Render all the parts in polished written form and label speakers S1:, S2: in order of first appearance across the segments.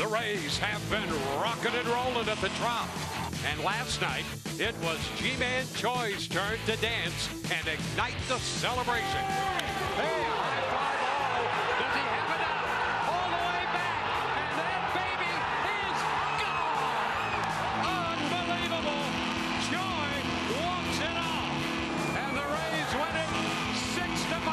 S1: The Rays have been rocking and rolling at the Trop. And last night, it was G-Man Choi's turn to dance and ignite the celebration. Hey, high fly ball. Does he have it out? All the way back. And that baby is gone. Unbelievable. Choi walks it off. And the Rays win it 6-5.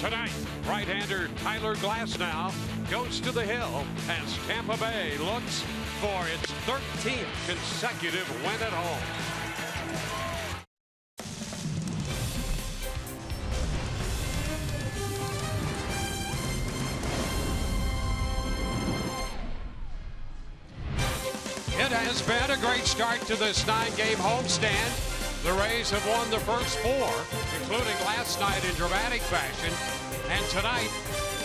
S1: Tonight, right-hander Tyler Glasnow goes to the hill as Tampa Bay looks for its 13th consecutive win at home. It has been a great start to this 9-game homestand. The Rays have won the first 4, including last night in dramatic fashion. And tonight,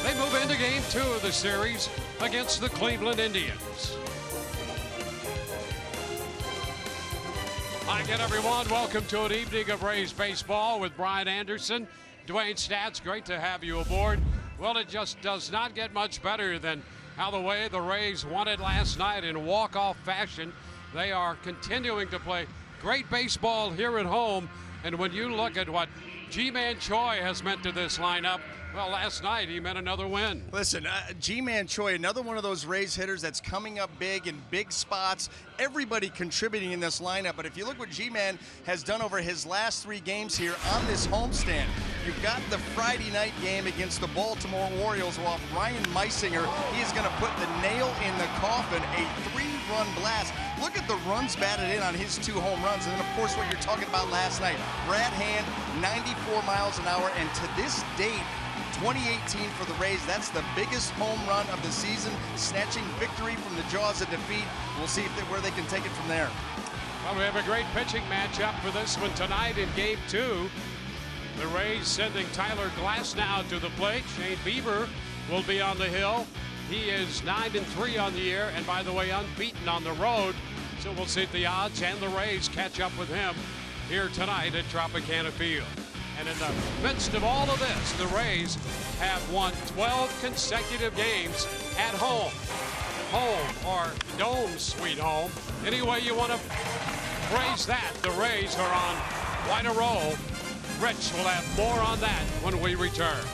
S1: they move into Game 2 of the series against the Cleveland Indians. Hi again, everyone. Welcome to an evening of Rays baseball with Brian Anderson. Dwayne Stats, great to have you aboard. Well, it just does not get much better than how the way the Rays won it last night in walk-off fashion. They are continuing to play great baseball here at home. And when you look at what G-Man Choi has meant to this lineup, well, last night he meant another win.
S2: Listen, G-Man Choi, another one of those Rays hitters that's coming up big in big spots. Everybody contributing in this lineup. But if you look what G-Man has done over his last 3 games here on this homestand, you've got the Friday night game against the Baltimore Orioles. While Ryan Meisinger, he is going to put the nail in the coffin, a 3-run blast. Look at the runs batted in on his 2 home runs. And then, of course, what you're talking about last night. Brad Hand, 94 miles an hour. And to this date, 2018 for the Rays, that's the biggest home run of the season, snatching victory from the jaws of defeat. We'll see where they can take it from there.
S1: Well, we have a great pitching matchup for this one tonight in Game 2. The Rays sending Tyler Glasnow to the plate. Shane Bieber will be on the hill. He is 9-3 on the year, and by the way, unbeaten on the road. So we'll see if the odds and the Rays catch up with him here tonight at Tropicana Field. And in the midst of all of this, the Rays have won 12 consecutive games at home. Home or dome sweet home. Any way you want to phrase that, the Rays are on quite a roll. Rich will have more on that when we return.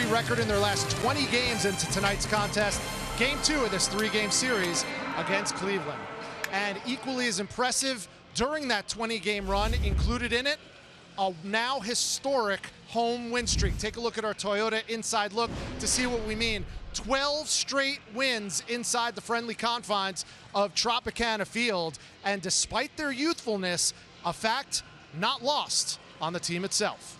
S3: record in their last 20 games into tonight's contest. Game 2 of this 3-game series against Cleveland. And equally as impressive during that 20-game run, included in it, a now historic home win streak. Take a look at our Toyota inside look to see what we mean. 12 straight wins inside the friendly confines of Tropicana Field. And despite their youthfulness, a fact not lost on the team itself.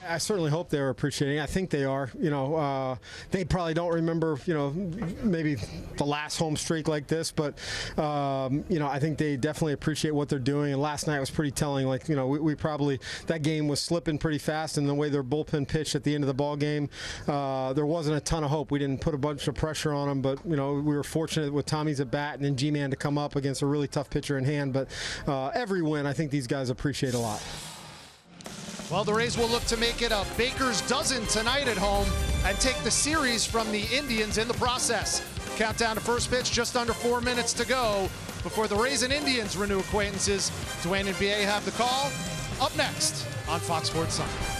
S4: I certainly hope they're appreciating it. I think they are. You know, they probably don't remember, you know, maybe the last home streak like this, but, you know, I think they definitely appreciate what they're doing. And last night was pretty telling. Like, you know, we probably, that game was slipping pretty fast, and the way their bullpen pitched at the end of the ball game, there wasn't a ton of hope. We didn't put a bunch of pressure on them, but, you know, we were fortunate with Tommy's at bat and then G-Man to come up against a really tough pitcher in hand. But every win, I think these guys appreciate a lot.
S3: Well, the Rays will look to make it a baker's dozen tonight at home and take the series from the Indians in the process. Countdown to first pitch, just under 4 minutes to go before the Rays and Indians renew acquaintances. Dwayne and BA have the call. Up next on Fox Sports Sunday.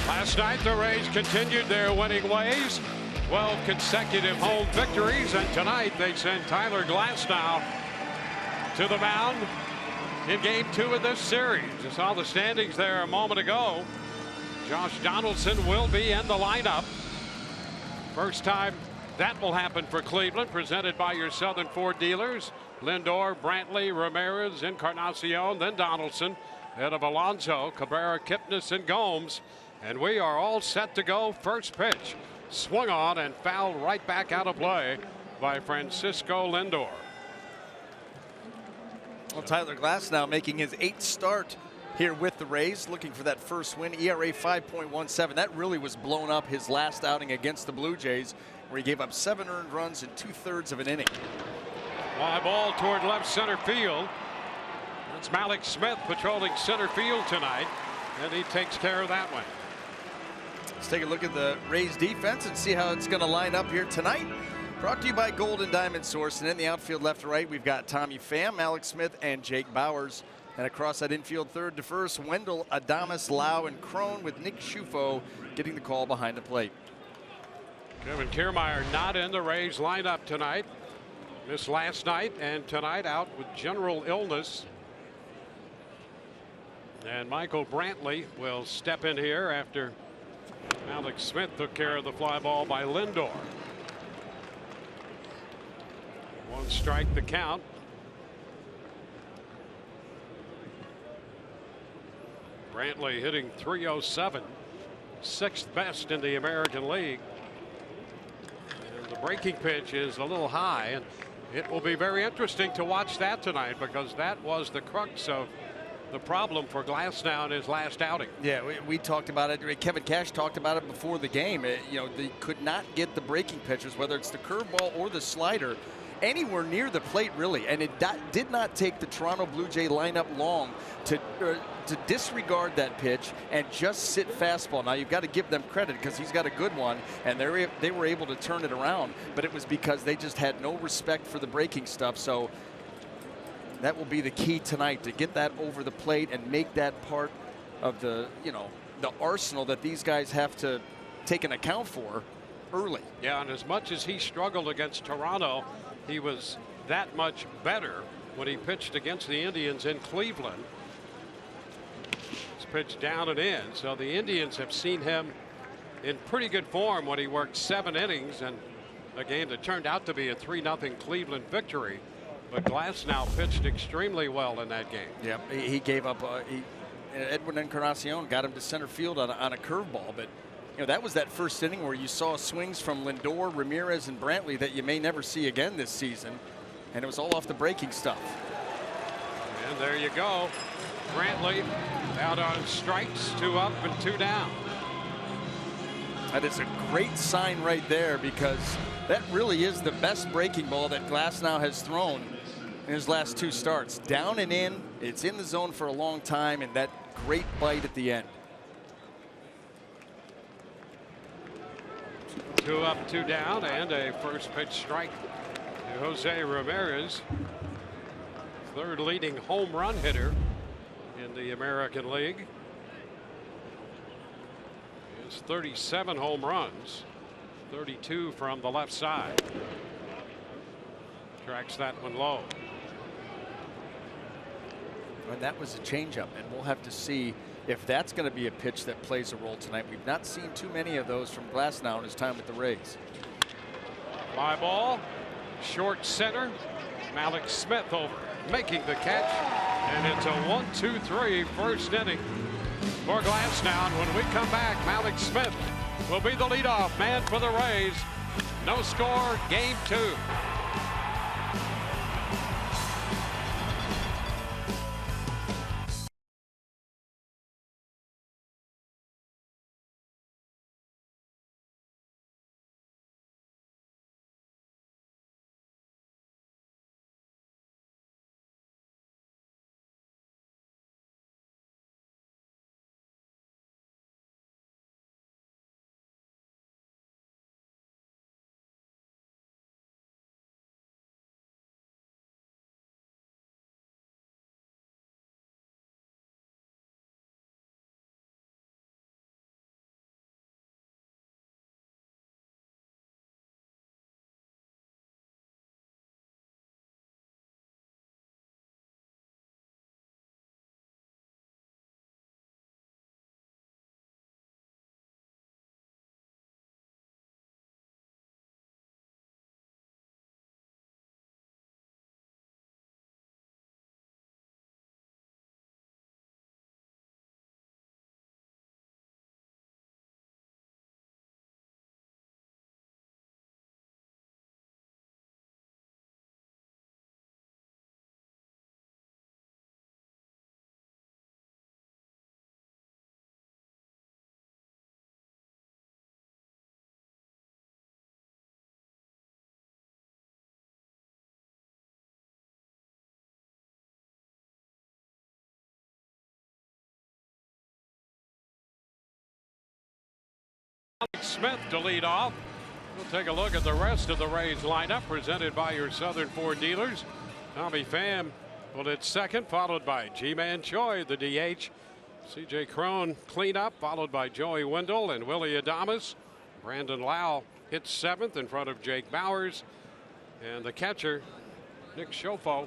S1: Last night, the Rays continued their winning ways. 12 consecutive home victories, and tonight they send Tyler Glasnow to the mound in Game 2 of this series. You saw the standings there a moment ago. Josh Donaldson will be in the lineup. First time that will happen for Cleveland, presented by your Southern Ford dealers. Lindor, Brantley, Ramirez, Encarnacion, then Donaldson, ahead of Alonso, Cabrera, Kipnis, and Gomes. And we are all set to go. First pitch swung on and fouled right back out of play by Francisco Lindor.
S2: Well, Tyler Glasnow making his 8th start here with the Rays, looking for that first win. ERA 5.17. That really was blown up his last outing against the Blue Jays, where he gave up 7 earned runs in 2/3 of an inning.
S1: Fly ball toward left center field. That's Malik Smith patrolling center field tonight, and he takes care of that one.
S2: Let's take a look at the Rays defense and see how it's going to line up here tonight. Brought to you by Gold and Diamond Source. And in the outfield left to right, we've got Tommy Pham, Alex Smith, and Jake Bowers. And across that infield third to first, Wendell, Adames, Lau, and Crone, with Nick Schufo getting the call behind the plate.
S1: Kevin Kiermaier not in the Rays lineup tonight. Missed last night and tonight out with general illness. And Michael Brantley will step in here after Alex Smith took care of the fly ball by Lindor. One strike the count. Brantley hitting .307, sixth best in the American League. And the breaking pitch is a little high, and it will be very interesting to watch that tonight, because that was the crux of the problem for Glasnow in his last outing.
S2: Yeah, we talked about it. Kevin Cash talked about it before the game. You know, they could not get the breaking pitches, whether it's the curveball or the slider, anywhere near the plate, really. And it did not take the Toronto Blue Jay lineup long to disregard that pitch and just sit fastball. Now, you've got to give them credit, because he's got a good one, and they were able to turn it around. But it was because they just had no respect for the breaking stuff. So that will be the key tonight, to get that over the plate and make that part of the, you know, the arsenal that these guys have to take an account for early.
S1: Yeah, and as much as he struggled against Toronto, he was that much better when he pitched against the Indians in Cleveland. It's pitched down and in, so the Indians have seen him in pretty good form when he worked 7 innings in a game that turned out to be a 3-0 Cleveland victory. But Glasnow pitched extremely well in that game.
S2: Yeah, he gave up. Edwin Encarnacion got him to center field on a curveball, but you know, that was that first inning where you saw swings from Lindor, Ramirez, and Brantley that you may never see again this season, and it was all off the breaking stuff.
S1: And there you go. Brantley out on strikes, 2 up and 2 down.
S2: That is a great sign right there, because that really is the best breaking ball that Glasnow has thrown in his last 2 starts. Down and in, it's in the zone for a long time, and that great bite at the end.
S1: 2 up, 2 down, and a first pitch strike to Jose Ramirez, third leading home run hitter in the American League. He has 37 home runs, 32 from the left side. Tracks that one low.
S2: And that was a changeup, and we'll have to see if that's going to be a pitch that plays a role tonight. We've not seen too many of those from Glasnow in his time with the Rays.
S1: Fly ball, short center. Alex Smith making the catch, and it's a 1-2-3 first inning for Glasnow. And when we come back, Alex Smith will be the leadoff man for the Rays. No score, game 2. Smith to lead off. We'll take a look at the rest of the Rays lineup presented by your Southern Ford dealers. Tommy Pham will hit second, followed by G-Man Choi, the DH. C.J. Cron clean up, followed by Joey Wendell and Willie Adames. Brandon Lau hits seventh in front of Jake Bowers. And the catcher, Nick Schofo,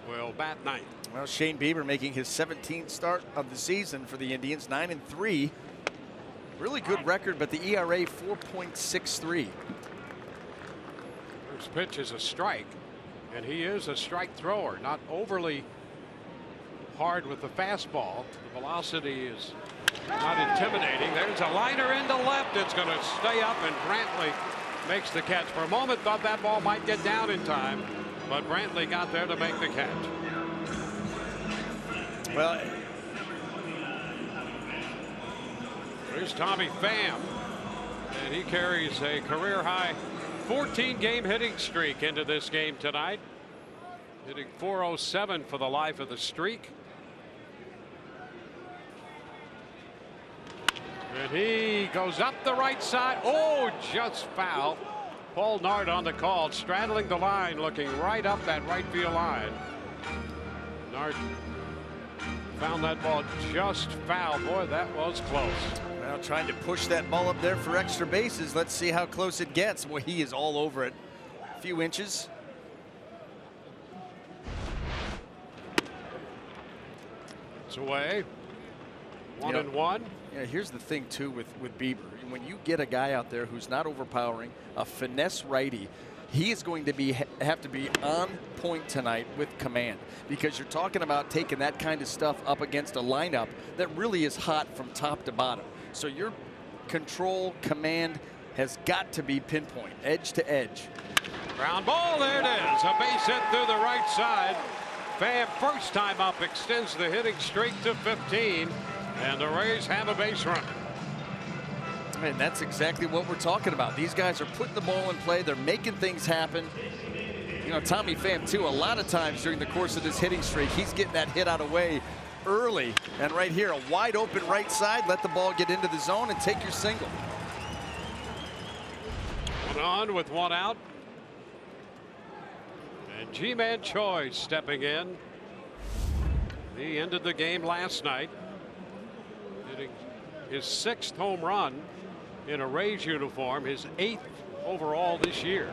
S1: will bat ninth.
S2: Well, Shane Bieber making his 17th start of the season for the Indians, 9-3. Really good record, but the ERA 4.63.
S1: First pitch is a strike, and he is a strike thrower, not overly hard with the fastball. The velocity is not intimidating. There's a liner into left. It's going to stay up, and Brantley makes the catch. For a moment, thought that ball might get down in time, but Brantley got there to make the catch.
S2: Well,
S1: here's Tommy Pham, and he carries a career-high 14-game hitting streak into this game tonight, hitting .407 for the life of the streak. And he goes up the right side. Oh, just foul. Paul Nard on the call, straddling the line, looking right up that right field line. Nard found that ball just foul. Boy, that was close.
S2: Well, trying to push that ball up there for extra bases. Let's see how close it gets. Well, he is all over it. A few inches.
S1: It's away. 1-1.
S2: Yeah, here's the thing too with Bieber. When you get a guy out there who's not overpowering, a finesse righty, he is going to have to be on point tonight with command, because you're talking about taking that kind of stuff up against a lineup that really is hot from top to bottom. So your control, command has got to be pinpoint, edge to edge.
S1: Ground ball, there it is. A base hit through the right side. Pham, first time up, extends the hitting streak to 15, and the Rays have a base runner.
S2: And that's exactly what we're talking about. These guys are putting the ball in play. They're making things happen. You know, Tommy Pham, too, a lot of times during the course of this hitting streak, he's getting that hit out of the way early. And right here, a wide open right side. Let the ball get into the zone and take your single.
S1: One on with one out. And G-Man Choi stepping in. He ended the game last night, hitting his 6th home run in a Rays uniform, his 8th overall this year.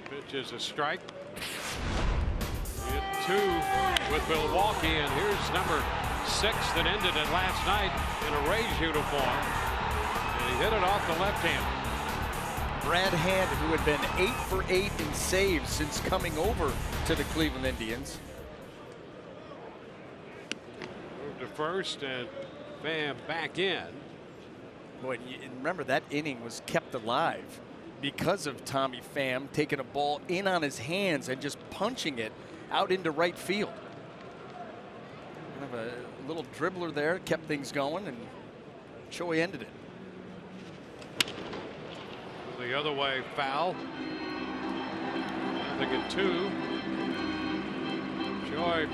S1: Pitch is a strike. Hit 2 with Milwaukee, and here's number 6 that ended it last night in a Rays uniform, and he hit it off the left hand.
S2: Brad Hand, who had been 8 for 8 in saves since coming over to the Cleveland Indians.
S1: Moved to first, and Pham back in.
S2: Boy, remember that inning was kept alive because of Tommy Pham taking a ball in on his hands and just punching it out into right field. Kind of a little dribbler there, kept things going, and Choi ended it.
S1: The other way, foul. Nothing at 2. Choi,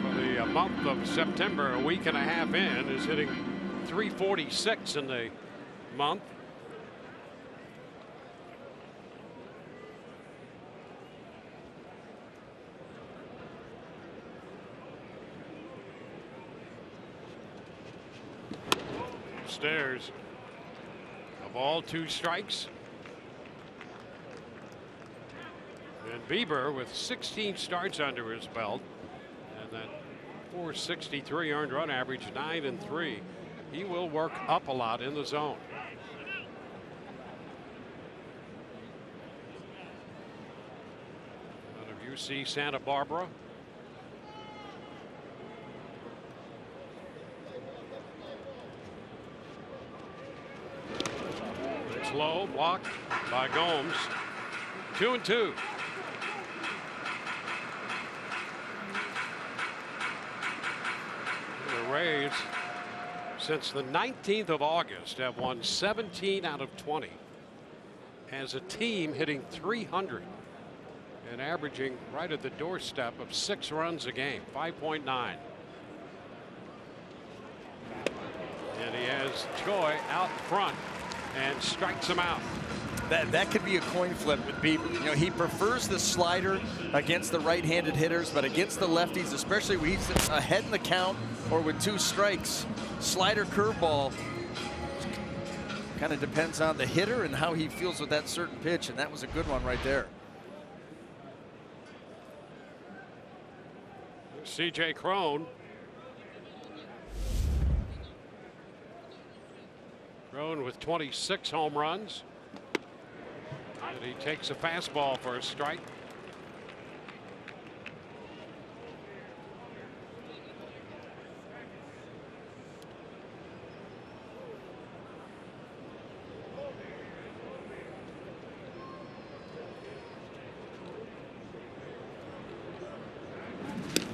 S1: for the month of September, a week and a half in, is hitting .346 in the month. Upstairs. A ball, 2 strikes. And Bieber with 16 starts under his belt, and that .463 earned run average, 9-3. He will work up a lot in the zone. Out of UC Santa Barbara. It's low, blocked by Gomes. 2-2. The Rays, since the 19th of August, have won 17 out of 20 as a team, hitting .300 and averaging right at the doorstep of 6 runs a game, 5.9. And he as Choi out front and strikes him out.
S2: That could be a coin flip with Bieber. You know, he prefers the slider against the right-handed hitters, but against the lefties, especially when he's ahead in the count or with 2 strikes, slider curveball kind of depends on the hitter and how he feels with that certain pitch, and that was a good one right there.
S1: C.J. Cron. Cron with 26 home runs. And he takes a fastball for a strike.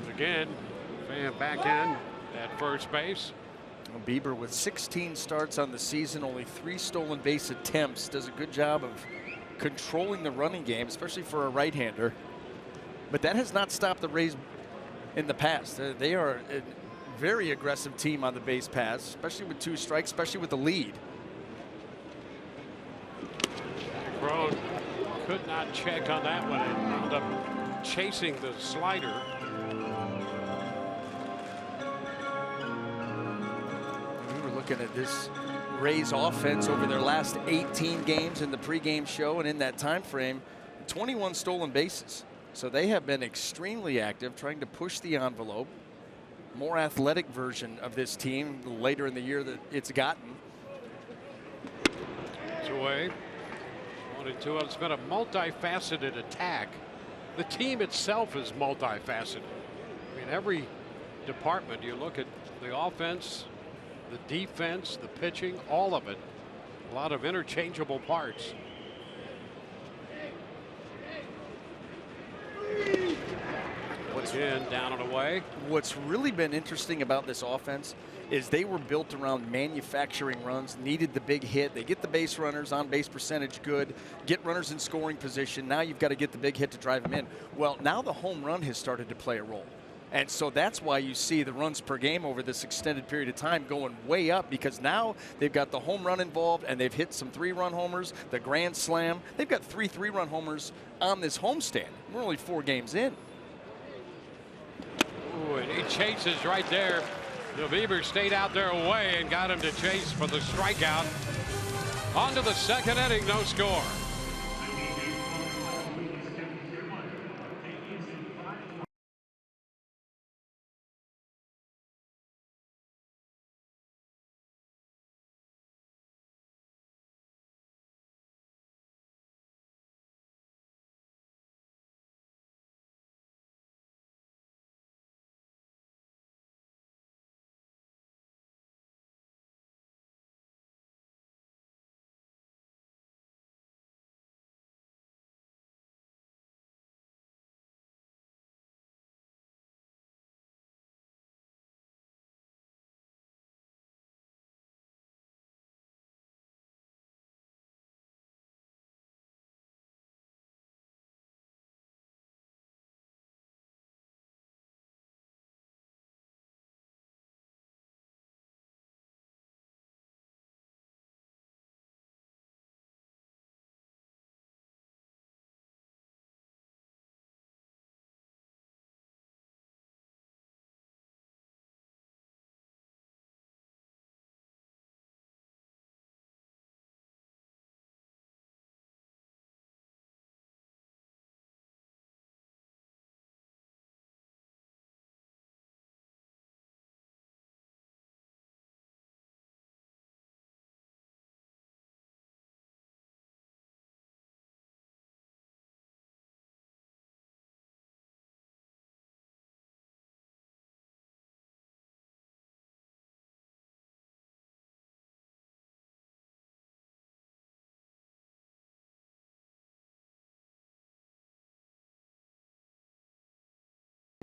S1: Again, fan back in at first base.
S2: Bieber with 16 starts on the season, only 3 stolen base attempts, does a good job of controlling the running game, especially for a right-hander. But that has not stopped the Rays in the past. They are a very aggressive team on the base paths, especially with 2 strikes, especially with the lead.
S1: Cron could not check on that one and wound up chasing the slider.
S2: We were looking at this Rays offense over their last 18 games in the pregame show, and in that time frame, 21 stolen bases. So they have been extremely active, trying to push the envelope. More athletic version of this team later in the year that it's gotten.
S1: It's away. 1-2. It's been a multifaceted attack. The team itself is multifaceted. I mean, every department, you look at the offense, the defense, the pitching, all of it. A lot of interchangeable parts. Again, down and away.
S2: What's really been interesting about this offense is they were built around manufacturing runs, needed the big hit. They get the base runners, on base percentage good, get runners in scoring position. Now you've got to get the big hit to drive them in. Well, now the home run has started to play a role. And so that's why you see the runs per game over this extended period of time going way up, because now they've got the home run involved and they've hit some 3-run homers, the grand slam. They've got 3 3-run homers on this homestand. We're only 4 games in.
S1: Ooh, and he chases right there. Bieber stayed out there away and got him to chase for the strikeout. On to the second inning, no score.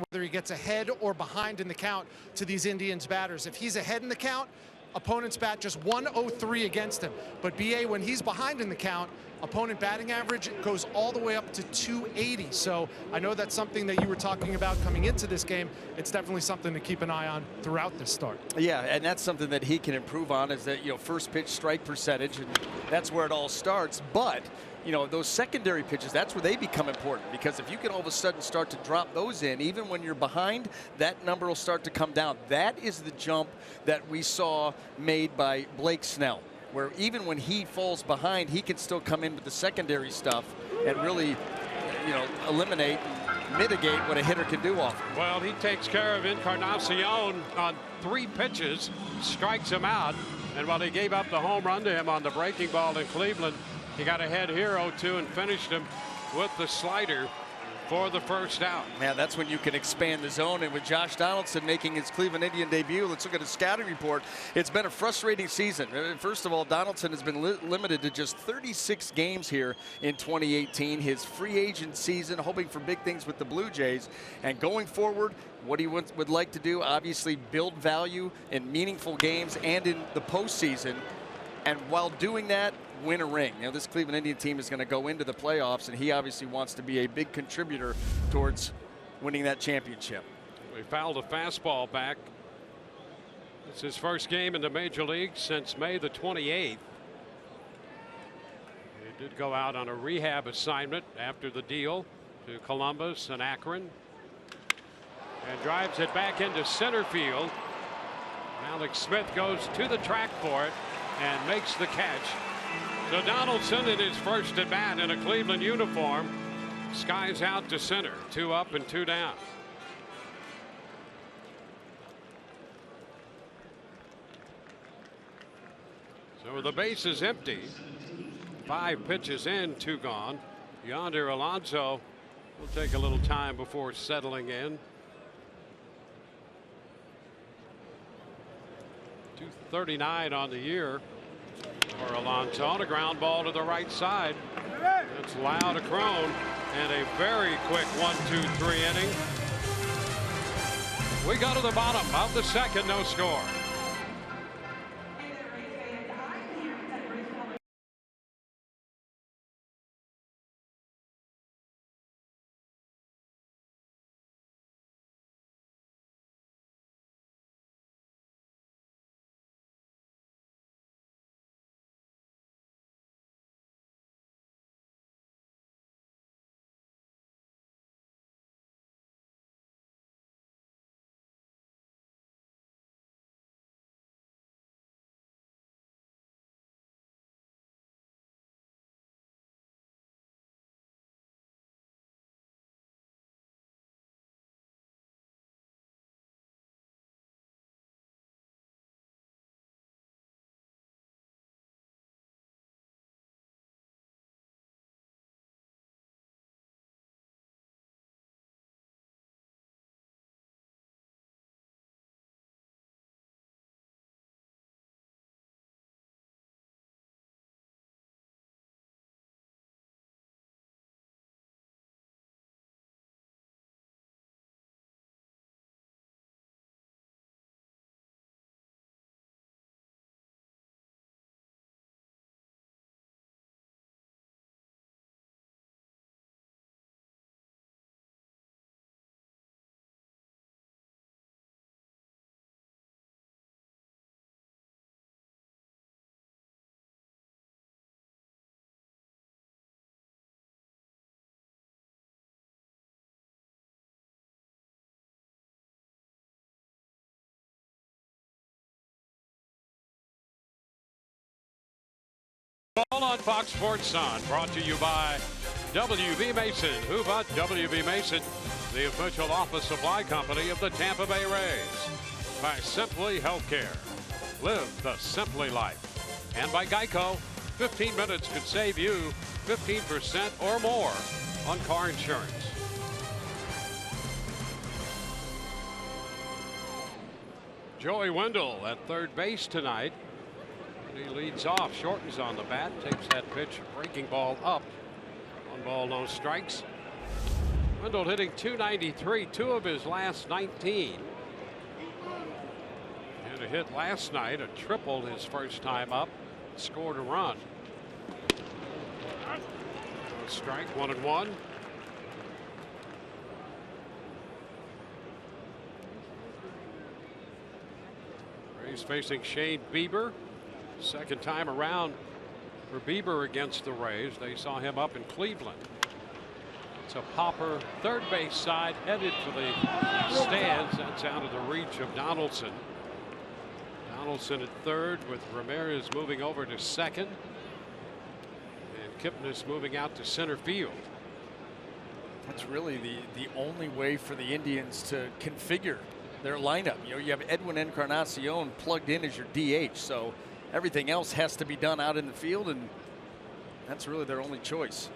S3: Whether he gets ahead or behind in the count to these Indians batters. If he's ahead in the count, opponents bat just 103 against him. But BA, when he's behind in the count, opponent batting average goes all the way up to 280. So I know that's something that you were talking about coming into this game. It's definitely something to keep an eye on throughout this start.
S2: Yeah, and that's something that he can improve on, is that, first pitch strike percentage, and that's where it all starts. But those secondary pitches, that's where they become important, because if you can all of a sudden start to drop those in, even when you're behind, that number will start to come down. That is the jump that we saw made by Blake Snell, where even when he falls behind, he can still come in with the secondary stuff and really, eliminate and mitigate what a hitter can do off.
S1: Well, he takes care of Encarnacion on 3 pitches, strikes him out, and while he gave up the home run to him on the breaking ball in Cleveland, he got ahead here 0-2 and finished him with the slider for the first out.
S2: Man, that's when you can expand the zone. And with Josh Donaldson making his Cleveland Indian debut, let's look at his scouting report. It's been a frustrating season. First of all, Donaldson has been limited to just 36 games here in 2018. His free agent season, hoping for big things with the Blue Jays. And going forward, what he would like to do, obviously build value in meaningful games and in the postseason. And while doing that, win a ring. This Cleveland Indian team is going to go into the playoffs, and he obviously wants to be a big contributor towards winning that championship.
S1: We fouled a fastball back. It's his first game in the major leagues since May the 28th. He did go out on a rehab assignment after the deal to Columbus and Akron, and drives it back into center field. Alex Smith goes to the track for it and makes the catch. So Donaldson in his first at bat in a Cleveland uniform skies out to center. 2 up and 2 down. So the base is empty. 5 pitches in, 2 gone. Yonder Alonso will take a little time before settling in. 239 on the year for Alonso. On a ground ball to the right side. That's loud a crone, and a very quick 1-2-3 inning. We go to the bottom of the second, no score. Ball on Fox Sports Sun, brought to you by W.B. Mason. Who but W.B. Mason, the official office supply company of the Tampa Bay Rays. By Simply Healthcare. Live the Simply life. And by Geico. 15 minutes could save you 15% or more on car insurance. Joey Wendell at third base tonight. He leads off, shortens on the bat, takes that pitch, breaking ball up. 1 ball, no strikes. Wendell hitting .293, 2 of his last 19. And a hit last night, a triple his first time up, scored a run. A strike, 1-1. He's facing Shane Bieber. Second time around for Bieber against the Rays. They saw him up in Cleveland. It's a popper, third base side, headed for the stands. That's out of the reach of Donaldson. Donaldson at third, with Ramirez moving over to second. And Kipnis moving out to center field.
S2: That's really the only way for the Indians to configure their lineup. You know, you have Edwin Encarnacion plugged in as your DH, so everything else has to be done out in the field, and that's really their only choice.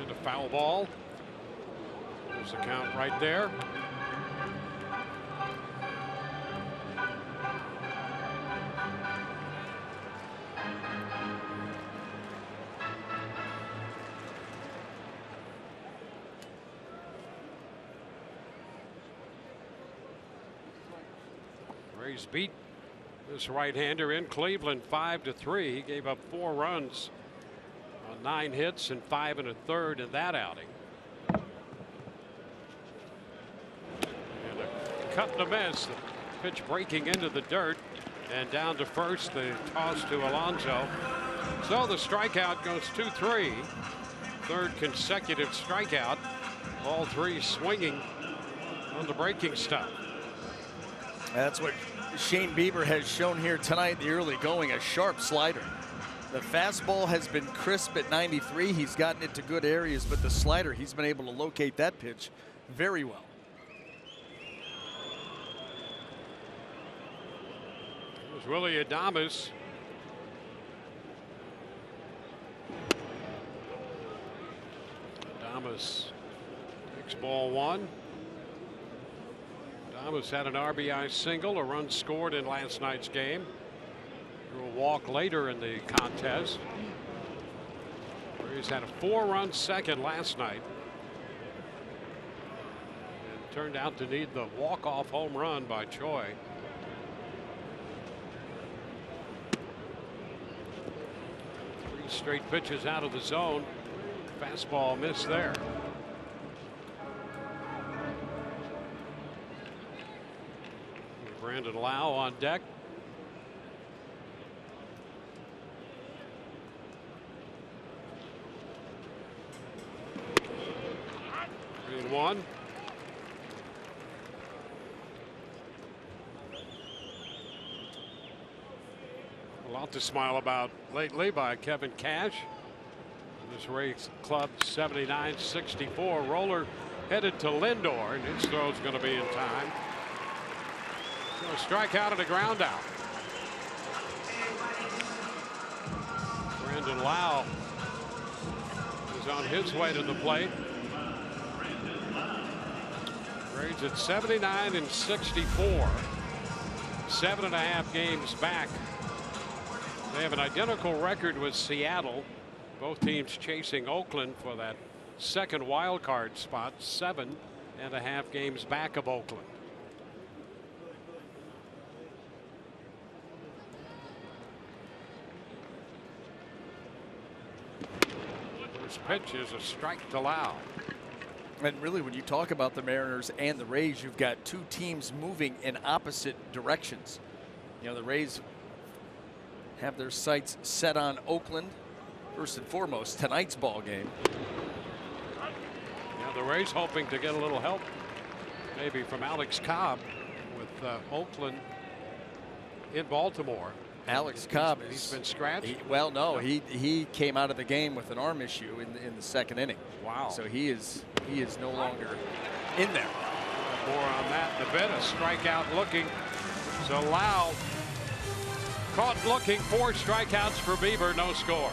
S1: And a foul ball. There's the count right there. Rays beat this right-hander in Cleveland 5-3. He gave up 4 runs on 9 hits and 5 1/3 in that outing. And a cut and a miss. The pitch breaking into the dirt and down to first. The toss to Alonso. So the strikeout goes 2-3. Third consecutive strikeout. All 3 swinging on the breaking stuff.
S2: That's what Shane Bieber has shown here tonight in the early going, a sharp slider. The fastball has been crisp at 93. He's gotten it to good areas, but the slider, he's been able to locate that pitch very well.
S1: It was Willie Adames. Adames takes ball 1. Adames had an RBI single, a run scored in last night's game. Drew a walk later in the contest. He's had a 4-run second last night. And turned out to need the walk-off home run by Choi. Three straight pitches out of the zone. Fastball missed there. Brandon Lau on deck. And 1. A lot to smile about lately by Kevin Cash. This Rays club 79-64. Roller headed to Lindor, and his throw's going to be in time. A strikeout and a ground out. Brandon Lau is on his way to the plate. Rays at 79-64. 7.5 games back. They have an identical record with Seattle. Both teams chasing Oakland for that second wild card spot. 7.5 games back of Oakland. Pitch is a strike to Lau.
S2: And really, when you talk about the Mariners and the Rays, you've got 2 teams moving in opposite directions. You know, the Rays have their sights set on Oakland first and foremost, tonight's ball game.
S1: Yeah, the Rays hoping to get a little help maybe from Alex Cobb with Oakland in Baltimore.
S2: Alex Cobb
S1: he's been scratched.
S2: He came out of the game with an arm issue in the second inning.
S1: Wow.
S2: So he is no longer in there.
S1: More on that in a bit. A strikeout looking. So Lau caught looking. 4 strikeouts for Bieber. No score.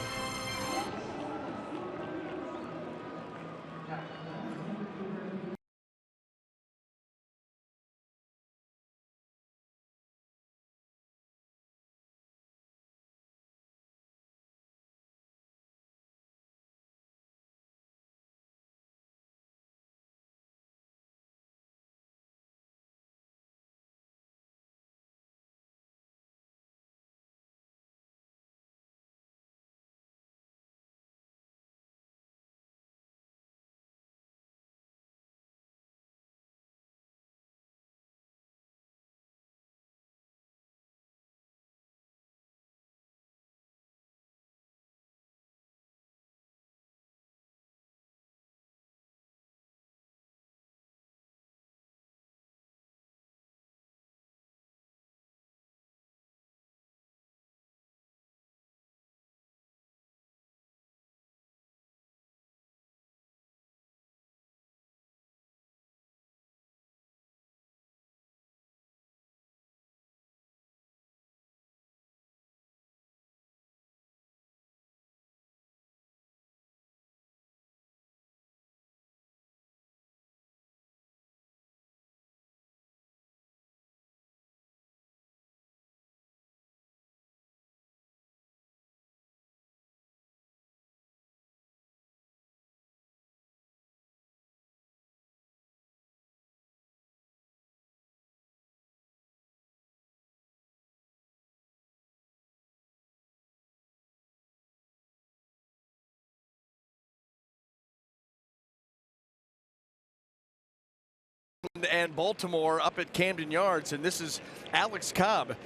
S2: And Baltimore up at Camden Yards, and this is Alex Cobb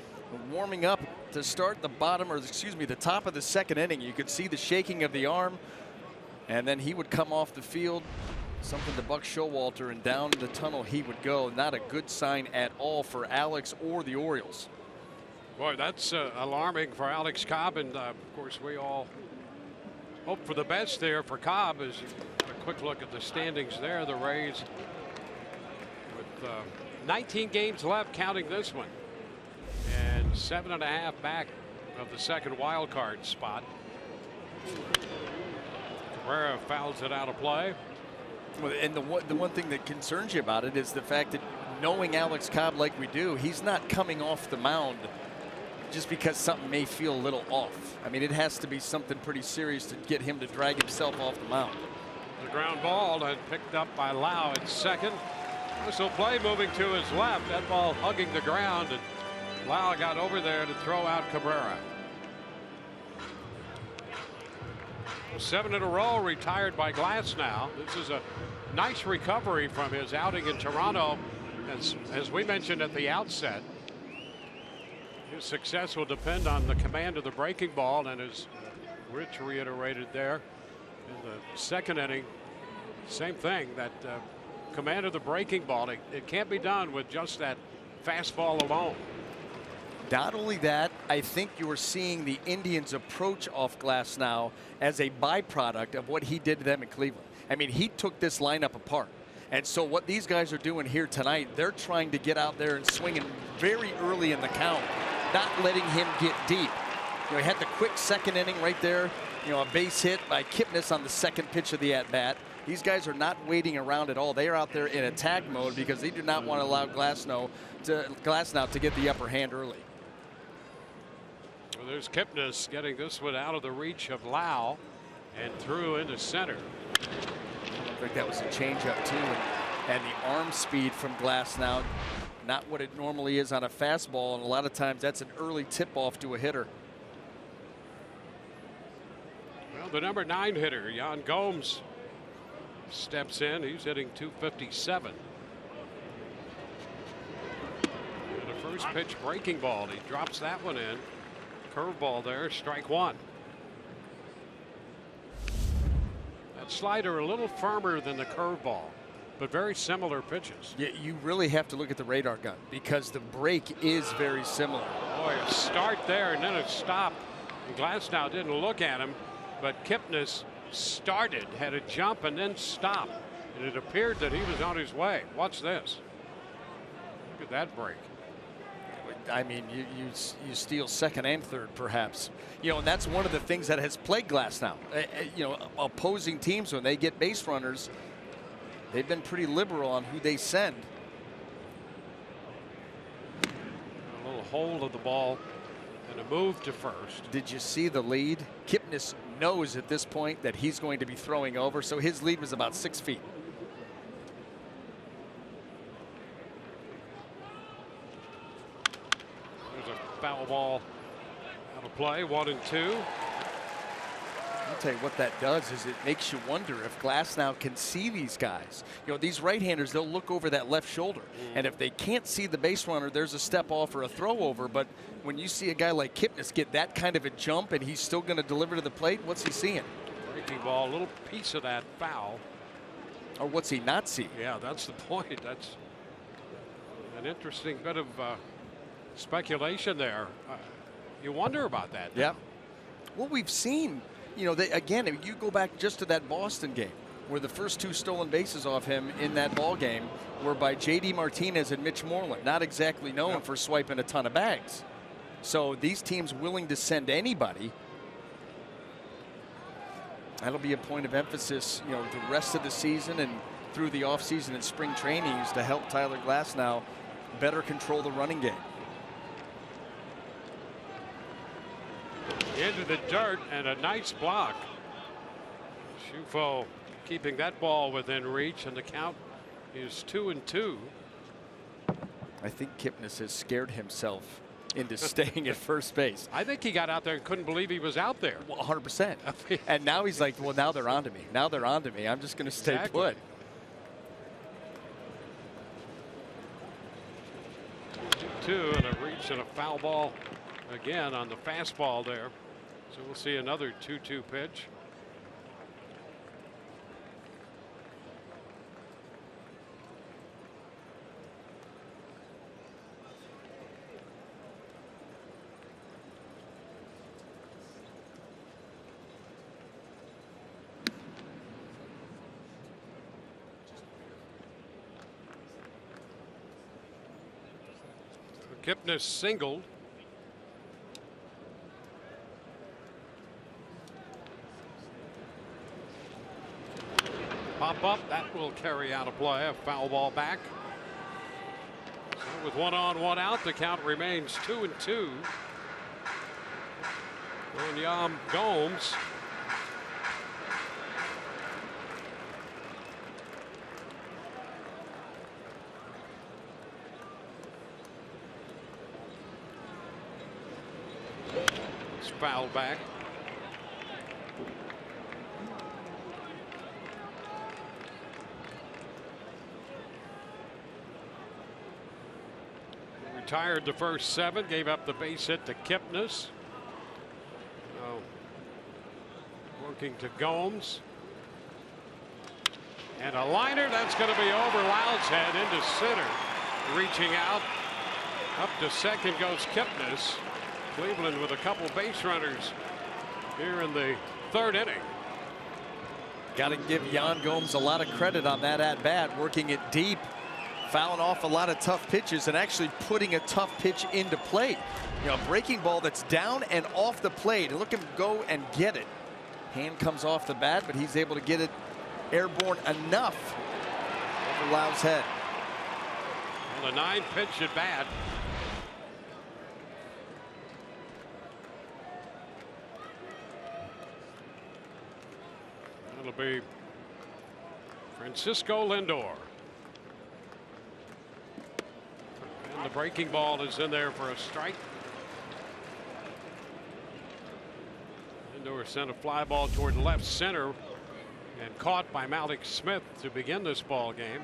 S2: warming up to start the the top of the second inning. You could see the shaking of the arm, and then he would come off the field, something to Buck Showalter, and down the tunnel he would go. Not a good sign at all for Alex or the Orioles.
S1: Boy, that's alarming for Alex Cobb, and of course we all hope for the best there for Cobb. As you get a quick look at the standings there, the Rays with 19 games left, counting this one, and 7.5 back of the second wild card spot. Cabrera fouls it out of play.
S2: Well, and the one thing that concerns you about it is the fact that, knowing Alex Cobb like we do, he's not coming off the mound just because something may feel a little off. I mean, it has to be something pretty serious to get him to drag himself off the mound.
S1: The ground ball and picked up by Lau at second. Whistle play moving to his left. That ball hugging the ground, and Lau got over there to throw out Cabrera. 7 in a row retired by Glasnow. This is a nice recovery from his outing in Toronto. As we mentioned at the outset, his success will depend on the command of the breaking ball, and as Rich reiterated there in the second inning, same thing, that command of the breaking ball. It can't be done with just that fastball alone.
S2: Not only that, I think you are seeing the Indians approach off Glasnow as a byproduct of what he did to them in Cleveland. I mean, he took this lineup apart. And so what these guys are doing here tonight, they're trying to get out there and swinging very early in the count, not letting him get deep. You know, he had the quick second inning right there, you know, a base hit by Kipnis on the second pitch of the at-bat. These guys are not waiting around at all. They are out there in attack mode because they do not want to allow Glasnow to get the upper hand early.
S1: Well, there's Kipnis getting this one out of the reach of Lau and through into center.
S2: I think that was a changeup too, and the arm speed from Glasnow, not what it normally is on a fastball, and a lot of times that's an early tip-off to a hitter.
S1: Well, the number 9 hitter, Jan Gomes, steps in. He's hitting .257. And the first pitch breaking ball. He drops that one in. Curveball there, strike one. That slider a little firmer than the curveball, but very similar pitches.
S2: Yeah, you really have to look at the radar gun because the break is very similar.
S1: Boy, a start there and then a stop. And Glasnow didn't look at him, but Kipnis started, had a jump and then stopped. And it appeared that he was on his way. Watch this. Look at that break.
S2: I mean, you steal second and third, perhaps. You know, and that's one of the things that has plagued Glasnow. You know, opposing teams, when they get base runners, they've been pretty liberal on who they send.
S1: A little hold of the ball and a move to first.
S2: Did you see the lead? Kipnis knows at this point that he's going to be throwing over, so his lead was about 6 feet.
S1: Foul ball out of play, 1-2.
S2: I'll tell you what that does is it makes you wonder if Glasnow can see these guys. You know, these right-handers, they'll look over that left shoulder, and if they can't see the base runner, there's a step off or a throw over. But when you see a guy like Kipnis get that kind of a jump and he's still going to deliver to the plate, what's he seeing?
S1: Breaking ball, a little piece of that foul.
S2: Or what's he not seeing?
S1: Yeah, that's the point. That's an interesting bit of speculation there. You wonder about that.
S2: Yeah. Well, we've seen, you know, again, if you go back just to that Boston game where the first 2 stolen bases off him in that ball game were by J.D. Martinez and Mitch Moreland, not exactly known for swiping a ton of bags. So these teams willing to send anybody, that'll be a point of emphasis, you know, the rest of the season and through the offseason and spring trainings to help Tyler Glasnow better control the running game.
S1: Into the dirt and a nice block. Schufo keeping that ball within reach, and the count is 2-2.
S2: I think Kipnis has scared himself into staying at first base.
S1: I think he got out there and couldn't believe he was out there.
S2: Well, 100%. And now he's like, well, now they're on to me. Now they're on to me. I'm just going to stay put.
S1: 2-2, and a reach and a foul ball again on the fastball there. So we'll see another 2-2 pitch. Kipnis singled. Pop up, that will carry out a play, a foul ball back. So with 1 on, 1 out, the count remains 2-2. And Yam Gomes foul back. Retired the first 7, gave up the base hit to Kipnis. Working to Gomes. And a liner that's going to be over Loud's head into center. Reaching out. Up to second goes Kipnis. Cleveland with a couple base runners here in the 3rd inning.
S5: Got to give Yan Gomes a lot of credit on that at bat, working it deep, fouling off a lot of tough pitches, and actually putting a tough pitch into play. You know, a breaking ball that's down and off the plate. And look at him go and get it. Hand comes off the bat, but he's able to get it airborne enough over Lau's head.
S1: Well, a 9-pitch at bat. It'll be Francisco Lindor. And the breaking ball is in there for a strike. Lindor sent a fly ball toward left center and caught by Malik Smith to begin this ball game.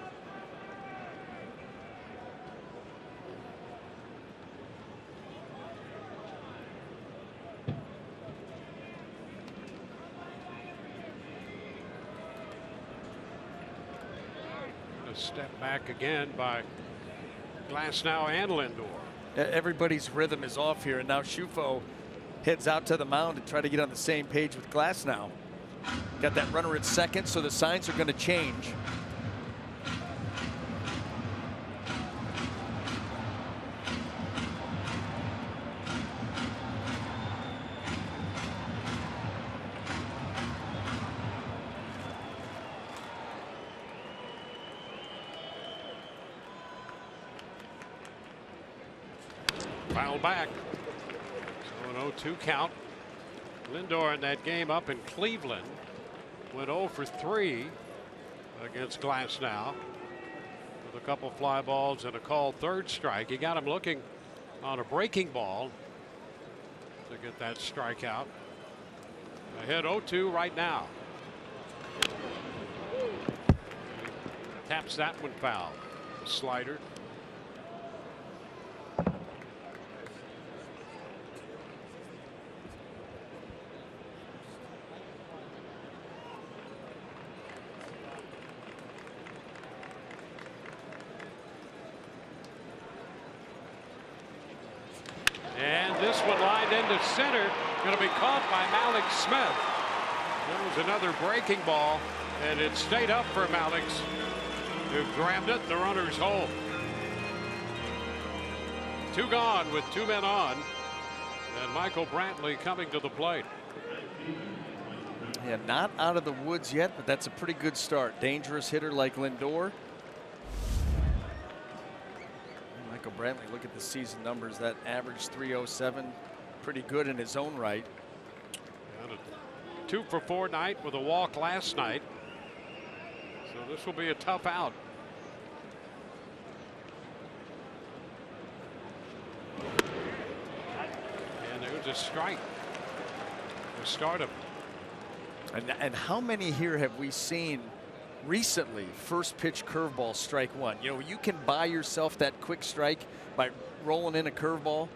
S1: Step back again by Glasnow and Lindor.
S5: Everybody's rhythm is off here, and now Shufo heads out to the mound to try to get on the same page with Glasnow. Got that runner at second, so the signs are going to change.
S1: Foul back. So an 0-2 count. Lindor in that game up in Cleveland went 0 for 3 against Glasnow with a couple fly balls and a called 3rd strike. He got him looking on a breaking ball to get that strikeout. Ahead 0-2 right now. Taps that one foul. A slider. And this one lined into center, going to be caught by Malik Smith. There was another breaking ball, and it stayed up for Malik, who grabbed it. The runner's home. 2 gone with 2 men on, and Michael Brantley coming to the plate.
S5: Yeah, not out of the woods yet, but that's a pretty good start. Dangerous hitter like Lindor. Michael Brantley, look at the season numbers. That average 307, pretty good in his own right.
S1: And a 2 for 4 night with a walk last night. So this will be a tough out. And there's a strike to start him.
S5: And how many here have we seen recently, first pitch curveball, strike one. You know, you can buy yourself that quick strike by rolling in a curveball,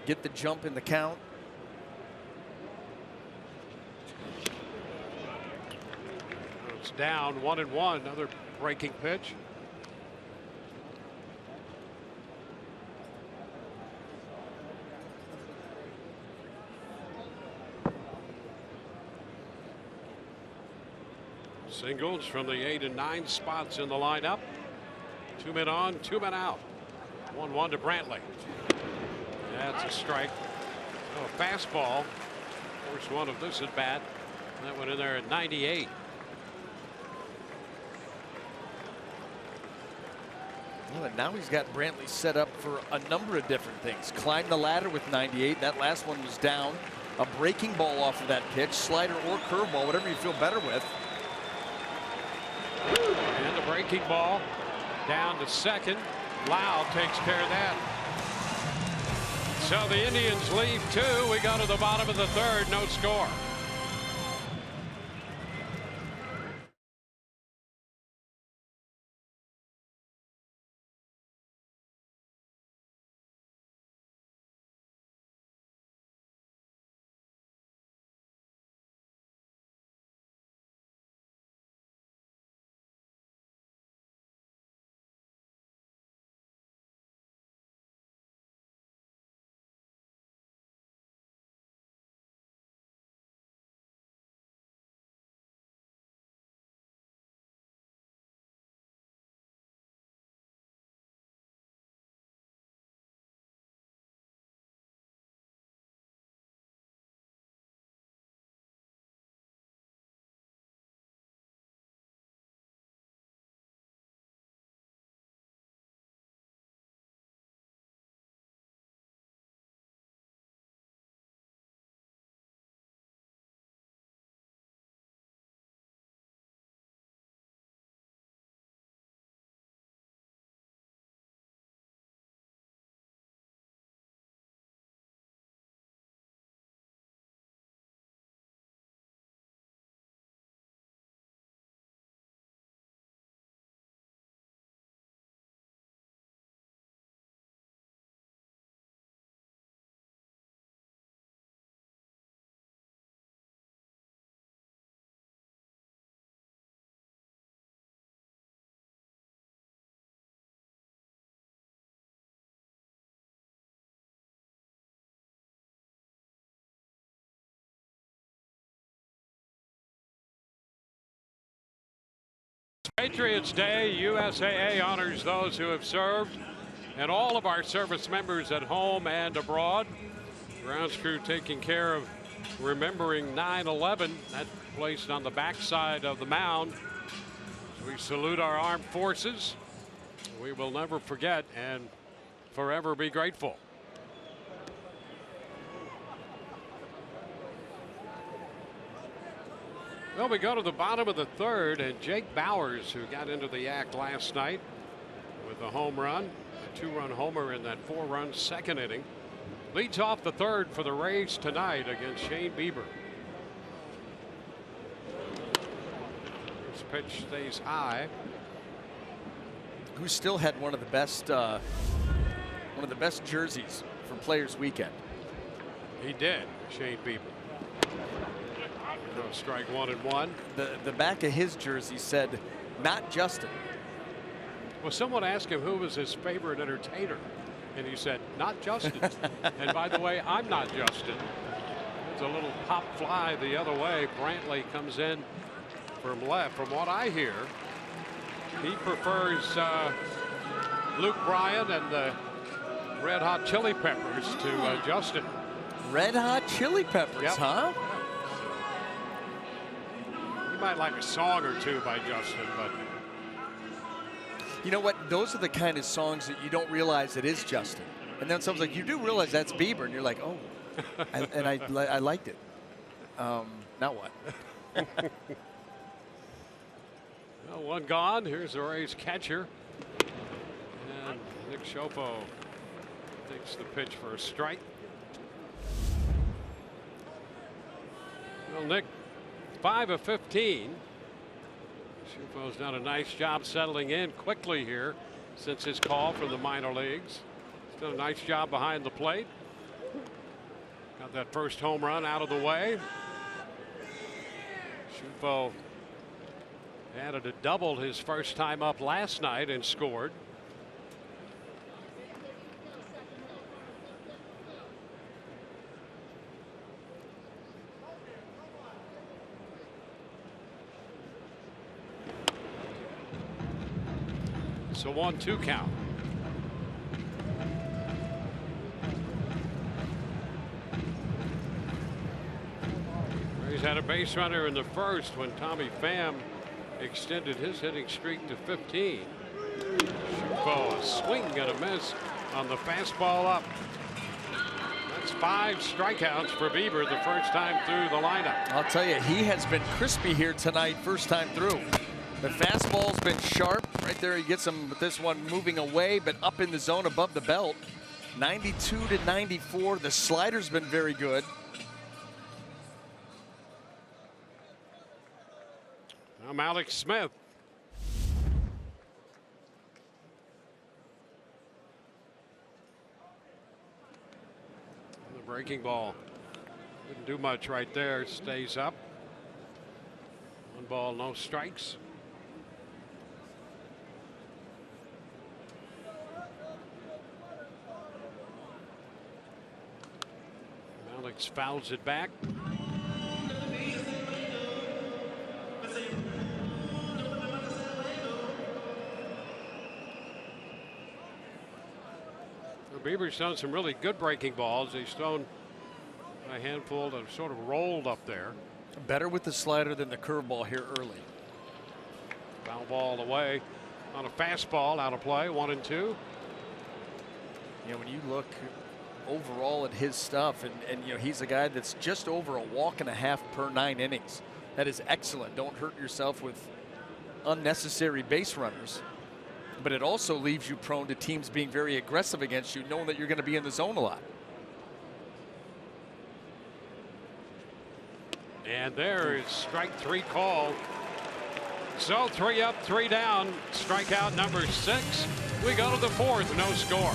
S5: get the jump in the count.
S1: It's down 1-1, another breaking pitch. Singles from the 8 and 9 spots in the lineup. 2 men on, 2 men out. 1-1 to Brantley. That's a strike. Oh, a fastball. First one of this at bat. That went in there at 98.
S5: Well, and now he's got Brantley set up for a number of different things. Climb the ladder with 98. That last one was down. A breaking ball off of that pitch, slider or curveball, whatever you feel better with.
S1: And the breaking ball down to second. Lau takes care of that. So the Indians leave 2. We go to the bottom of the 3rd. No score. Patriots Day, USAA honors those who have served and all of our service members at home and abroad. Grounds crew taking care of remembering 9/11. That placed on the backside of the mound. We salute our armed forces. We will never forget and forever be grateful. Well, we go to the bottom of the 3rd, and Jake Bowers, who got into the act last night with a home run, a 2-run homer in that 4-run second inning, leads off the 3rd for the Rays tonight against Shane Bieber. This pitch stays high.
S5: Who still had one of the best jerseys from Players Weekend.
S1: He did, Shane Bieber. No, strike 1-1.
S5: The back of his jersey said, "Not Justin."
S1: Well, someone asked him who was his favorite entertainer, and he said, "Not Justin." And by the way, I'm not Justin. It's a little pop fly the other way. Brantley comes in from left. From what I hear, he prefers Luke Bryan and the Red Hot Chili Peppers to Justin.
S5: Red Hot Chili Peppers,
S1: Yep.
S5: huh?
S1: You might like a song or two by Justin, but
S5: you know what? Those are the kind of songs that you don't realize it is Justin. And then someone's like, you do realize that's Bieber. And you're like, oh. And I liked it. Now what?
S1: well, one gone. Here's the Rays catcher. And Nick Shopo takes the pitch for a strike. Well, Nick, 5 of 15. Schufo's done a nice job settling in quickly here since his call from the minor leagues. He's done a nice job behind the plate. Got that first home run out of the way. Schufo added a double his first time up last night and scored. It's a 1-2 count. He's had a base runner in the first when Tommy Pham extended his hitting streak to 15. Schufo, a swing and a miss on the fastball up. That's 5 strikeouts for Bieber the first time through the lineup.
S5: I'll tell you, he has been crispy here tonight first time through. The fastball's been sharp. Right there, he gets him with this one moving away, but up in the zone above the belt. 92 to 94. The slider's been very good.
S1: I'm Alex Smith. The breaking ball didn't do much right there. Stays up. 1 ball, no strikes. Alex fouls it back. Bieber's thrown some really good breaking balls. He's thrown a handful that have sort of rolled up there.
S5: Better with the slider than the curveball here early.
S1: Foul ball away on a fastball out of play. 1-2.
S5: You know, when you look overall at his stuff, and you know, he's a guy that's just over a walk and a half per 9 innings. That is excellent. Don't hurt yourself with unnecessary base runners. But it also leaves you prone to teams being very aggressive against you, knowing that you're going to be in the zone a lot.
S1: And there is strike 3 call. So 3 up, 3 down. Strikeout number 6. We go to the 4th, no score.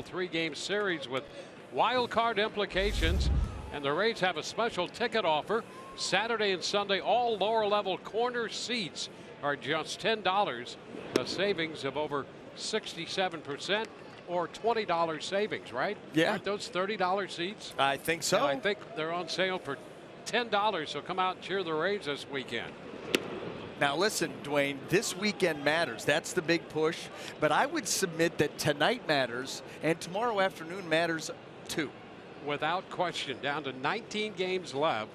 S1: Three-game series with wild card implications, and the Rays have a special ticket offer. Saturday and Sunday, all lower level corner seats are just $10, a savings of over 67%, or $20 savings, right?
S5: Yeah.
S1: Aren't those $30 seats?
S5: I think so.
S1: And I think they're on sale for $10, so come out and cheer the Rays this weekend.
S5: Now listen, Dwayne, this weekend matters. That's the big push. But I would submit that tonight matters and tomorrow afternoon matters too.
S1: Without question, down to 19 games left.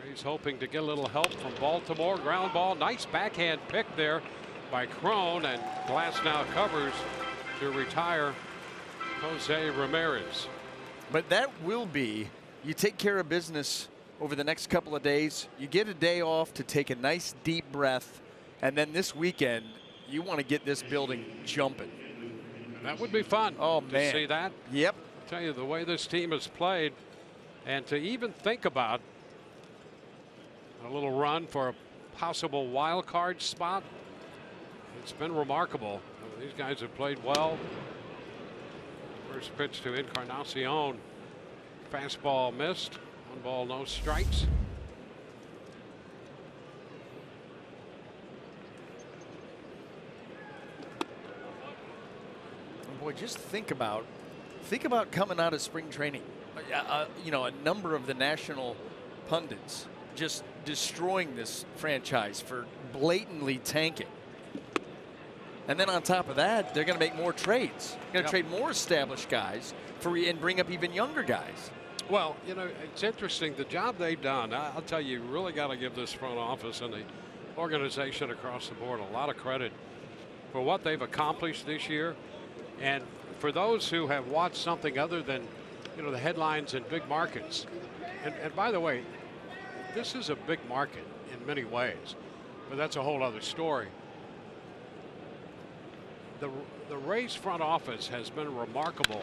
S1: He's hoping to get a little help from Baltimore. Ground ball, nice backhand pick there by Crone, and Glass now covers to retire Jose Ramirez.
S5: But that will be, you take care of business over the next couple of days. You get a day off to take a nice deep breath, and then this weekend you want to get this building jumping.
S1: That would be fun.
S5: Oh,
S1: to
S5: man.
S1: see that.
S5: Yep.
S1: I'll tell you, the way this team has played, and to even think about a little run for a possible wild card spot, it's been remarkable. These guys have played well. First pitch to Encarnacion. Fastball missed. 1 ball, no strikes.
S5: Boy, just think about coming out of spring training. You know, a number of the national pundits just destroying this franchise for blatantly tanking. And then on top of that, they're going to make more trades. Going to trade more established guys and bring up even younger guys.
S1: Well, you know, it's interesting the job they've done. I'll tell you, you really got to give this front office and the organization across the board a lot of credit for what they've accomplished this year. And for those who have watched something other than, you know, the headlines in big markets. And by the way, this is a big market in many ways, but that's a whole other story. The Rays front office has been remarkable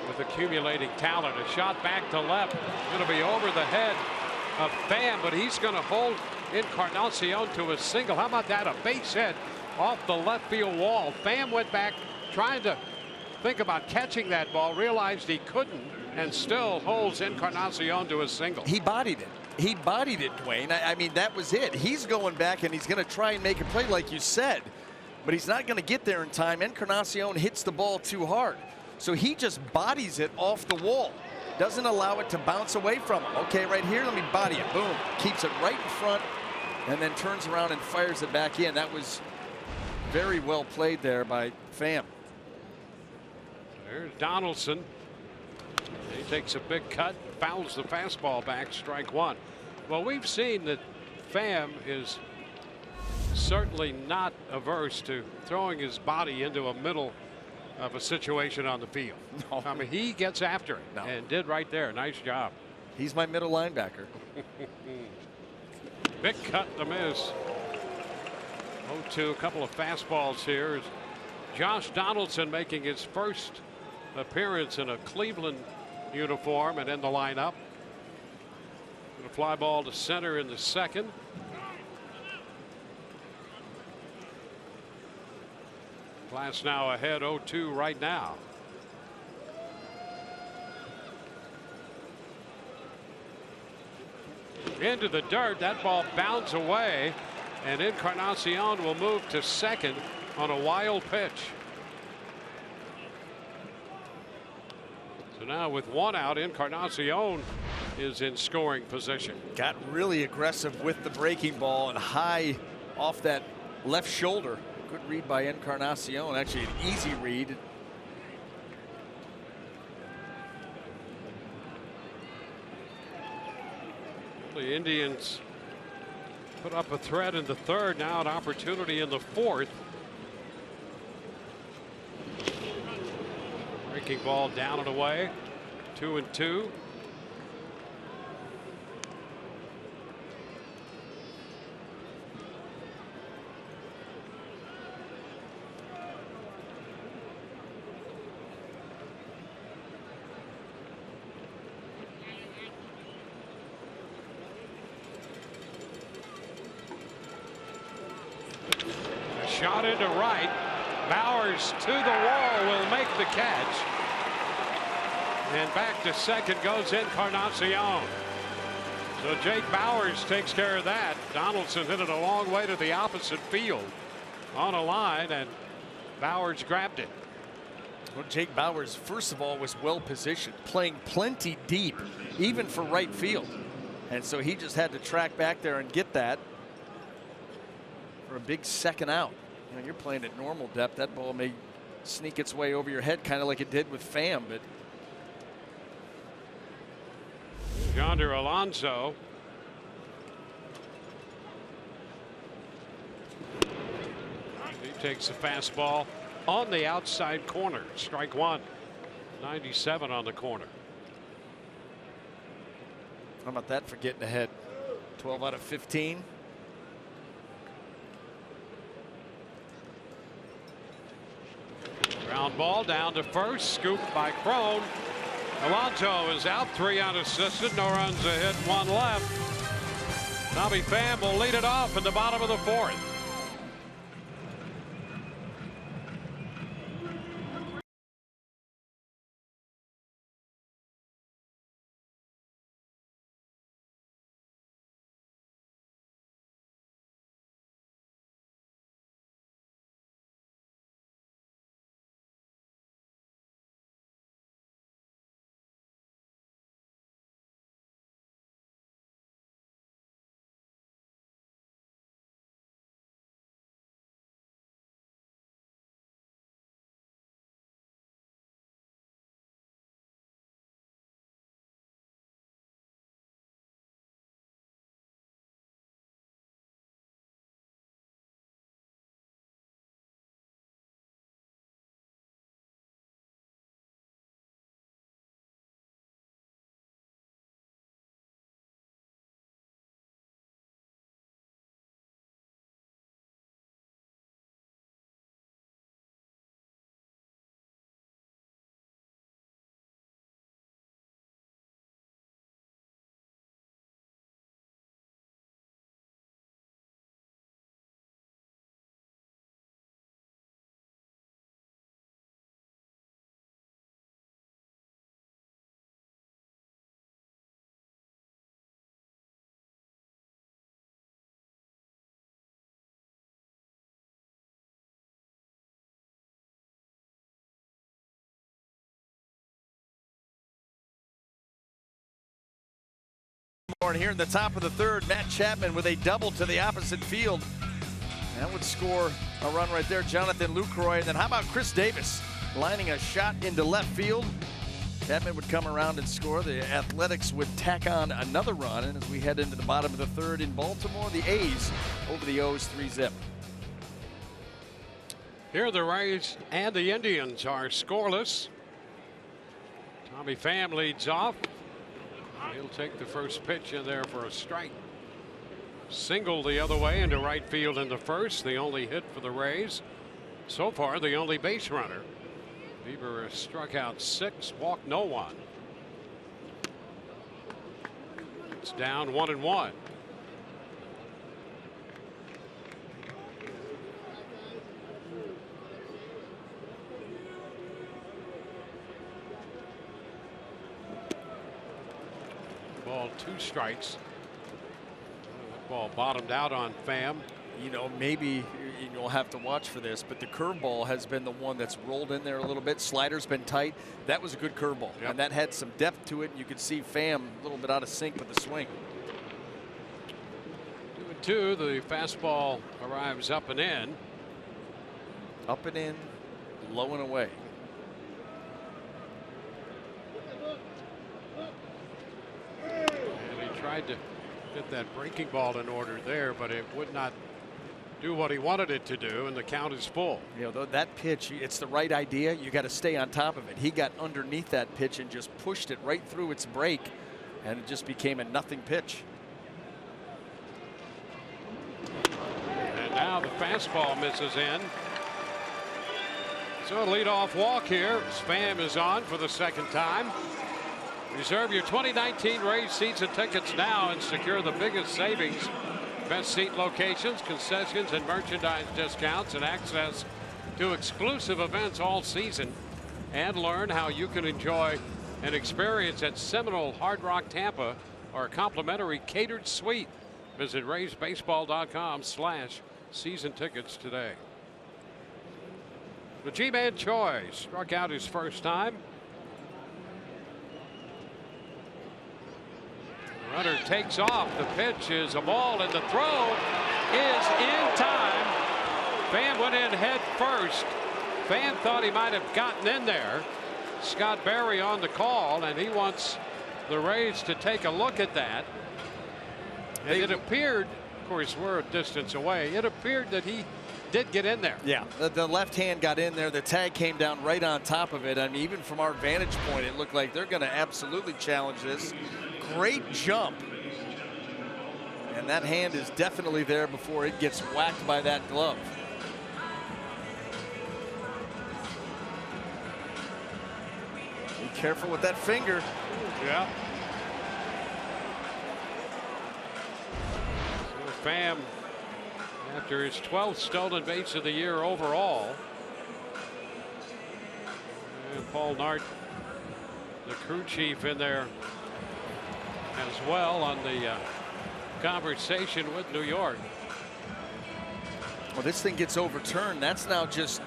S1: with accumulating talent. A shot back to left, going to be over the head of Pham, but he's going to hold Encarnacion to a single. How about that? A base hit off the left field wall. Pham went back trying to think about catching that ball, realized he couldn't, and still holds Encarnacion to a single.
S5: He bodied it. He bodied it, Dwayne. I mean, that was it. He's going back and he's going to try and make a play like you said, but he's not going to get there in time. Encarnacion hits the ball too hard. So he just bodies it off the wall. Doesn't allow it to bounce away from him. Okay, right here, let me body it. Boom. Keeps it right in front and then turns around and fires it back in. That was very well played there by Pham.
S1: There's Donaldson. He takes a big cut, fouls the fastball back, strike 1. Well, we've seen that Pham is certainly not averse to throwing his body into a middle of a situation on the field.
S5: No.
S1: I mean, he gets after it and did right there. Nice job.
S5: He's my middle linebacker.
S1: Big cut to miss. 0-2, a couple of fastballs here. Josh Donaldson making his first appearance in a Cleveland uniform and in the lineup. A fly ball to center in the second. Glass now ahead 0-2 right now. Into the dirt. That ball bounds away, and Encarnacion will move to second on a wild pitch. So now with 1 out, Encarnacion is in scoring position.
S5: Got really aggressive with the breaking ball and high off that left shoulder. Good read by Encarnacion. Actually, an easy read.
S1: The Indians put up a threat in the third. Now an opportunity in the fourth. Breaking ball down and away. 2-2. Shot into right. Bowers to the wall will make the catch. And back to second goes Encarnacion. So Jake Bowers takes care of that. Donaldson hit it a long way to the opposite field on a line, and Bowers grabbed it.
S5: Well, Jake Bowers, first of all, was well positioned, playing plenty deep, even for right field. And so he just had to track back there and get that. for a big second out. You know, you're playing at normal depth. That ball may sneak its way over your head, kind of like it did with Pham. But
S1: Yonder Alonso. He takes the fastball on the outside corner. Strike one. 97 on the corner.
S5: How about that for getting ahead? 12 out of 15.
S1: Ground ball down to first, scooped by Crone. Alonso is out, 3 unassisted, no runs, a hit, 1 left. Tommy Pham will lead it off in the bottom of the 4th.
S5: Here in the top of the 3rd, Matt Chapman with a double to the opposite field. That would score a run right there, Jonathan Lucroy. And then how about Chris Davis lining a shot into left field? Chapman would come around and score. The Athletics would tack on another run. And as we head into the bottom of the 3rd in Baltimore, the A's over the O's 3-zip.
S1: Here the Rays and the Indians are scoreless. Tommy Pham leads off. He'll take the first pitch in there for a strike. Single the other way into right field in the 1st. The only hit for the Rays. So far, the only base runner. Bieber has struck out 6, walked no one. It's down 1-1. Ball, 2 strikes. That ball bottomed out on Pham.
S5: You know, maybe you'll have to watch for this, but the curveball has been the one that's rolled in there a little bit. Slider's been tight. That was a good curveball, and that had some depth to it. You could see Pham a little bit out of sync with the swing.
S1: 2-2. The fastball arrives up and in.
S5: Up and in, low and away.
S1: And he tried to get that breaking ball in order there, but it would not do what he wanted it to do, and the count is full.
S5: You know, that pitch, it's the right idea. You got to stay on top of it. He got underneath that pitch and just pushed it right through its break, and it just became a nothing pitch.
S1: And now the fastball misses in. So a leadoff walk here. Pham is on for the 2nd time. Reserve your 2019 Rays season tickets now and secure the biggest savings. Best seat locations, concessions, and merchandise discounts, and access to exclusive events all season. And learn how you can enjoy an experience at Seminole Hard Rock Tampa or a complimentary catered suite. Visit RaysBaseball.com/season tickets today. The G-Man Choi struck out his 1st time. Runner takes off. The pitch is a ball, and the throw is in time Pham went in head first. Pham thought he might have gotten in there. Scott Barry on the call, and he wants the Rays to take a look at that. And it appeared, of course, we're a distance away. It appeared that he did get in there.
S5: Yeah, the left hand got in there. The tag came down right on top of it. I mean, even from our vantage point, it looked like they're going to absolutely challenge this. Great jump. And that hand is definitely there before it gets whacked by that glove. Be careful with that finger.
S1: Yeah. So Pham, after his 12th stolen base of the year overall. And Paul Nart, the crew chief, in there as well on the conversation with New York.
S5: Well, this thing gets overturned. That's now just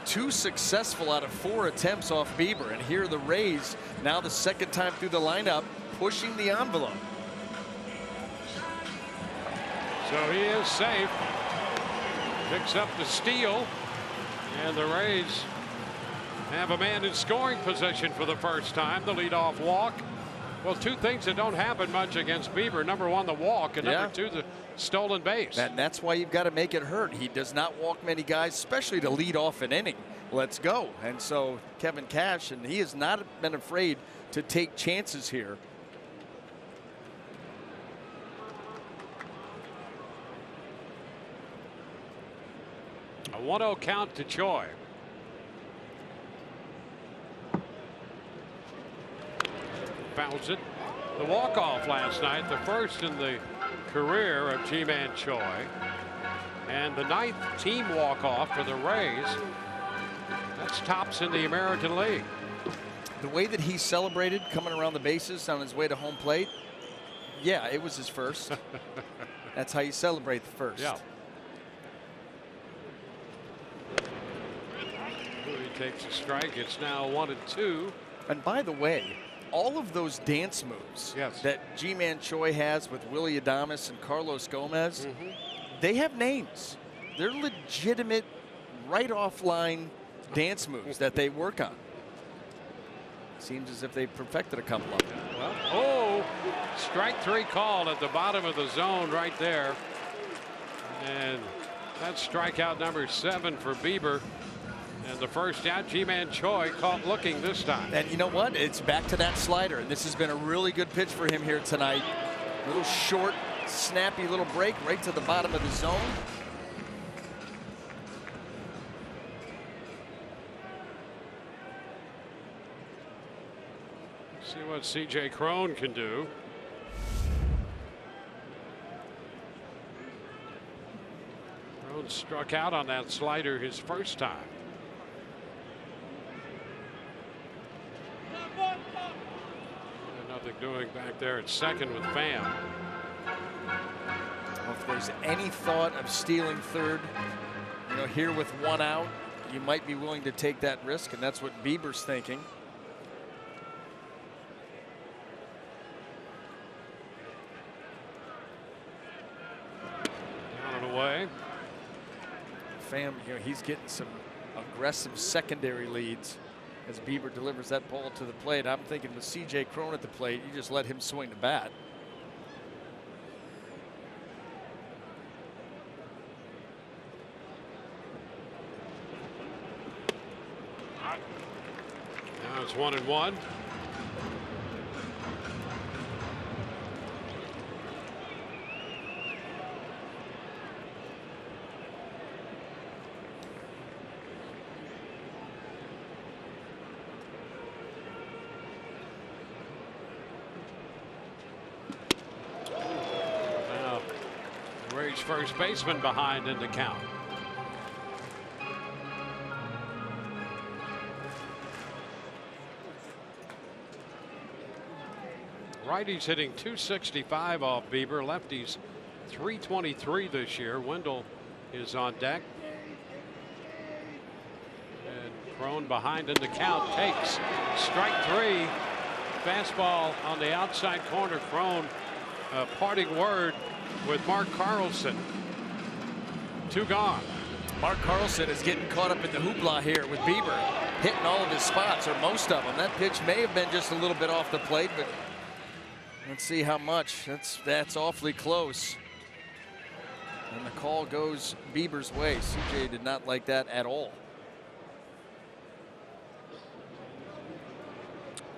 S5: 2 successful out of 4 attempts off Bieber. And here are the Rays, now the second time through the lineup, pushing the envelope.
S1: So he is safe. Picks up the steal. And the Rays have a man in scoring position for the first time. The leadoff walk. Well, 2 things that don't happen much against Bieber. Number 1, the walk, and number 2, the stolen base.
S5: And that's why you've got to make it hurt. He does not walk many guys, especially to lead off an inning. Let's go. And so Kevin Cash, and he has not been afraid to take chances here.
S1: A 1-0 count to Choi. Fouls it. The walk-off last night, the first in the career of Ji-Man Choi, and the 9th team walk-off for the Rays. That's tops in the American League.
S5: The way that he celebrated coming around the bases on his way to home plate, yeah, it was his first. That's how you celebrate the first.
S1: Yeah. He takes a strike. It's now 1-2.
S5: And by the way, all of those dance moves that Ji-Man Choi has with Willy Adames and Carlos Gomez, they have names. They're legitimate, right offline dance moves that they work on. Seems as if they perfected a couple of them.
S1: Well, strike 3 called at the bottom of the zone right there. And that's strikeout number 7 for Bieber. And the first out, Ji-Man Choi caught looking this time.
S5: And you know what? It's back to that slider. And this has been a really good pitch for him here tonight. A little short, snappy little break right to the bottom of the zone.
S1: See what C.J. Cron can do. Cron struck out on that slider his first time. Nothing doing back there at second with Pham.
S5: Well, if there's any thought of stealing third, you know, here with 1 out, you might be willing to take that risk, and that's what Bieber's thinking.
S1: Down and away.
S5: Pham, you know, he's getting some aggressive secondary leads as Bieber delivers that ball to the plate. I'm thinking with C.J. Cron at the plate, you just let him swing the bat.
S1: Now it's 1-1. Rays first baseman behind in the count. Righties hitting .265 off Bieber. Lefties .323 this year. Wendell is on deck. And Cron behind in the count takes strike 3. Fastball on the outside corner. Cron, parting word with Mark Carlson. 2 gone.
S5: Mark Carlson is getting caught up in the hoopla here with Bieber hitting all of his spots, or most of them. That pitch may have been just a little bit off the plate, but let's see how much. That's awfully close. And the call goes Bieber's way. CJ did not like that at all.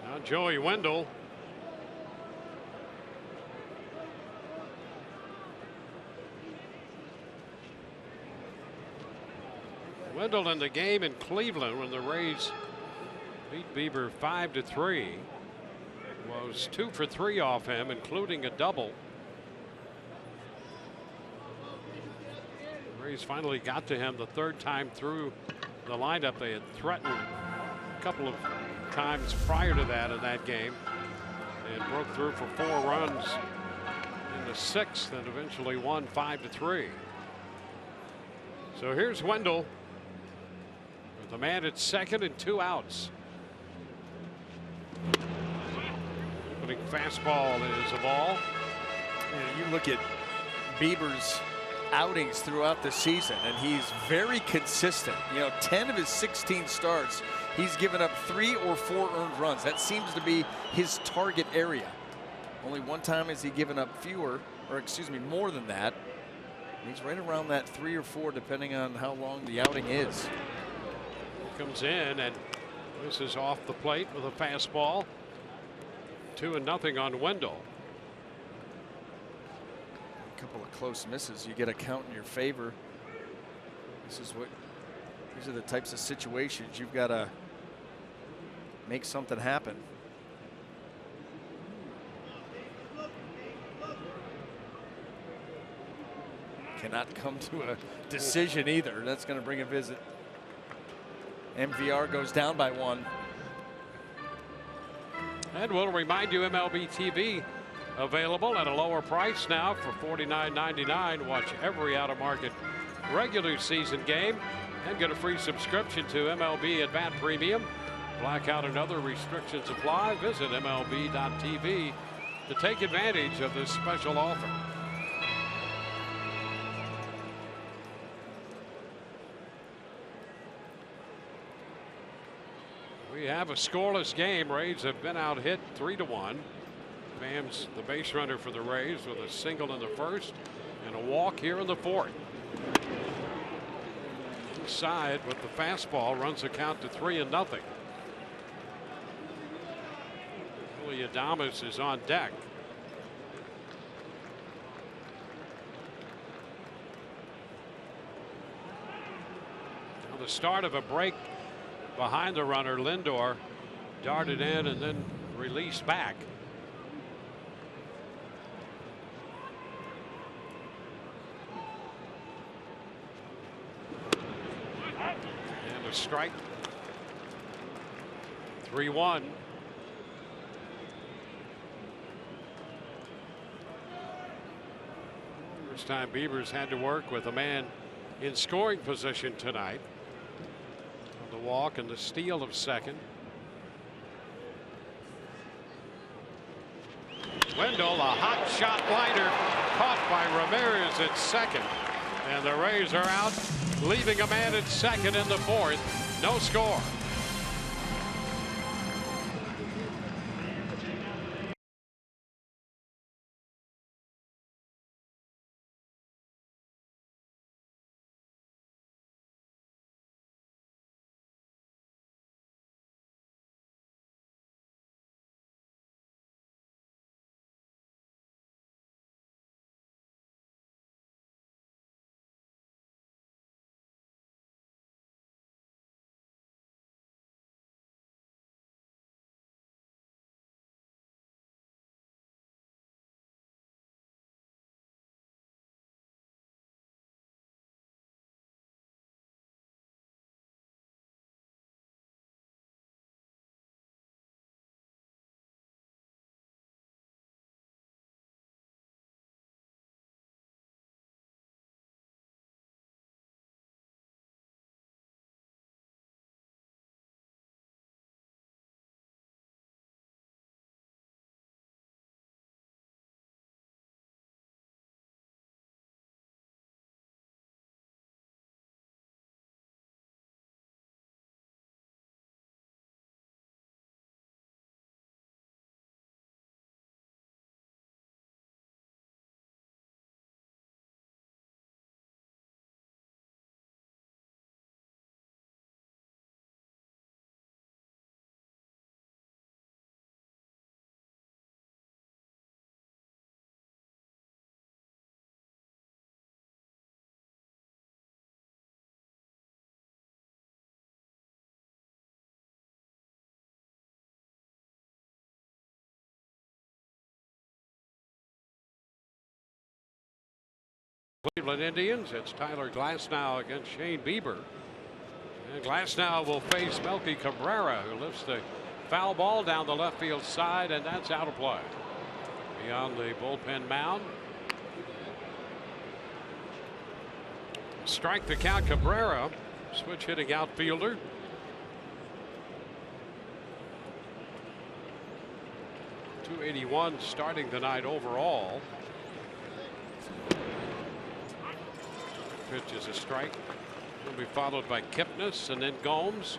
S1: Now Joey Wendell. Wendell in the game in Cleveland when the Rays beat Bieber 5-3 was 2 for 3 off him, including a double. The Rays finally got to him the third time through the lineup. They had threatened a couple of times prior to that in that game and broke through for 4 runs in the 6th and eventually won 5-3. So here's Wendell with the man at second and 2 outs. Opening fastball is a ball.
S5: You look at Bieber's outings throughout the season, and he's very consistent. 10 of his 16 starts, he's given up 3 or 4 earned runs. That seems to be his target area. Only one time has he given up more than that. He's right around that 3 or 4, depending on how long the outing is.
S1: Comes in, and this is off the plate with a fastball. 2-0 on Wendell.
S5: A couple of close misses, you get a count in your favor. These are the types of situations you've got to make something happen. Cannot come to a decision either. That's going to bring a visit. MVR goes down by 1.
S1: And we'll remind you, MLB TV available at a lower price now for $49.99. Watch every out-of-market regular season game and get a free subscription to MLB at Bat Premium. Blackout and other restrictions apply. Visit MLB.tv to take advantage of this special offer. We have a scoreless game. Rays have been out hit 3-1. Bam's the base runner for the Rays with a single in the first and a walk here in the 4th. Inside with the fastball, runs the count to 3-0. Willie Adames is on deck. Now the start of a break behind the runner. Lindor darted in and then released back. And a strike. 3-1. First time Bieber's had to work with a man in scoring position tonight. The walk and the steal of second. Wendell, a hot shot liner caught by Ramirez at second, and the Rays are out, leaving a man at second in the 4th. No score. Cleveland Indians. It's Tyler Glasnow against Shane Bieber. And Glasnow will face Melky Cabrera, who lifts the foul ball down the left field side, and that's out of play. Beyond the bullpen mound. Strike the count. Cabrera, switch hitting outfielder. .281 starting tonight overall. Pitch is a strike. Will be followed by Kipnis and then Gomes.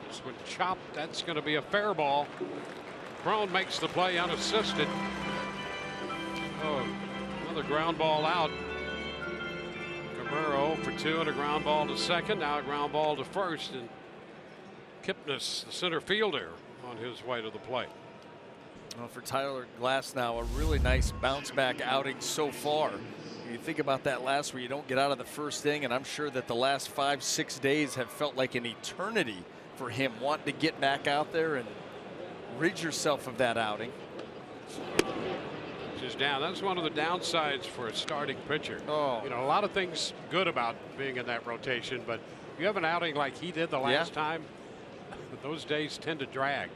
S1: This one chopped. That's going to be a fair ball. Crone makes the play unassisted. Oh, another ground ball out. Cabrera 0 for 2 and a ground ball to second. Now a ground ball to first, and Kipnis, the center fielder, on his way to the plate.
S5: Well, for Tyler Glasnow, a really nice bounce back outing so far. You think about that last where you don't get out of the first inning, and I'm sure that the last 5-6 days have felt like an eternity for him, wanting to get back out there and rid yourself of that outing.
S1: Is down. That's one of the downsides for a starting pitcher.
S5: Oh.
S1: You know, a lot of things good about being in that rotation, but you have an outing like he did the last time, those days tend to drag.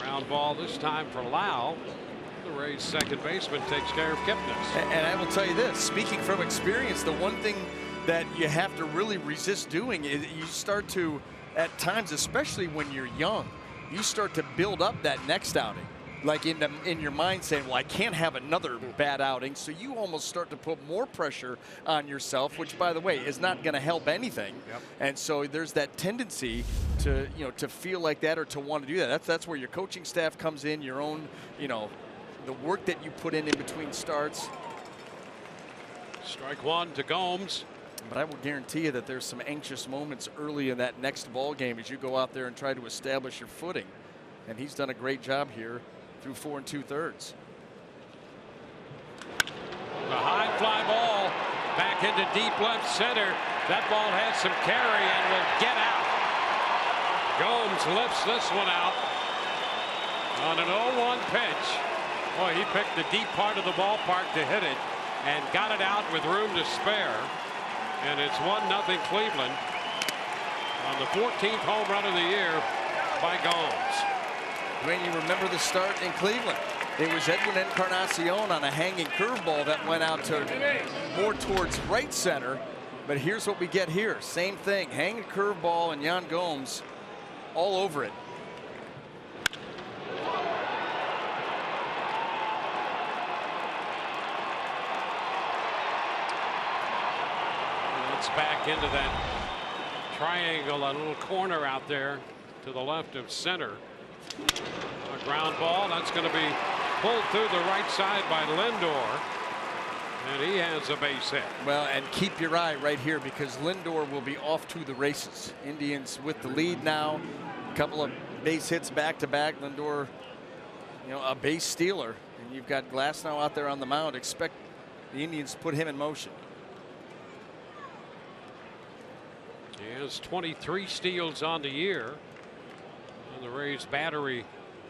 S1: Ground ball this time for Lau. The Rays second baseman takes care of Kipnis.
S5: And I will tell you this, speaking from experience, the one thing that you have to really resist doing is you start to, at times, especially when you're young, you start to build up that next outing. Like in your mind saying, well, I can't have another bad outing. So you almost start to put more pressure on yourself, which, by the way, is not going to help anything.
S1: Yep.
S5: And so there's that tendency to, to feel like that or to want to do that. That's where your coaching staff comes in, your own, the work that you put in between starts.
S1: Strike one to Gomes.
S5: But I will guarantee you that there's some anxious moments early in that next ball game as you go out there and try to establish your footing. And he's done a great job here through 4 2/3.
S1: The high fly ball back into deep left center. That ball has some carry and will get out. Gomes lifts this one out on an 0-1 pitch. Boy, he picked the deep part of the ballpark to hit it and got it out with room to spare. And it's 1-0 Cleveland on the 14th home run of the year by Gomes.
S5: When you remember the start in Cleveland, it was Edwin Encarnacion on a hanging curveball that went out to more towards right center. But here's what we get here. Same thing, hanging curveball and Yan Gomes all over it.
S1: It's back into that triangle, a little corner out there to the left of center. A ground ball that's going to be pulled through the right side by Lindor, and he has a base hit.
S5: Well, and keep your eye right here because Lindor will be off to the races. Indians with the lead now, a couple of base hits back to back. Lindor, a base stealer, and you've got Glasnow out there on the mound. Expect the Indians to put him in motion.
S1: He has 23 steals on the year. The Rays battery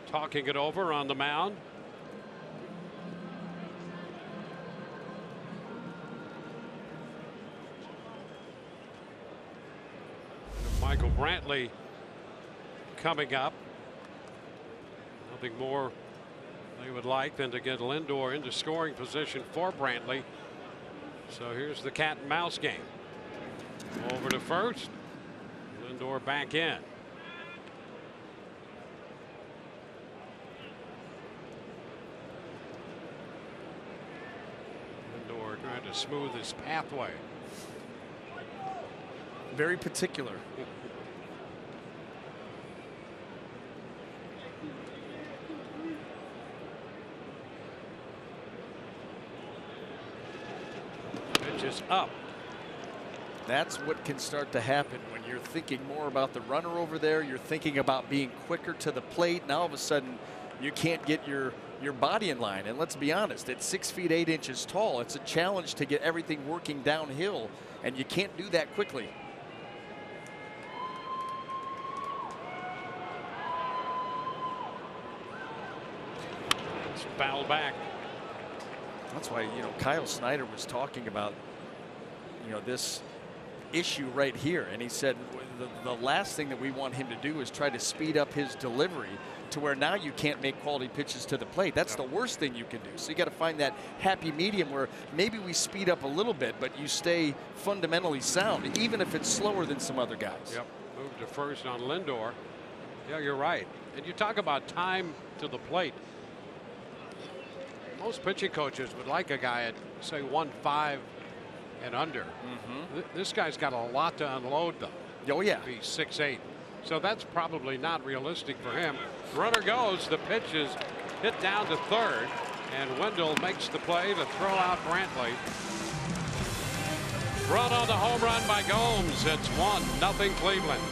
S1: talking it over on the mound. Michael Brantley coming up. Nothing more they would like than to get Lindor into scoring position for Brantley. So here's the cat and mouse game. Over to first. Lindor back in. Trying to smooth his pathway.
S5: Very particular.
S1: Pitch is up.
S5: That's what can start to happen when you're thinking more about the runner over there. You're thinking about being quicker to the plate. Now all of a sudden you can't get your body in line. And let's be honest, at 6 feet 8 inches tall, it's a challenge to get everything working downhill, and you can't do that quickly.
S1: It's fouled back.
S5: That's why, you know, Kyle Snyder was talking about, you know, this issue right here, and he said the last thing that we want him to do is try to speed up his delivery to where now you can't make quality pitches to the plate. That's the worst thing you can do. So you got to find that happy medium where maybe we speed up a little bit, but you stay fundamentally sound, even if it's slower than some other guys.
S1: Yep, moved to first on Lindor. Yeah, you're right. And you talk about time to the plate. Most pitching coaches would like a guy at, say, 1.5 and under. This guy's got a lot to unload, though.
S5: Oh, yeah.
S1: He's 6'8". So that's probably not realistic for him. Runner goes. The pitch is hit down to third. And Wendell makes the play to throw out Brantley. Run on the home run by Gomes. It's 1-0 Cleveland.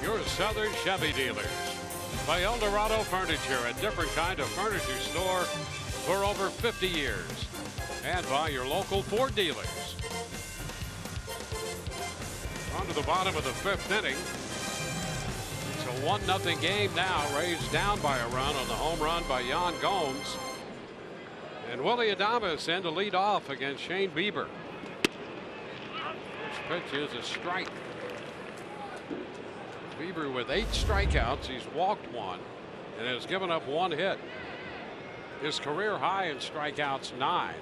S1: Your Southern Chevy dealers. By Eldorado Furniture, a different kind of furniture store for over 50 years. And by your local Ford dealers. On to the bottom of the 5th inning. It's a 1-0 game now. Rays down by a run on the home run by Yan Gomes. And Willie Adames in to lead off against Shane Bieber. First pitch is a strike. Bieber with 8 strikeouts. He's walked 1 and has given up 1 hit. His career high in strikeouts 9.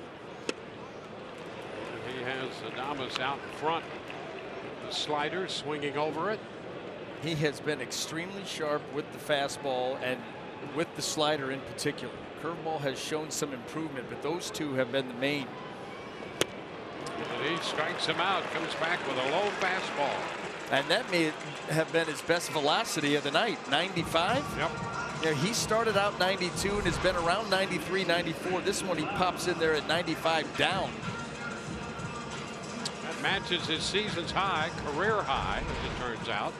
S1: He has Adames out in front. The slider swinging over it.
S5: He has been extremely sharp with the fastball and with the slider in particular. Curveball has shown some improvement, but those two have been the main.
S1: And he strikes him out, comes back with a low fastball.
S5: And that may have been his best velocity of the night. 95?
S1: Yep.
S5: Yeah, he started out 92 and has been around 93, 94. This one he pops in there at 95 down.
S1: That matches his season's high, career high, as it turns out.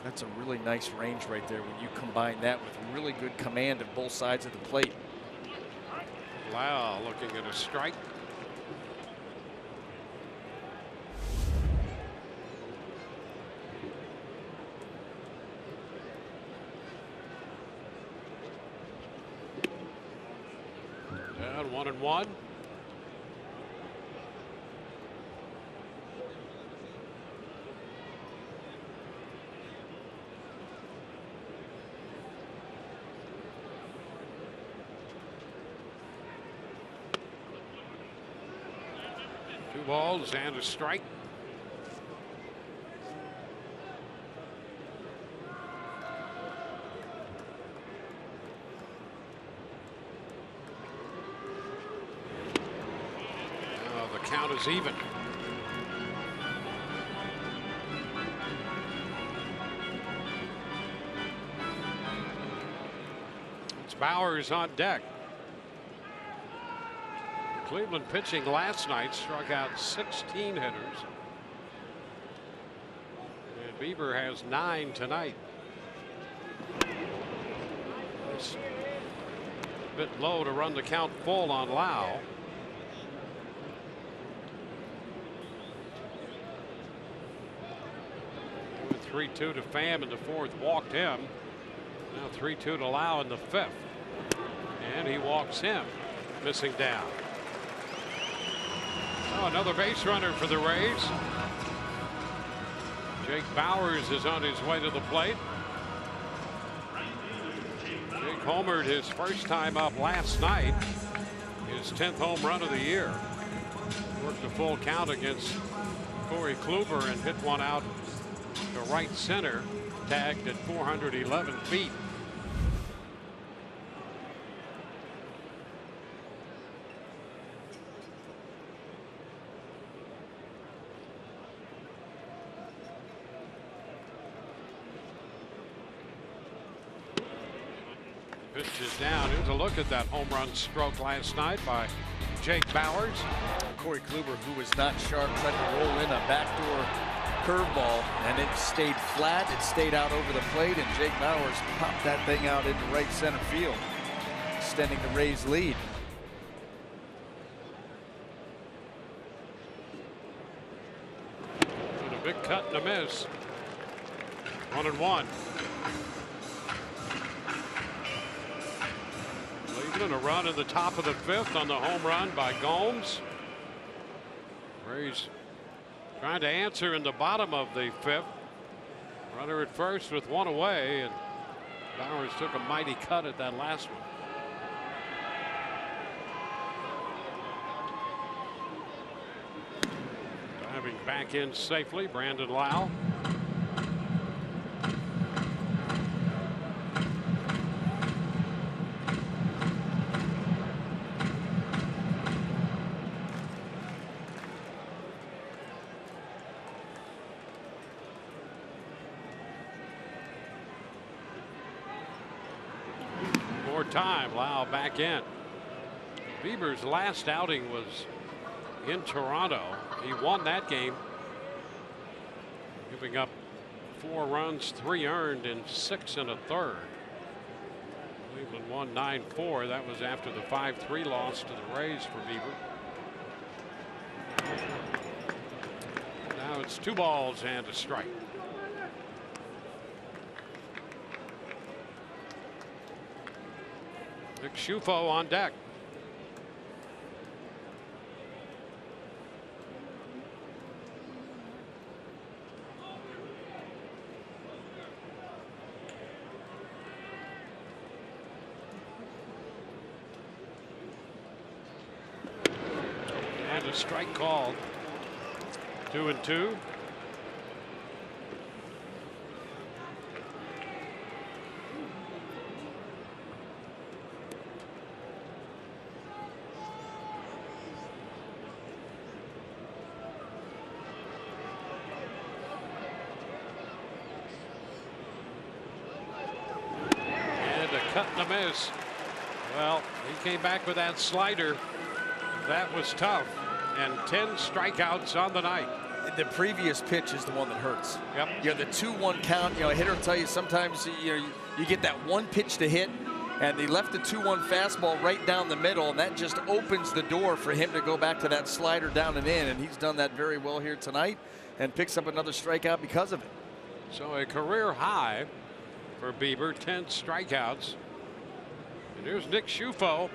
S5: That's a really nice range right there when you combine that with really good command of both sides of the plate.
S1: Wow, looking at a strike. And 1-1. 2 balls and a strike. The count is even. It's Bowers on deck. Cleveland pitching last night struck out 16 hitters. And Bieber has 9 tonight. It's a bit low to run the count full on Lau. 3-2 to Pham in the 4th, walked him. Now 3-2 to Lau in the 5th. And he walks him, missing down. Oh, another base runner for the Rays. Jake Bowers is on his way to the plate. Jake homered his first time up last night. His 10th home run of the year. Worked a full count against Corey Kluber and hit one out to right center, tagged at 411 feet. Pitch is down. Here's a look at that home run stroke last night by Jake Bowers.
S5: Corey Kluber, who was not sharp, tried to roll in a backdoor curveball, and it stayed flat. It stayed out over the plate, and Jake Bowers popped that thing out into right center field, extending the Rays' lead.
S1: And a big cut and a miss. 1-1. Cleveland a run in the top of the 5th on the home run by Gomes. Rays trying to answer in the bottom of the 5th. Runner at first with 1 away, and Bowers took a mighty cut at that last one. Diving back in safely, Brandon Lau. Time, Lau back in. Bieber's last outing was in Toronto. He won that game, giving up 4 runs, 3 earned in 6 1/3. Cleveland won 9-4. That was after the 5-3 loss to the Rays for Bieber. Now it's 2 balls and a strike. Nick Schufo on deck. And a strike called. 2-2. Cut and a miss. Well, he came back with that slider. That was tough. And 10 strikeouts on the night.
S5: The previous pitch is the one that hurts.
S1: Yep.
S5: You know, the 2-1 count, you know, a hitter will tell you sometimes you get that one pitch to hit, and they left the 2-1 fastball right down the middle, and that just opens the door for him to go back to that slider down and in, and he's done that very well here tonight and picks up another strikeout because of it.
S1: So a career high for Bieber, 10 strikeouts. And here's Nick Schufo.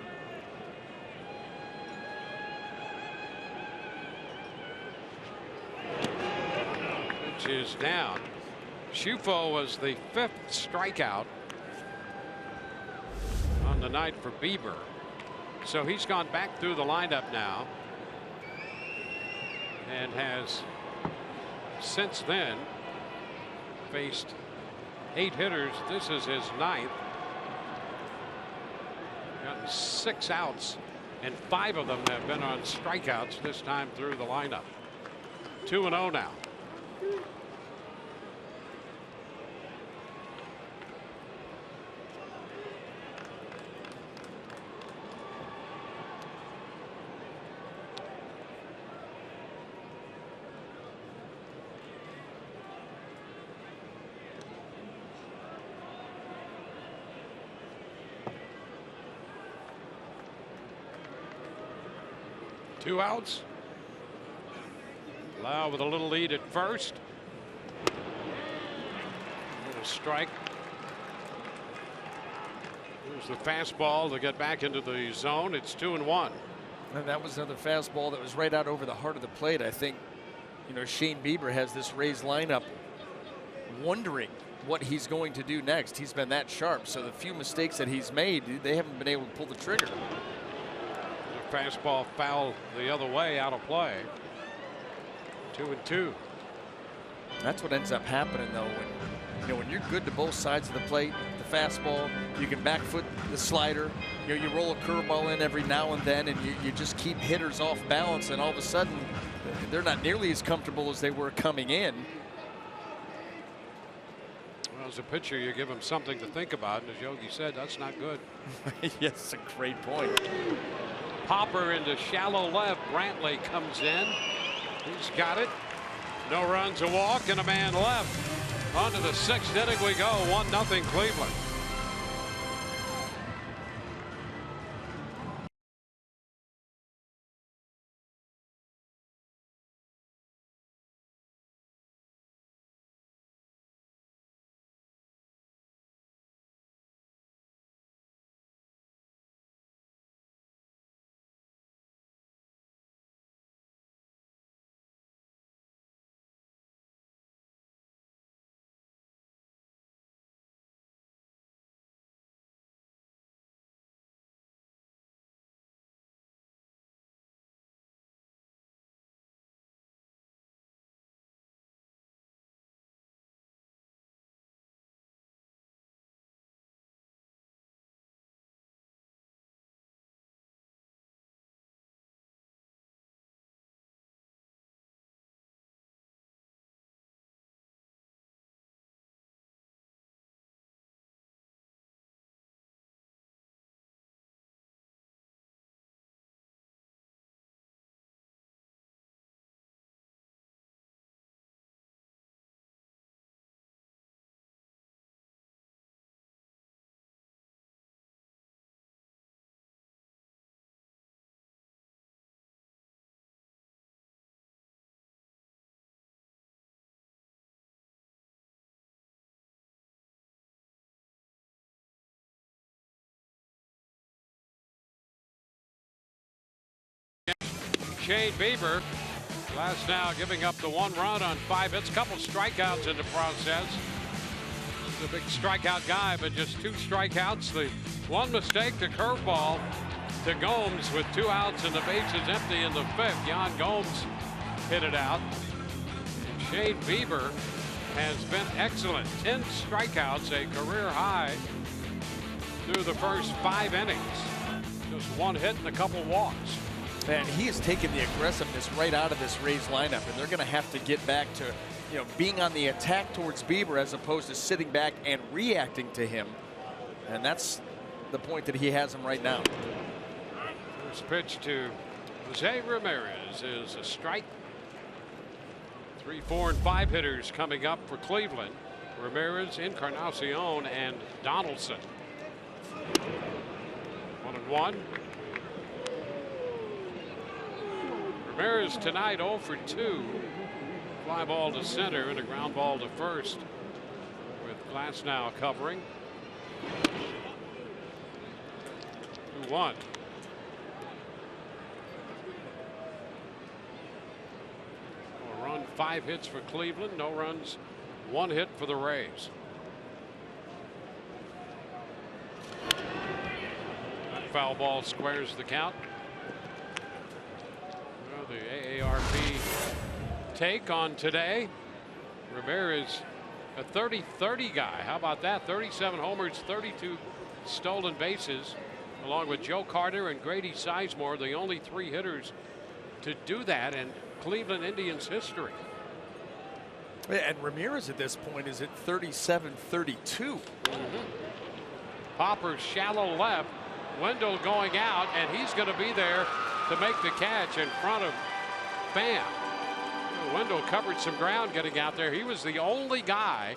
S1: Pitch is down. Schufo was the 5th strikeout on the night for Bieber. So he's gone back through the lineup now. and has since then faced 8 hitters. This is his 9th. Gotten 6 outs, and 5 of them have been on strikeouts this time through the lineup. 2-0 now. Two outs. Lau with a little lead at first. A strike. Here's the fastball to get back into the zone. It's 2-1.
S5: And that was another fastball that was right out over the heart of the plate. I think, you know, Shane Bieber has this Rays lineup wondering what he's going to do next. He's been that sharp. So the few mistakes that he's made, they haven't been able to pull the trigger.
S1: Fastball foul the other way, out of play. 2-2.
S5: That's what ends up happening, though, when, you know, when you're good to both sides of the plate, the fastball, you can back foot the slider, you know, you roll a curveball in every now and then, and you just keep hitters off balance, and all of a sudden they're not nearly as comfortable as they were coming in.
S1: Well, as a pitcher, you give him something to think about, and as Yogi said, that's not good.
S5: Yes, a great point.
S1: Popper into shallow left. Brantley comes in. He's got it. No runs, a walk, and a man left. On to the 6th inning we go. 1-0 Cleveland. Shane Bieber, last now giving up the 1 run on 5 hits, couple strikeouts in the process. He's a big strikeout guy, but just 2 strikeouts. The 1 mistake, the curveball to Gomes with 2 outs and the bases empty in the 5th. Yan Gomes hit it out. And Shane Bieber has been excellent. 10 strikeouts, a career high through the first 5 innings. Just 1 hit and a couple walks.
S5: Man, he has taken the aggressiveness right out of this Rays lineup, and they're going to have to get back to, you know, being on the attack towards Bieber as opposed to sitting back and reacting to him. And that's the point that he has him right now.
S1: First pitch to Jose Ramirez is a strike. 3, 4, and 5 hitters coming up for Cleveland. Ramirez, Encarnacion, and Donaldson. 1-1. Ramirez tonight 0 for 2. Fly ball to center and a ground ball to first, with Glasnow covering. 2-1. A run, 5 hits for Cleveland, no runs, 1 hit for the Rays. That foul ball squares the count. The AARP take on today. Ramirez, a 30-30 guy. How about that? 37 homers, 32 stolen bases, along with Joe Carter and Grady Sizemore, the only 3 hitters to do that in Cleveland Indians history.
S5: And Ramirez at this point is at 37-32.
S1: Popper shallow left. Wendell going out, and he's going to be there to make the catch in front of Pham. Wendell covered some ground getting out there. He was the only guy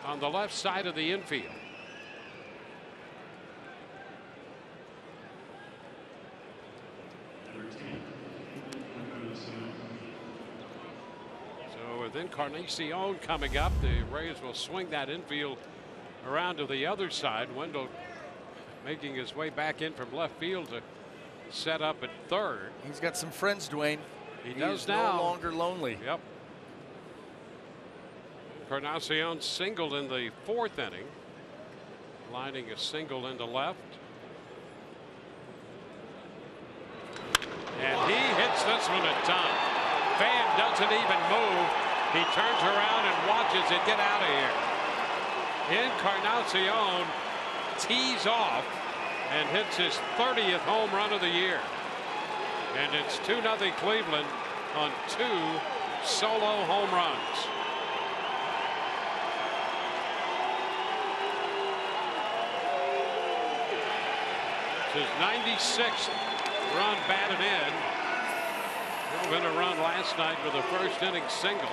S1: on the left side of the infield. So with Encarnacion coming up, the Rays will swing that infield around to the other side. Wendell making his way back in from left field to set up at third.
S5: He's got some friends, Dwayne.
S1: He does now.
S5: No longer lonely.
S1: Yep. Encarnacion singled in the 4th inning, lining a single into left. And he hits this one a ton. Pham doesn't even move. He turns around and watches it get out of here. Encarnacion tees off and hits his 30th home run of the year. And it's 2-0 Cleveland on 2 solo home runs. It's his 96th run batted in. Drove in a run last night with a 1st inning single.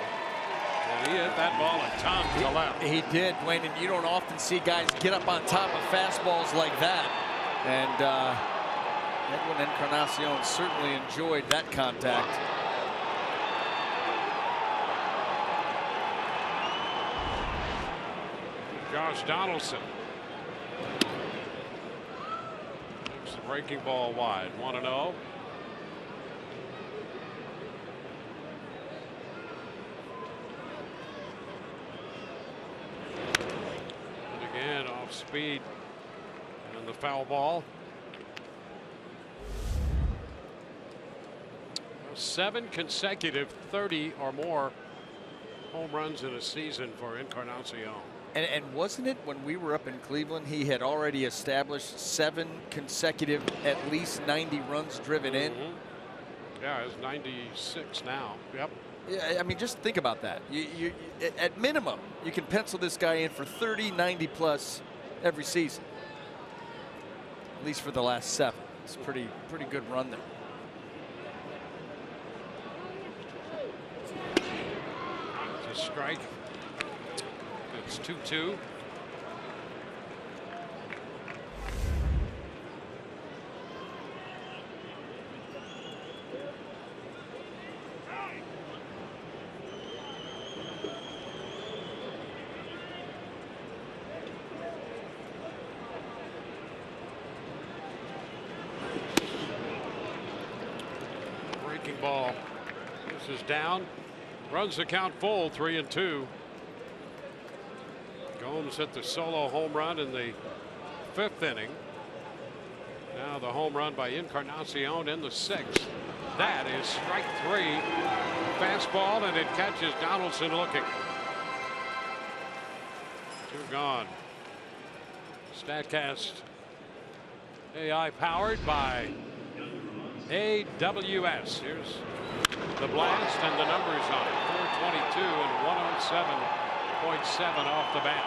S1: And he hit that ball a ton to the left.
S5: He did, Dwayne, and you don't often see guys get up on top of fastballs like that. And Edwin Encarnacion certainly enjoyed that contact.
S1: Josh Donaldson. Takes the breaking ball wide. 1-0. Again, off speed and the foul ball. 7 consecutive 30 or more home runs in a season for Encarnacion.
S5: And wasn't it when we were up in Cleveland, he had already established 7 consecutive at least 90 runs driven in?
S1: Yeah, it's 96 now. Yep.
S5: Yeah, I mean, just think about that. You at minimum, you can pencil this guy in for 30, 90 plus every season. At least for the last 7. It's a pretty good run there.
S1: It's a strike. It's 2-2. Breaking ball. This is down. Runs the count full, 3-2. Gomes hit the solo home run in the 5th inning. Now the home run by Encarnacion in the 6th. That is strike 3. Fastball, and it catches Donaldson looking. 2 gone. StatCast AI powered by AWS. Here's the blast and the numbers on it. 422 and 107.7 off the bat.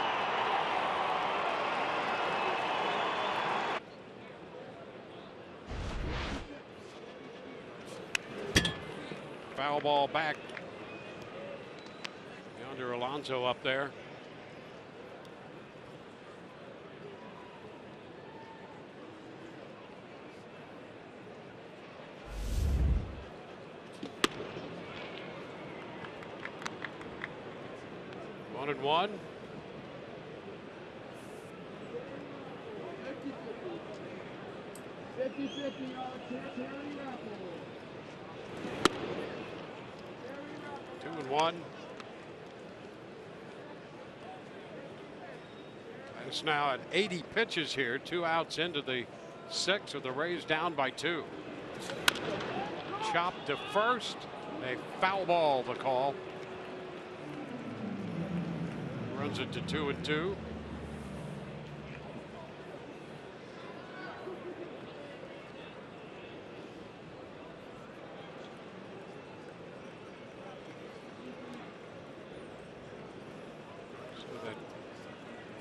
S1: Foul ball back. Yonder Alonso up there. One and one. Two and one. It's now at 80 pitches here. 2 outs into the 6th with the Rays down by 2. Chopped to first, A foul ball, the call. Runs it to 2-2.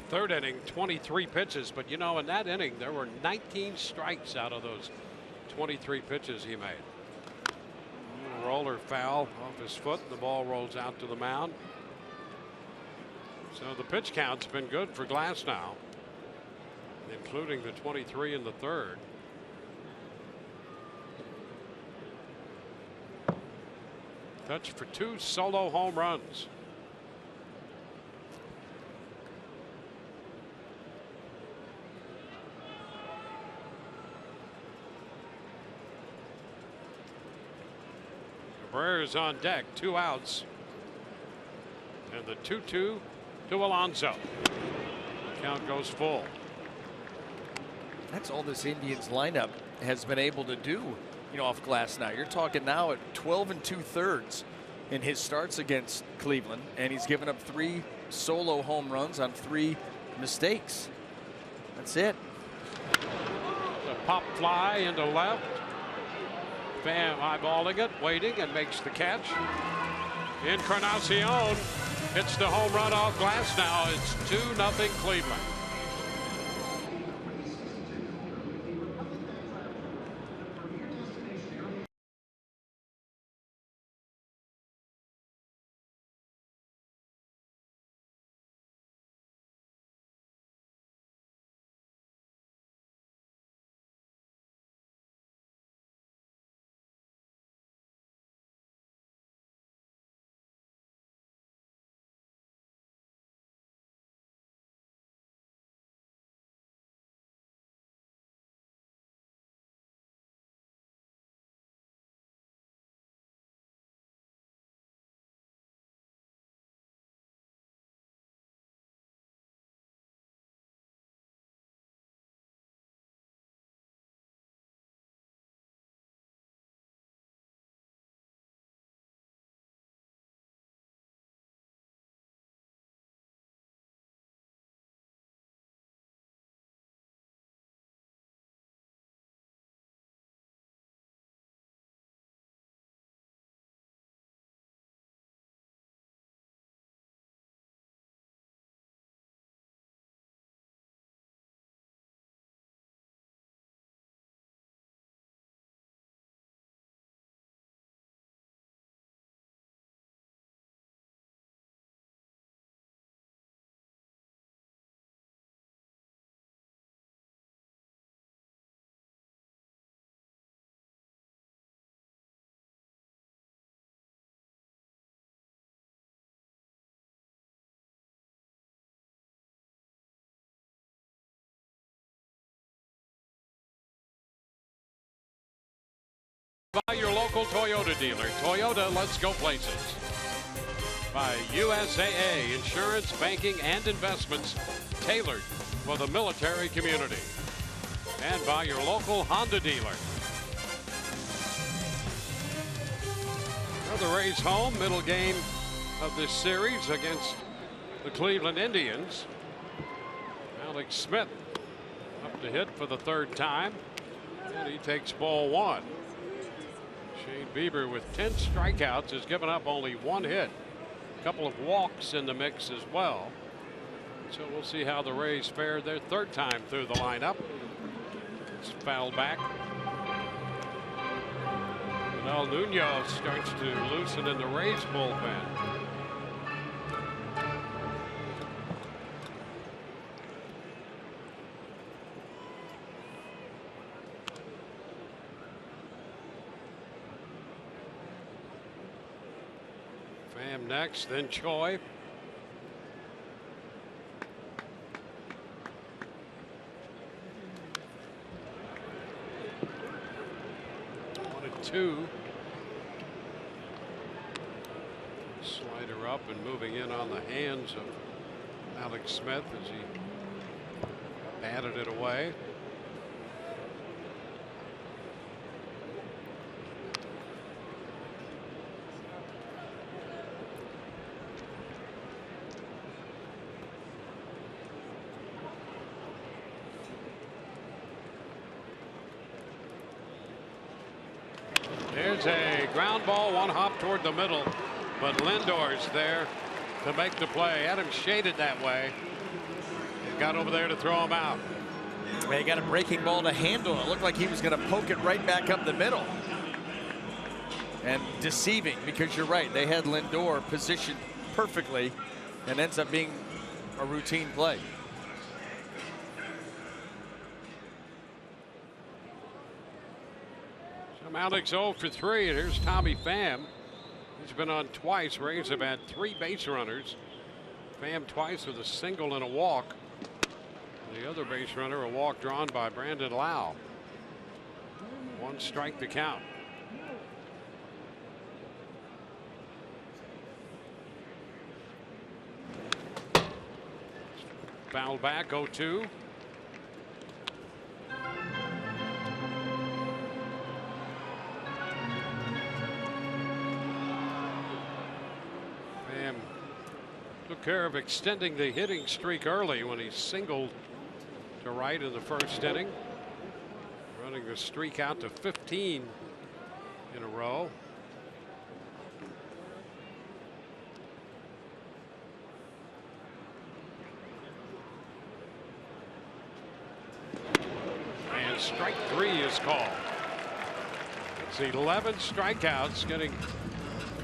S1: Third inning, 23 pitches, but you know, in that inning there were 19 strikes out of those 23 pitches he made. Roller foul off his foot. The ball rolls out to the mound. So the pitch count's been good for Glasnow, including the 23 in the third. Touch for 2 solo home runs. Cabrera's on deck, 2 outs. And the 2-2 to Alonso. Count goes full.
S5: That's all this Indians lineup has been able to do, you know, off Glasnow. You're talking now at 12 2/3 in his starts against Cleveland, and he's given up 3 solo home runs on 3 mistakes. That's it.
S1: The pop fly into left. Pham eyeballing it, waiting, and makes the catch. Encarnacion hits the home run off Glasnow. It's 2-0 Cleveland. By your local Toyota dealer. Toyota, let's go places. By USAA, insurance, banking, and investments tailored for the military community. And by your local Honda dealer. Well, the Rays home, middle game of this series against the Cleveland Indians. Alex Smith up to hit for the 3rd time. And he takes ball 1. Shane Bieber with 10 strikeouts has given up only 1 hit. A couple of walks in the mix as well. So we'll see how the Rays fare their 3rd time through the lineup. It's fouled back. Now Nuno starts to loosen in the Rays bullpen. Pham next, then Choi. Two. Slider up and moving in on the hands of Alex Smith as he batted it away. There's a ground ball, one hop toward the middle, but Lindor's there to make the play. Had him shaded that way. He got over there to throw him out.
S5: They got a breaking ball to handle. It looked like he was going to poke it right back up the middle. And deceiving, because you're right, they had Lindor positioned perfectly, and ends up being a routine play.
S1: So Malik's 0 for 3, and here's Tommy Pham. He's been on twice. Rays have had 3 base runners. Pham twice with a single and a walk. The other base runner, a walk drawn by Brandon Lau. 1 strike to count. Foul back, 0-2. Pham took care of extending the hitting streak early when he singled to right in the first inning, running the streak out to 15 in a row. And strike 3 is called. It's 11 strikeouts, getting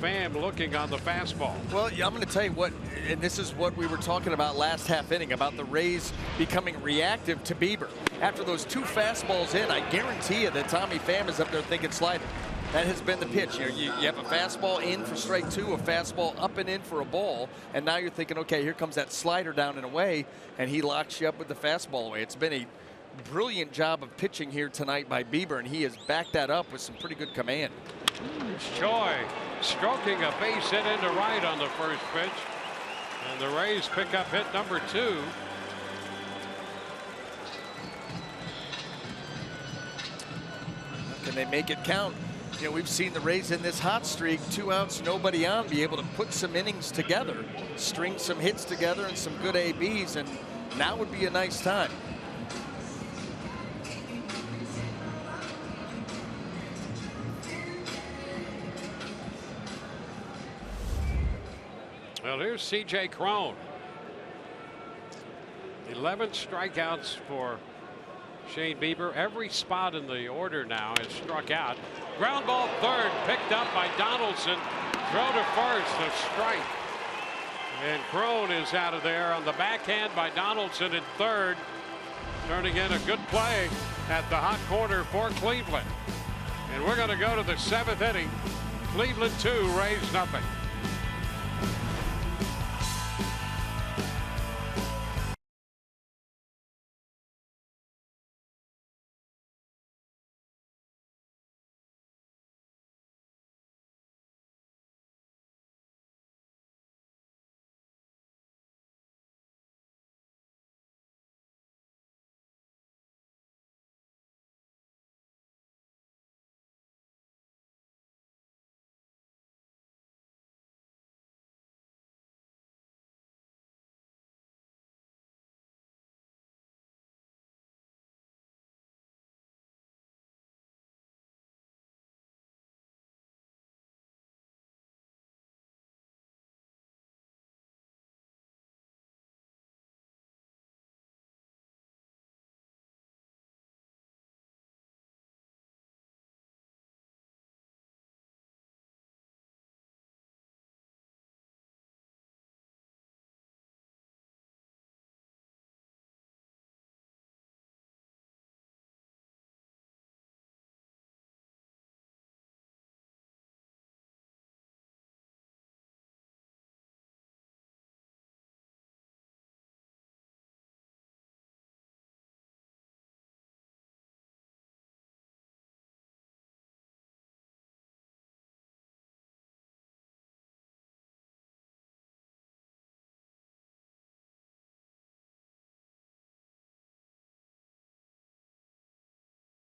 S1: Pham looking on the fastball.
S5: Well, I'm going to tell you what, and this is what we were talking about last half inning, about the Rays becoming reactive to Bieber. After those 2 fastballs in, I guarantee you that Tommy Pham is up there thinking slider. That has been the pitch. You have a fastball in for strike 2, a fastball up and in for a ball, and now you're thinking, okay, here comes that slider down and away, and he locks you up with the fastball away. It's been a brilliant job of pitching here tonight by Bieber, and he has backed that up with some pretty good command.
S1: Choi stroking a base hit into right on the first pitch, and the Rays pick up hit number 2.
S5: Can they make it count? You know, we've seen the Rays in this hot streak, 2 outs, nobody on, be able to put some innings together, string some hits together and some good ABs, and now would be a nice time.
S1: Well, here's C.J. Cron. 11 strikeouts for Shane Bieber. Every spot in the order now has struck out. Ground ball third, picked up by Donaldson. Throw to first, a strike. And Cron is out of there on the backhand by Donaldson in third. Turning in a good play at the hot corner for Cleveland. And we're going to go to the 7th inning. Cleveland 2, Rays nothing.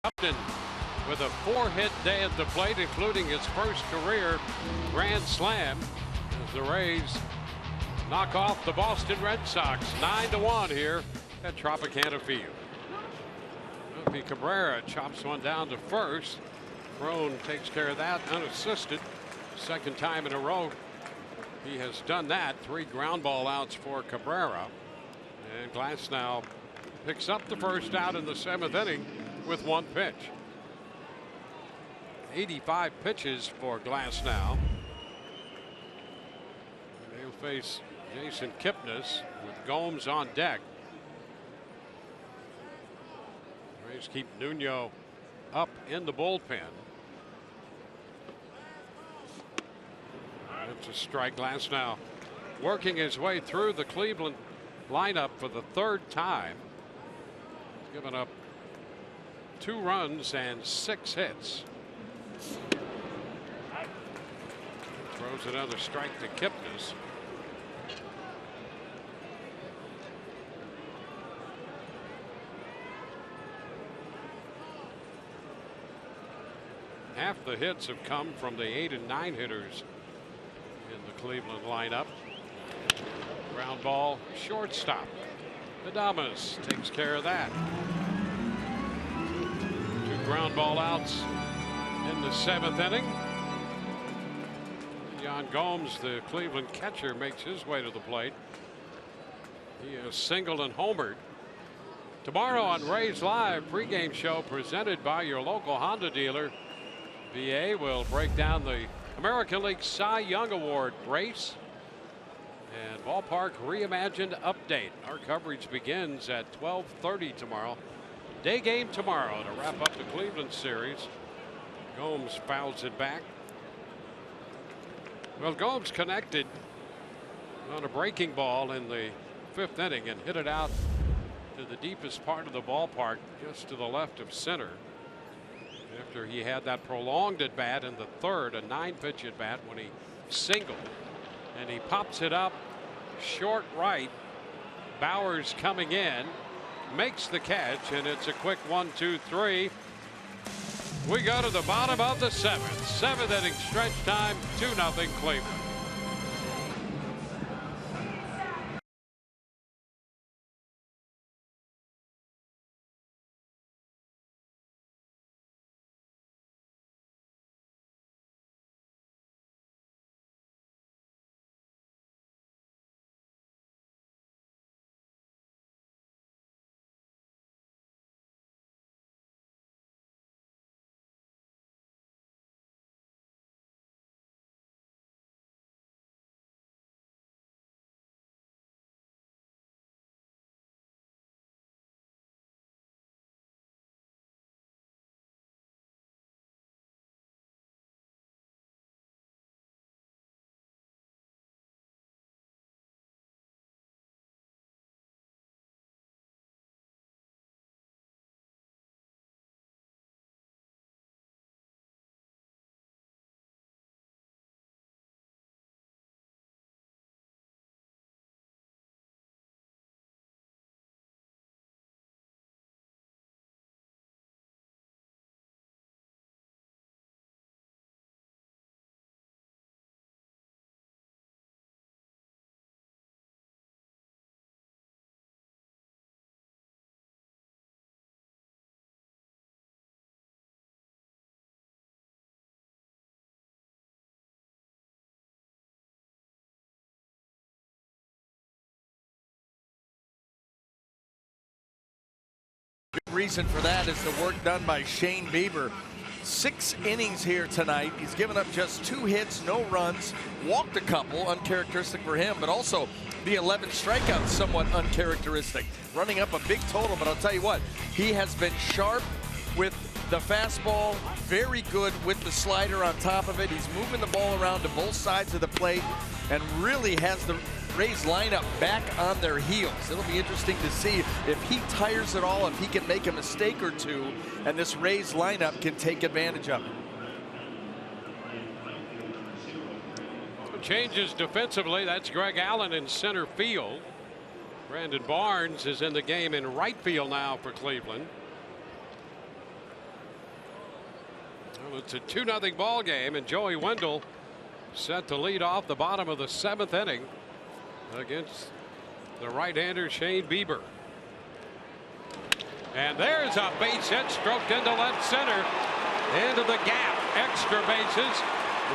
S1: Upton with a 4-hit day at the plate, including his first career grand slam, as the Rays knock off the Boston Red Sox 9-1 here at Tropicana Field. Cabrera chops one down to first. Crone takes care of that unassisted. Second time in a row he has done that. 3 ground ball outs for Cabrera. And Glasnow picks up the first out in the 7th inning with 1 pitch. 85 pitches for Glasnow. They'll face Jason Kipnis with Gomes on deck. Rays keep Nuno up in the bullpen. It's a strike. Glasnow working his way through the Cleveland lineup for the 3rd time. He's given up 2 runs and 6 hits. Throws another strike to Kipnis. Half the hits have come from the 8 and 9 hitters in the Cleveland lineup. Ground ball, shortstop. Adames takes care of that. 2 ground ball outs in the 7th inning. Yan Gomes, the Cleveland catcher, makes his way to the plate. He is singled and homered. Tomorrow on Rays Live, pregame show presented by your local Honda dealer. VA will break down the American League Cy Young Award race and ballpark reimagined update. Our coverage begins at 12:30 tomorrow. Day game tomorrow to wrap up the Cleveland series. Gomes fouls it back. Well, Gomes connected on a breaking ball in the 5th inning and hit it out to the deepest part of the ballpark, just to the left of center. After he had that prolonged at bat in the 3rd, a 9-pitch at bat when he singled, and he pops it up short right. Bowers coming in, makes the catch, and it's a quick 1-2-3. We go to the bottom of the 7th inning stretch time, 2-0 Cleveland.
S5: Big reason for that is the work done by Shane Bieber. 6 innings here tonight. He's given up just 2 hits, no runs, walked a couple, uncharacteristic for him, but also the 11 strikeouts, somewhat uncharacteristic. Running up a big total, but I'll tell you what, he has been sharp with the fastball, very good with the slider on top of it. He's moving the ball around to both sides of the plate and really has the Rays lineup back on their heels. It'll be interesting to see if he tires it all, if he can make a mistake or two, and this Rays lineup can take advantage of it.
S1: Changes defensively. That's Greg Allen in center field. Brandon Barnes is in the game in right field now for Cleveland. Well, it's a 2-0 ball game, and Joey Wendell set to lead off the bottom of the 7th inning against the right-hander Shane Bieber. And there's a base hit stroked into left center. Into the gap, extra bases.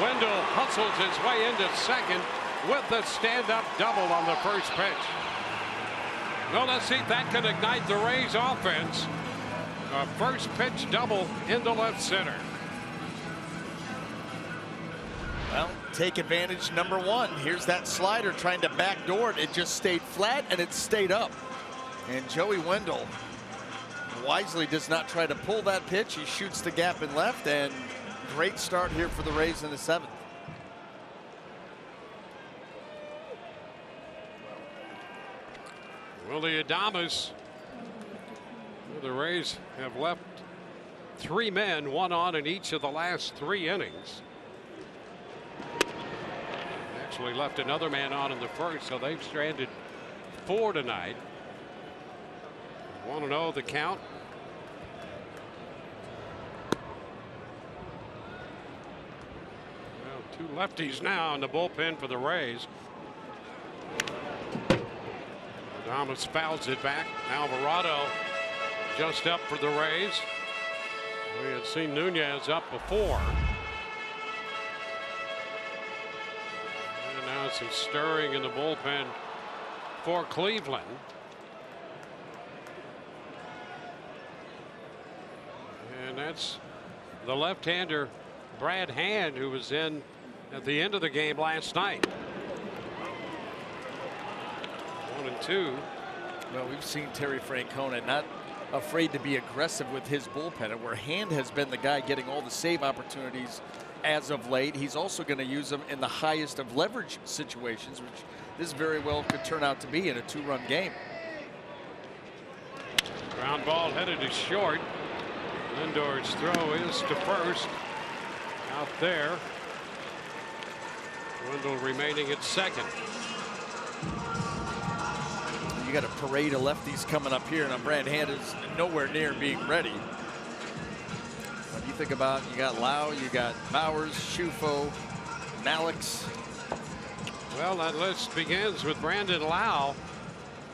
S1: Wendell hustles his way into second with the stand-up double on the first pitch. Well, let's see if that can ignite the Rays offense. A first pitch double into left center.
S5: Well, take advantage number one. Here's that slider trying to backdoor it. It just stayed flat and it stayed up. And Joey Wendell wisely does not try to pull that pitch. He shoots the gap in left, and great start here for the Rays in the seventh.
S1: Willie Adames. The Rays have left 3 men, 1 on in each of the last 3 innings. Actually left another man on in the first, so they've stranded 4 tonight. 1-0 the count. Well, 2 lefties now in the bullpen for the Rays. Adames fouls it back. Alvarado just up for the Rays. We had seen Nunez up before. And now some stirring in the bullpen for Cleveland. And that's the left-hander Brad Hand, who was in at the end of the game last night. 1-2.
S5: Well, we've seen Terry Francona not afraid to be aggressive with his bullpen, and where Hand has been the guy getting all the save opportunities as of late, he's also going to use them in the highest of leverage situations, which this very well could turn out to be in a 2-run game.
S1: Ground ball headed to short. Lindor's throw is to first. Out there. Wendell remaining at second.
S5: You got a parade of lefties coming up here, and Brad Hand is nowhere near being ready. When you think about, you got Lau, you got Bowers, Shufo, Malix.
S1: Well, that list begins with Brandon Lau,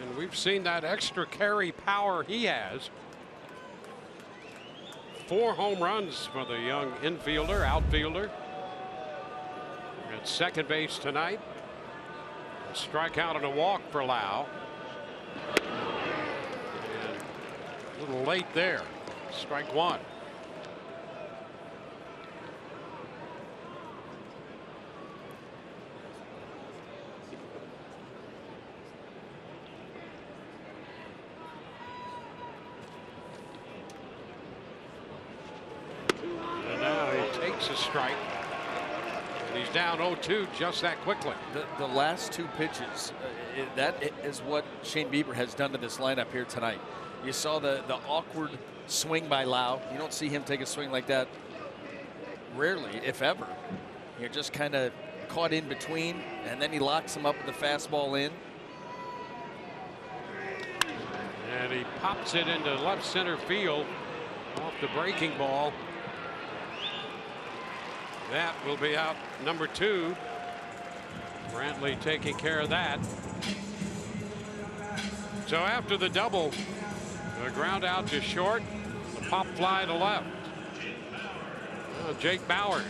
S1: and we've seen that extra carry power he has. 4 home runs for the young infielder, outfielder. At second base tonight. A strikeout and a walk for Lau. And a little late there. Strike 1. And now he takes a strike. And he's down 0-2 just that quickly.
S5: The last 2 pitches, that is what Shane Bieber has done to this lineup here tonight. You saw the awkward swing by Lau. You don't see him take a swing like that rarely, if ever. You're just kind of caught in between, and then he locks him up with the fastball in.
S1: And he pops it into left center field off the breaking ball. That will be out number 2. Brantley taking care of that. So after the double, the ground out to short, the pop fly to left. Jake Bowers.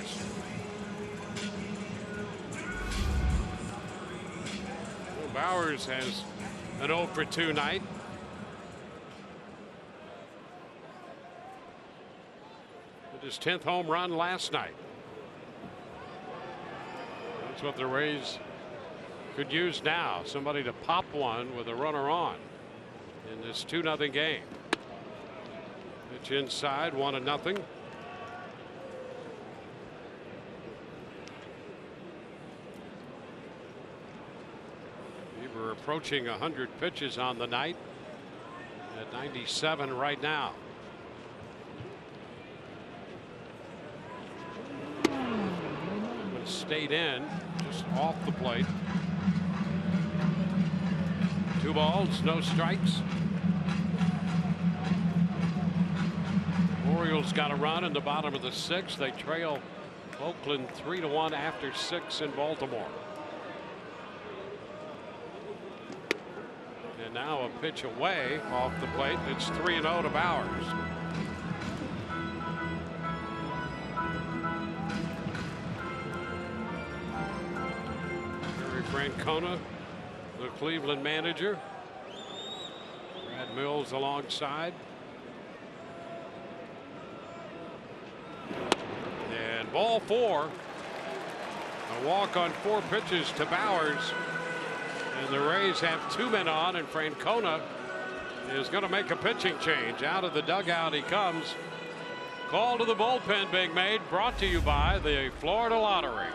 S1: Well, Bowers has an 0 for 2 night. With his 10th home run last night. That's what the Rays could use now. Somebody to pop one with a runner on in this 2-0 game. Pitch inside, 1-0. We're approaching 100 pitches on the night at 97 right now. Stayed in just off the plate. 2 balls, no strikes. Orioles got a run in the bottom of the 6th. They trail Oakland 3-1 after 6 in Baltimore. And now a pitch away off the plate. It's 3-0 to Bowers. Francona, the Cleveland manager. Brad Mills alongside. And ball 4. A walk on 4 pitches to Bowers. And the Rays have 2 men on, and Francona is going to make a pitching change. Out of the dugout he comes. Call to the bullpen being made, brought to you by the Florida Lottery.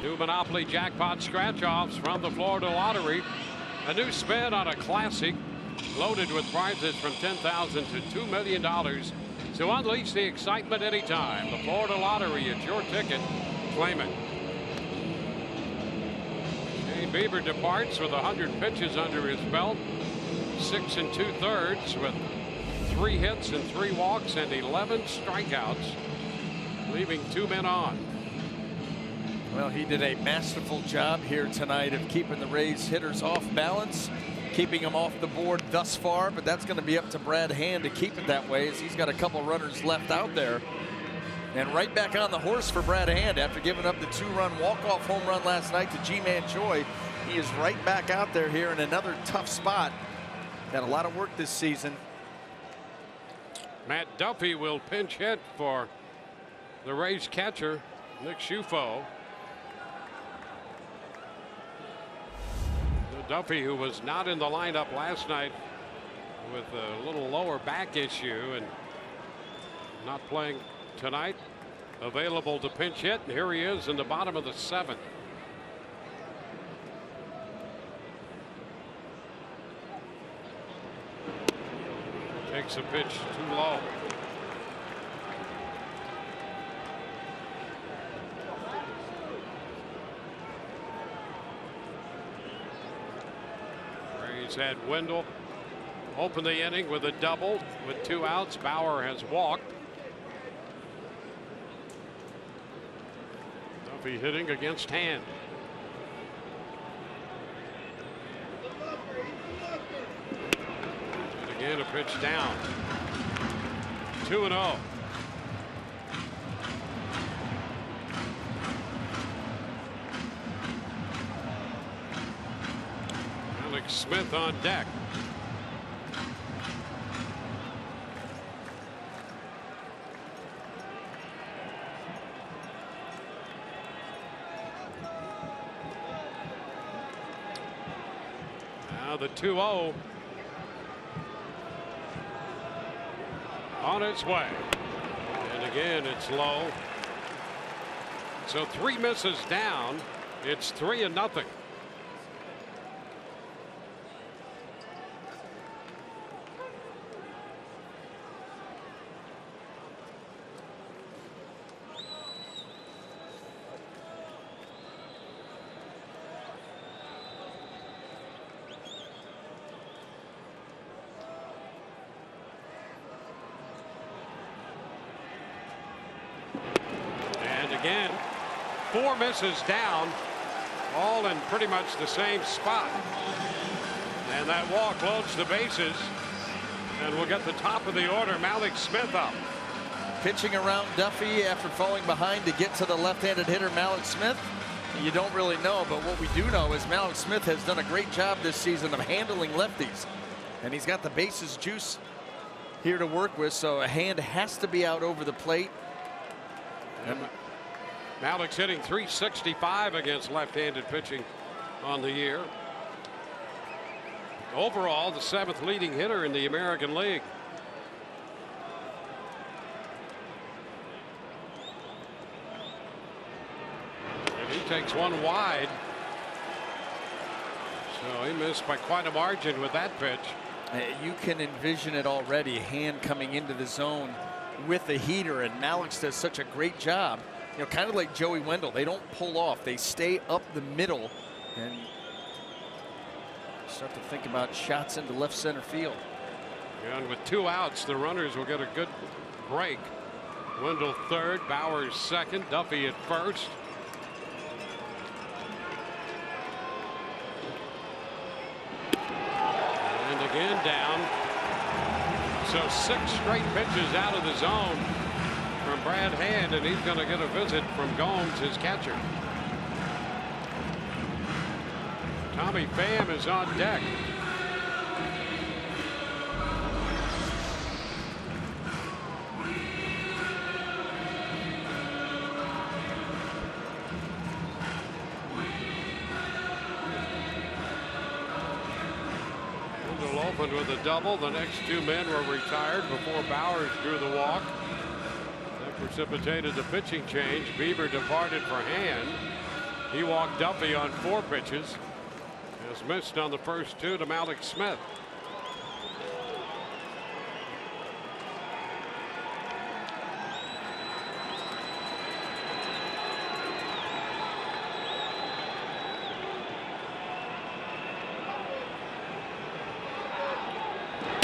S1: New Monopoly jackpot scratch-offs from the Florida Lottery. A new spin on a classic loaded with prizes from $10,000 to $2 million. So unleash the excitement anytime. The Florida Lottery, it's your ticket. Claim it. Shane Bieber departs with 100 pitches under his belt. 6 2/3 with 3 hits and 3 walks and 11 strikeouts, leaving 2 men on.
S5: Well, he did a masterful job here tonight of keeping the Rays hitters off balance, keeping them off the board thus far, but that's going to be up to Brad Hand to keep it that way, as he's got a couple runners left out there. And right back on the horse for Brad Hand after giving up the 2-run walk-off home run last night to G-Man Choi. He is right back out there here in another tough spot. Had a lot of work this season.
S1: Matt Duffy will pinch hit for the Rays catcher, Nick Schufo. Duffy, who was not in the lineup last night with a little lower back issue and not playing tonight, available to pinch hit, and here he is in the bottom of the 7th. Takes a pitch too low. Had Wendell open the inning with a double with 2 outs. Bauer has walked. Duffy hitting against Hand. And again a pitch down. 2-0. Smith on deck. Now the 2-0 on its way. And again, it's low. So 3 misses down. It's 3-0. Again, 4 misses down, all in pretty much the same spot. And that walk loads the bases. And we'll get the top of the order. Malik Smith up.
S5: Pitching around Duffy after falling behind to get to the left-handed hitter Malik Smith. You don't really know, but what we do know is Malik Smith has done a great job this season of handling lefties. And he's got the bases juice here to work with, so a hand has to be out over the plate.
S1: And Malik's hitting .365 against left-handed pitching on the year. Overall, the 7th leading hitter in the American League. And he takes one wide. So he missed by quite a margin with that pitch.
S5: You can envision it already, hand coming into the zone with the heater, and Malik's does such a great job. You know, kind of like Joey Wendell, they don't pull off, they stay up the middle and start to think about shots into left center field.
S1: Yeah, and with 2 outs, the runners will get a good break. Wendell third, Bowers second, Duffy at first. And again down. So 6 straight pitches out of the zone from Brad Hand, and he's going to get a visit from Gomes, his catcher. Tommy Pham is on deck. Wendell opened with a double. The next 2 men were retired before Bowers drew the walk. That precipitated the pitching change. Bieber departed for Hand. He walked Duffy on 4 pitches. Has missed on the first 2 to Malik Smith.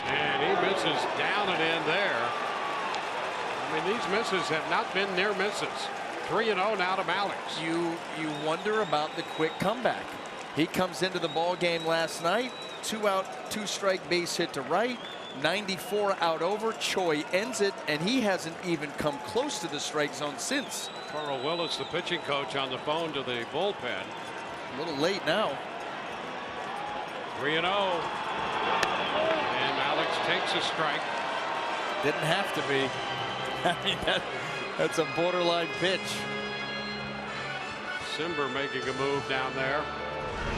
S1: And he misses down and in there. I mean, these misses have not been near misses. 3-0 now to Malik.
S5: You wonder about the quick comeback. He comes into the ball game last night, 2 out, 2 strike base hit to right, 94 out over. Choi ends it, and he hasn't even come close to the strike zone since.
S1: Carl Willis, the pitching coach, on the phone to the bullpen.
S5: A little late now.
S1: 3-0. And Alex takes a strike.
S5: Didn't have to be. I mean, that's a borderline pitch.
S1: Simber making a move down there.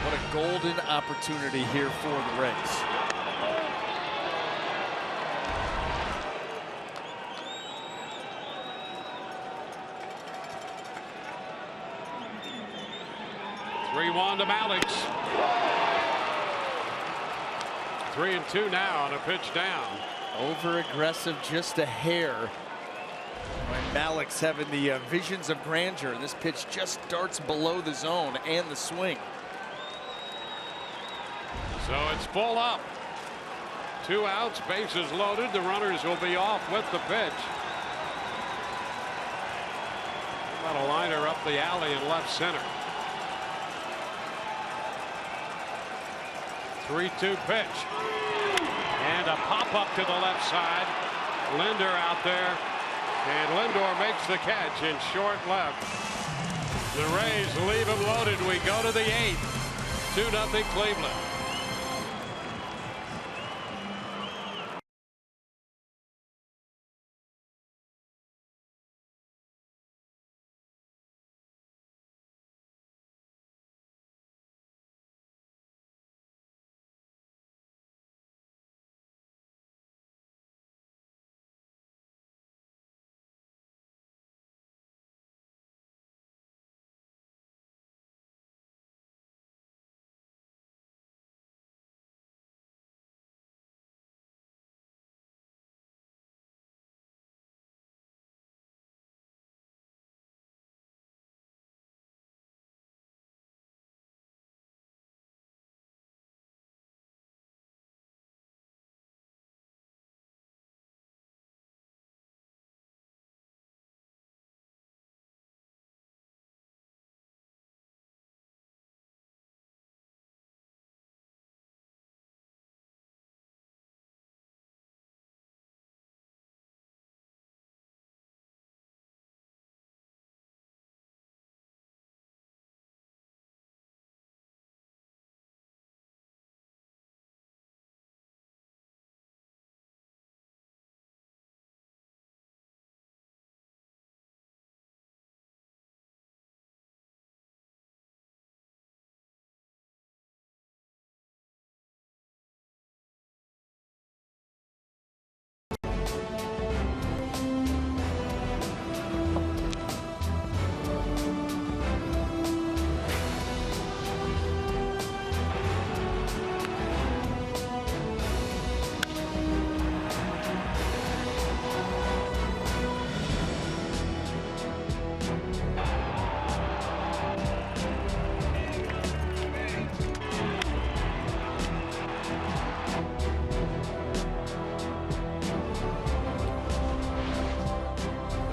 S5: What a golden opportunity here for the Rays.
S1: Three-one to Malik. 3-2 now on a pitch down.
S5: Over aggressive just a hair. When Malik's having the visions of grandeur, this pitch just darts below the zone and the swing.
S1: So it's full up. 2 outs, bases loaded. The runners will be off with the pitch. About a liner up the alley in left center. 3-2 pitch. And a pop up to the left side. Linder out there. And Lindor makes the catch in short left. The Rays leave him loaded. We go to the 8th. 2-0 Cleveland.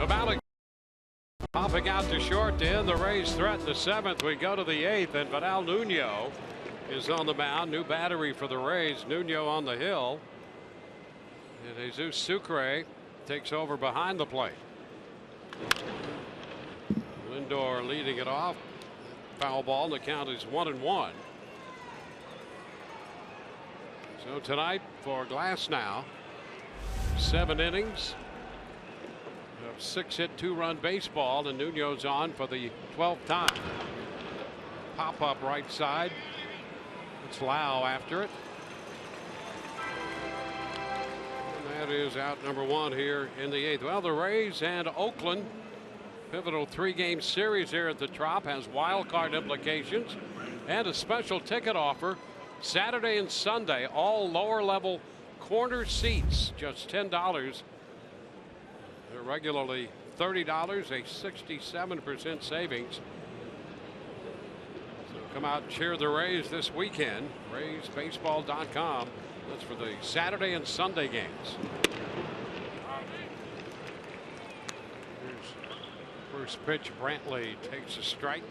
S1: About popping out to short to end the Rays threat in the 7th. We go to the 8th, and Vidal Nuno is on the mound. New battery for the Rays. Nuno on the hill. And Jesus Sucre takes over behind the plate. Lindor leading it off. Foul ball, and the count is 1-1. So tonight for Glasnow, 7 innings of 6-hit 2-run baseball, and Nuno's on for the 12th time. Pop up right side. It's Lau after it. And that is out number 1 here in the 8th. Well, the Rays and Oakland, pivotal 3-game series here at the Trop, has wild card implications and a special ticket offer Saturday and Sunday, all lower level corner seats, just $10. They're regularly $30, a 67% savings. So come out and cheer the Rays this weekend. RaysBaseball.com. That's for the Saturday and Sunday games. Here's first pitch. Brantley takes a strike.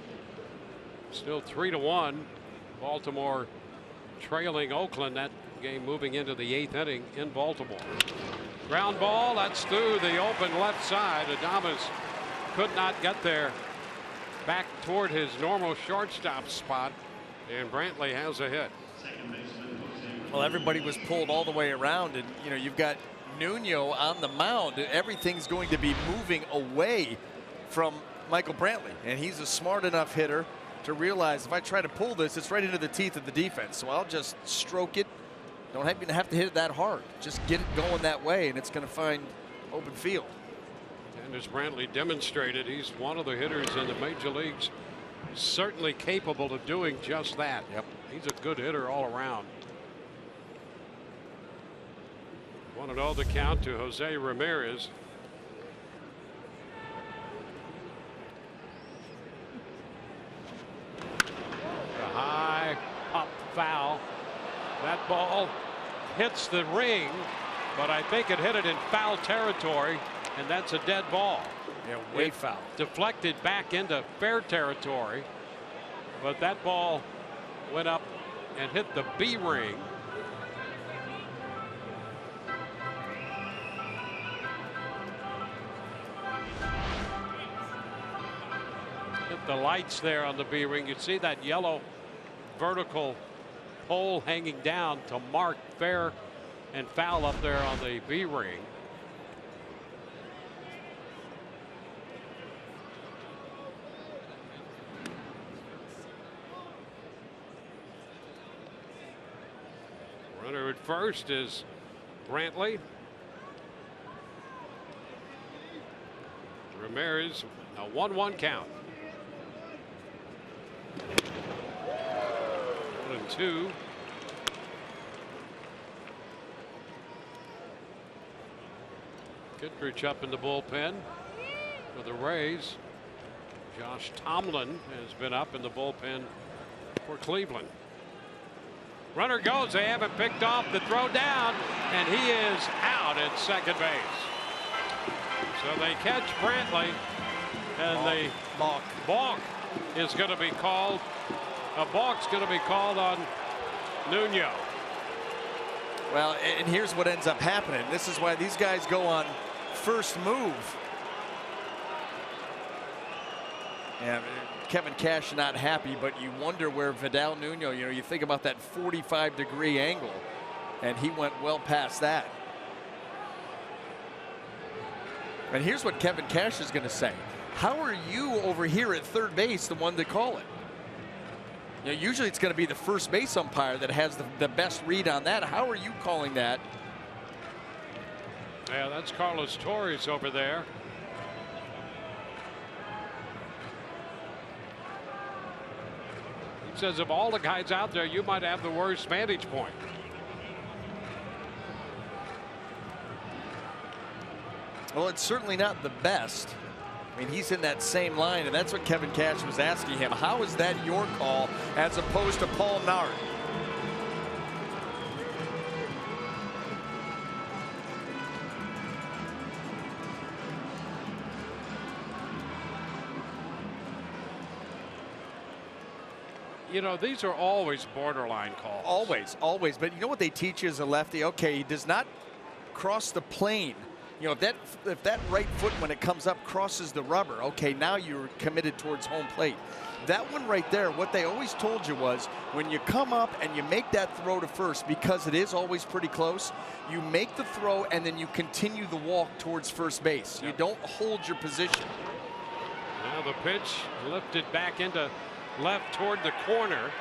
S1: Still 3-1. Baltimore trailing Oakland. That game moving into the 8th inning in Baltimore. Ground ball, that's through the open left side. Adames could not get there. Back toward his normal shortstop spot, and Brantley has a hit.
S5: Well, everybody was pulled all the way around, and you know, you've got Nuno on the mound. Everything's going to be moving away from Michael Brantley, and he's a smart enough hitter to realize if I try to pull this, it's right into the teeth of the defense. So I'll just stroke it. Don't have to hit it that hard. Just get it going that way, and it's going to find open field.
S1: And as Brantley demonstrated, he's one of the hitters in the major leagues certainly capable of doing just that.
S5: Yep.
S1: He's a good hitter all around. 1-0 the count to Jose Ramirez. The high up foul. That ball hits the ring, but I think it hit it in foul territory, and that's a dead ball.
S5: Yeah, way foul.
S1: Deflected back into fair territory, but that ball went up and hit the B ring. Hit the lights there on the B ring. You see that yellow vertical pole hanging down to mark fair and foul up there on the B ring. Runner at first is Brantley. Ramirez, a 1-1 count. 1-2. Kittredge up in the bullpen for the Rays. Josh Tomlin has been up in the bullpen for Cleveland. Runner goes. They haven't picked off the throw down, and he is out at second base. So they catch Brantley, and the balk is going to be called. A balk's going to be called on Nuno.
S5: Well, and here's what ends up happening. This is why these guys go on first move. Yeah, Kevin Cash not happy, but you wonder where Vidal Nuno, you know, you think about that 45-degree angle, and he went well past that. And here's what Kevin Cash is going to say. How are you over here at third base the one to call it? You know, usually it's going to be the first base umpire that has the best read on that. How are you calling that?
S1: Yeah, that's Carlos Torres over there. He says of all the guys out there, you might have the worst vantage point.
S5: Well, it's certainly not the best. I mean, he's in that same line, and that's what Kevin Cash was asking him. How is that your call as opposed to Paul Nard?
S1: you know, these are always borderline calls.
S5: Always, always. But you know what they teach you as a lefty? Okay, he does not cross the plane. You know, if that right foot, when it comes up, crosses the rubber, okay, now you're committed towards home plate. That one right there, what they always told you was, when you come up and you make that throw to first, because it is always pretty close, you make the throw and then you continue the walk towards first base. You don't hold your position.
S1: Now the pitch lifted back into left toward the corner.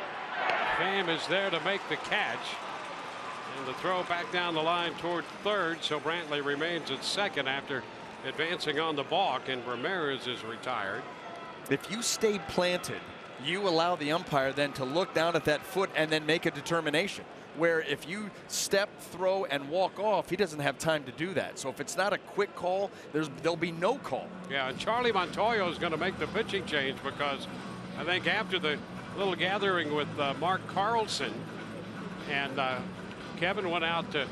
S1: Pham is there to make the catch. And the throw back down the line toward third, so Brantley remains at second after advancing on the balk, and Ramirez is retired.
S5: If you stay planted, you allow the umpire then to look down at that foot and then make a determination. Where if you step, throw, and walk off, he doesn't have time to do that. So if it's not a quick call, there'll be no call.
S1: Yeah, and Charlie Montoyo is going to make the pitching change, because I think after the little gathering with Mark Carlson, and Kevin went out to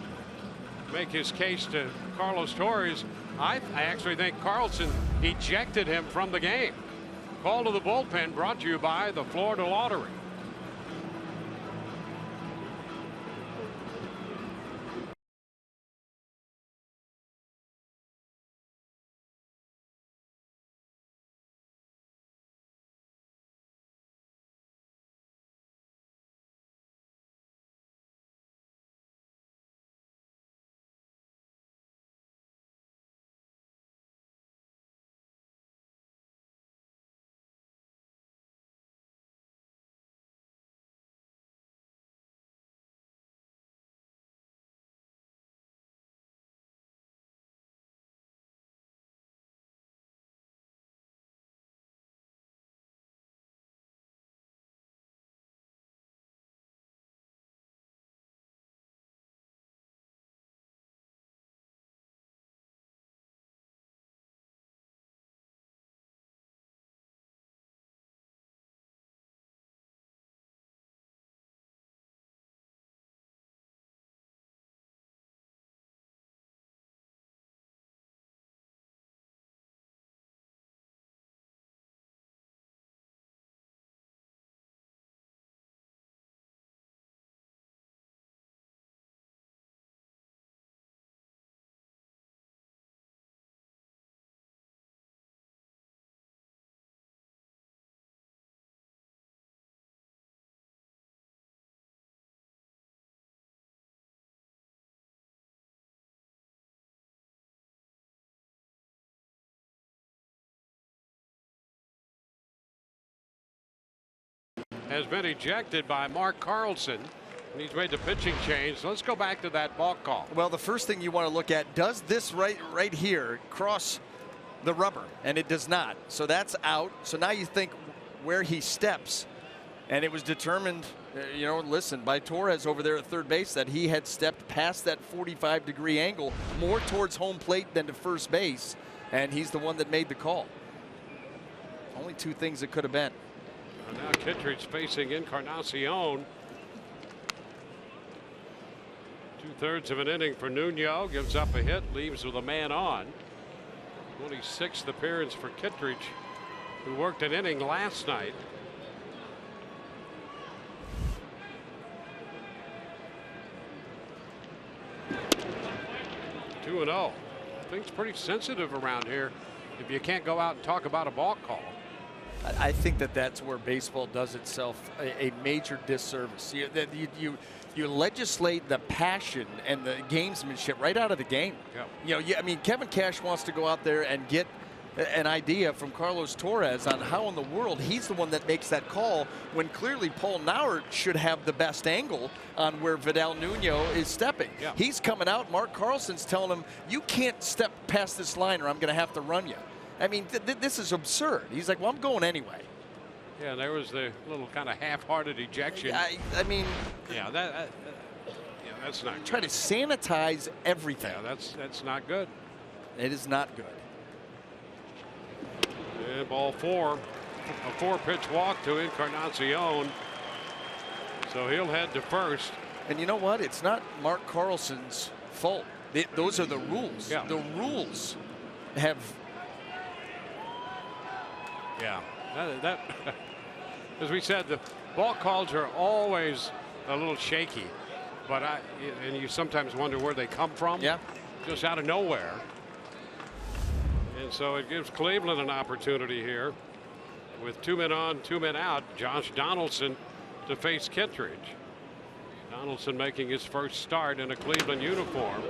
S1: make his case to Carlos Torres, I actually think Carlson ejected him from the game. Call to the bullpen brought to you by the Florida Lottery. Has been ejected by Mark Carlson, and he's made the pitching change. Let's go back to that balk call.
S5: Well, the first thing you want to look at, does this right here cross the rubber? And it does not. So that's out. So now you think where he steps, and it was determined, you know, listen, by Torres over there at third base, that he had stepped past that 45-degree angle more towards home plate than to first base, and he's the one that made the call. Only two things it could have been.
S1: Now Kittredge facing Encarnacion. 2/3 of an inning for Nuno. Gives up a hit, leaves with a man on. 26th appearance for Kittredge, who worked an inning last night. Two 2-0. Things pretty sensitive around here if you can't go out and talk about a balk call.
S5: I think that's where baseball does itself a major disservice. You legislate the passion and the gamesmanship right out of the game.
S1: Yeah.
S5: You know, I mean, Kevin Cash wants to go out there and get an idea from Carlos Torres on how in the world he's the one that makes that call, when clearly Paul Nauert should have the best angle on where Vidal Nuno is stepping.
S1: Yeah.
S5: He's coming out. Mark Carlson's telling him, you can't step past this line or I'm going to have to run you. I mean, this is absurd. He's like, well, I'm going anyway.
S1: Yeah, there was the little kind of half-hearted ejection.
S5: I mean,
S1: yeah, that's not good.
S5: Try to sanitize everything.
S1: Yeah, that's not good.
S5: It is not good.
S1: And ball four, a 4-pitch walk to Encarnacion. So he'll head to first.
S5: And you know what? It's not Mark Carlson's fault. Those are the rules.
S1: Yeah.
S5: The rules have.
S1: Yeah, that as we said, Ball calls are always a little shaky, but and you sometimes wonder where they come from.
S5: Yeah.
S1: Just out of nowhere. And so it gives Cleveland an opportunity here with 2 men on, 2 men out. Josh Donaldson to face Kittredge. Donaldson making his first start in a Cleveland uniform.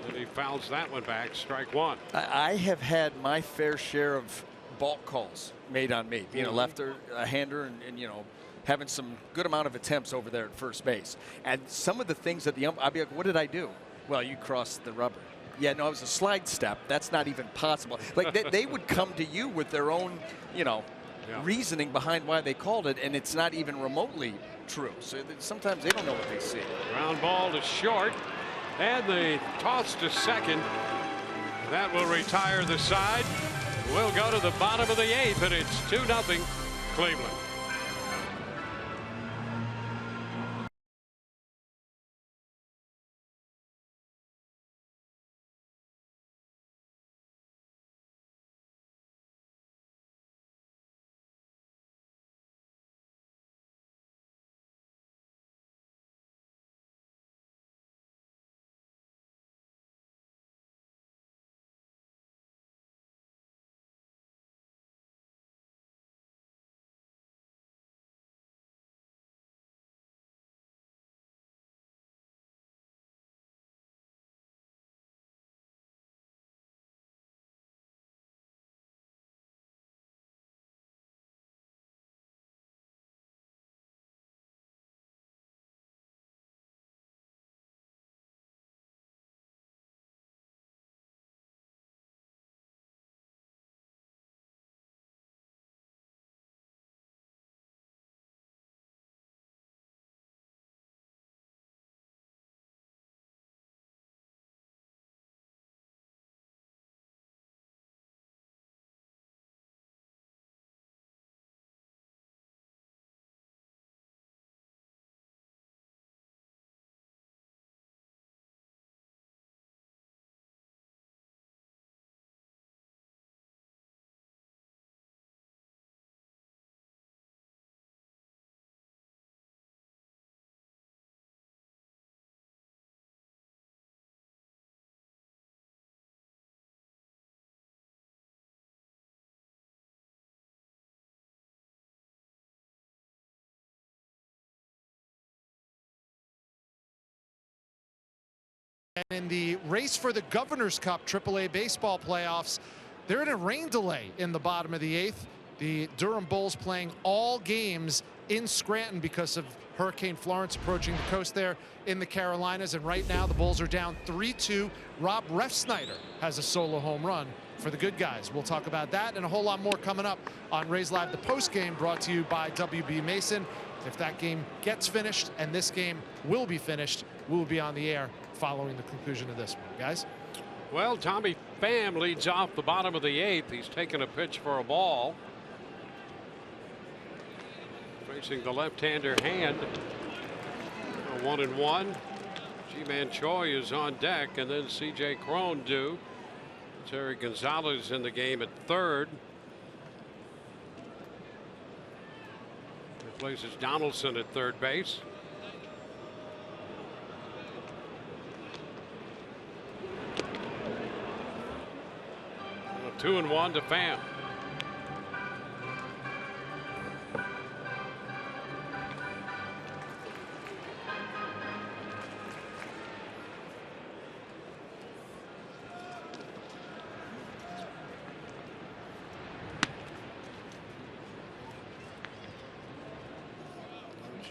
S1: And he fouls that one back, strike one.
S5: I have had my fair share of balk calls made on me, being a lefter, a hander, and you know, having some good amount of attempts over there at first base. And some of the things that the I'll be like, what did I do? Well, you crossed the rubber. Yeah, no, it was a slide step. That's not even possible. Like they would come to you with their own, you know, reasoning behind why they called it, and it's not even remotely true. So sometimes they don't know what they see.
S1: Ground ball to short, and the toss to second. That will retire the side. We'll go to the bottom of the 8th, and it's 2-0 Cleveland.
S3: And in the race for the Governor's Cup AAA baseball playoffs, they're in a rain delay in the bottom of the 8th. The Durham Bulls playing all games in Scranton because of Hurricane Florence approaching the coast there in the Carolinas. And right now the Bulls are down 3-2. Rob Refsnyder has a solo home run for the good guys. We'll talk about that and a whole lot more coming up on Rays Live, the post game brought to you by WB Mason. If that game gets finished, and this game will be finished, we will be on the air following the conclusion of this one, guys.
S1: Well, Tommy Pham leads off the bottom of the 8th. He's taken a pitch for a ball. Facing the left-hander Hand. 1-1. G-Man Choi is on deck, and then C.J. Cron due. Terry Gonzalez in the game at third. Replaces Donaldson at third base. A 2-1 to Pham.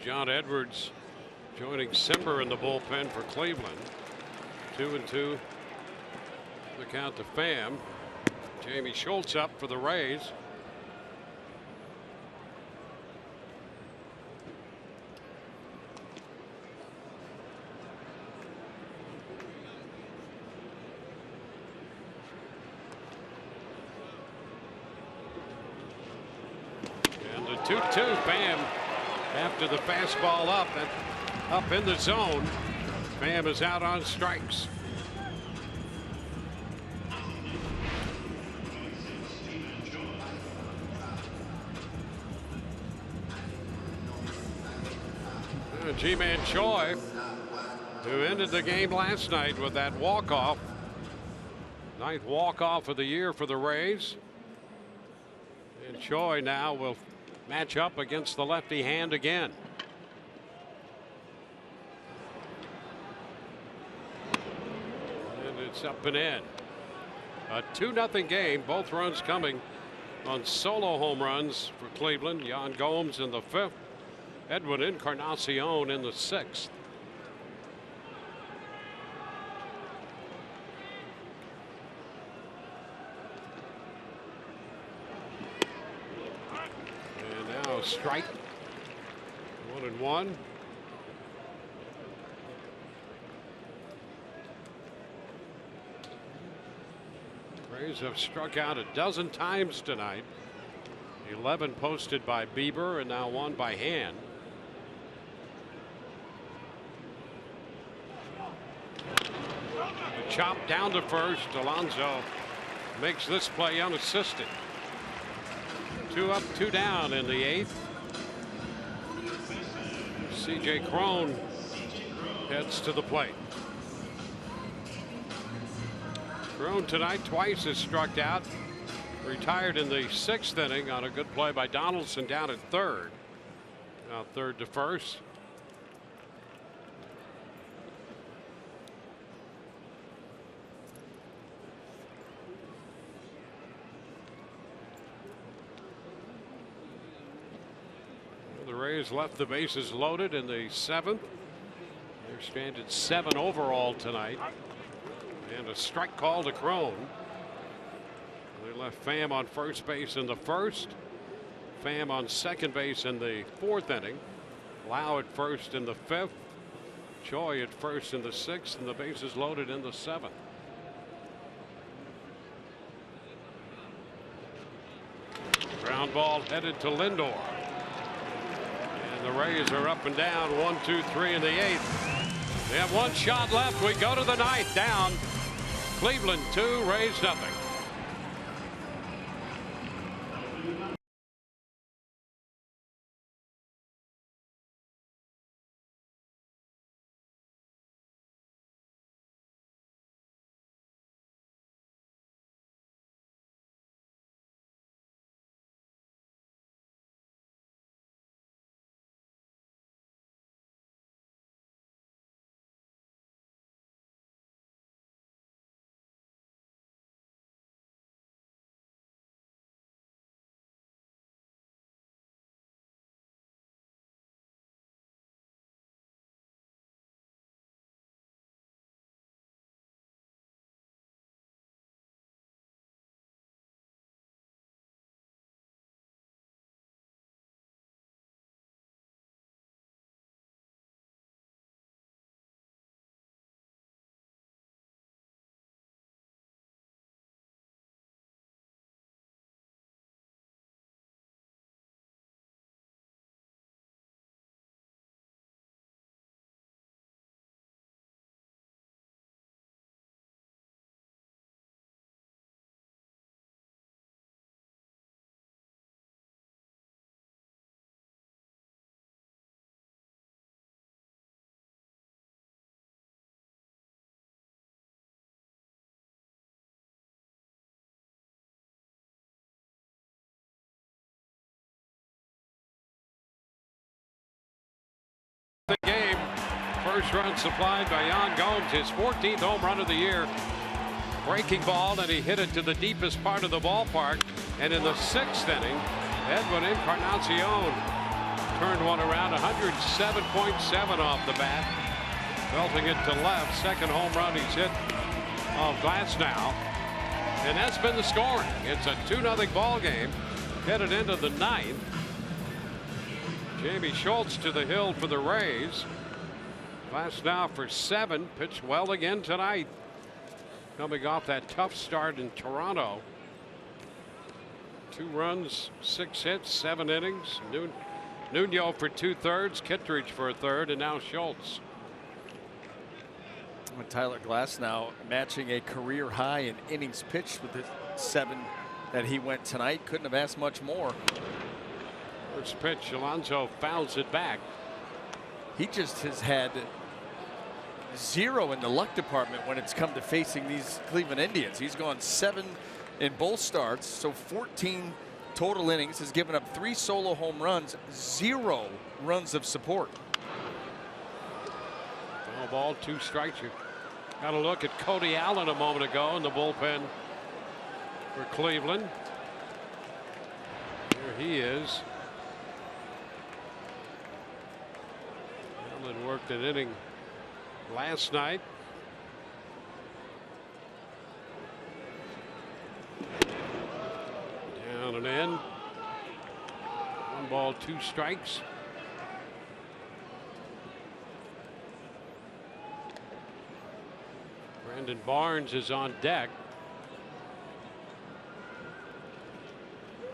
S1: John Edwards joining Simber in the bullpen for Cleveland. 2-2. The count to Pham. Jamie Schultz up for the Rays. And the 2-2. Pham after the fastball up in the zone. Pham is out on strikes. G-Man Choi, who ended the game last night with that walk-off. 9th walk-off of the year for the Rays. And Choi now will match up against the lefty hand again. And it's up and in. A 2-0 game. Both runs coming on solo home runs for Cleveland. Yan Gomes in the 5th. Edwin Encarnacion in the 6th. And now strike. 1-1. Rays have struck out a dozen times tonight. 11 posted by Bieber and now 1 by Hand. Chop down to first. Alonso makes this play unassisted. 2 up, 2 down in the 8th. C.J. Cron heads to the plate. Cron tonight twice has struck out. Retired in the 6th inning on a good play by Donaldson down at 3rd. Now 3rd to 1st. The Rays left the bases loaded in the 7th. They're stranded 7 overall tonight. And a strike call to Cron. They left Pham on first base in the 1st. Pham on second base in the 4th inning. Lau at first in the 5th. Choi at first in the 6th. And the bases loaded in the 7th. Ground ball headed to Lindor. The Rays are up and down 1, 2, 3 in the 8th. They have 1 shot left. We go to the 9th. Down. Cleveland 2, Rays nothing. The game. First run supplied by Yan Gomes, his 14th home run of the year. Breaking ball, and he hit it to the deepest part of the ballpark. And in the 6th inning, Edwin Encarnacion turned one around, 107.7 off the bat, belting it to left. Second home run he's hit off Glasnow. And that's been the scoring. It's a 2-0 ball game. Headed into the 9th. Jamie Schultz to the hill for the Rays. Glasnow for 7. Pitched well again tonight. Coming off that tough start in Toronto. 2 runs, 6 hits, 7 innings. Nuno for 2/3, Kittredge for 1/3, and now Schultz.
S5: Tyler Glasnow matching a career high in innings pitched with the 7 that he went tonight. Couldn't have asked much more.
S1: First pitch, Alonso fouls it back.
S5: he just has had zero in the luck department when it's come to facing these Cleveland Indians. He's gone 7 in both starts, so 14 total innings, has given up 3 solo home runs, 0 runs of support.
S1: No ball, 2 strikes. You got a look at Cody Allen a moment ago in the bullpen for Cleveland. Here he is. Allen worked an inning last night. Down and in. 1 ball, 2 strikes. Brandon Barnes is on deck.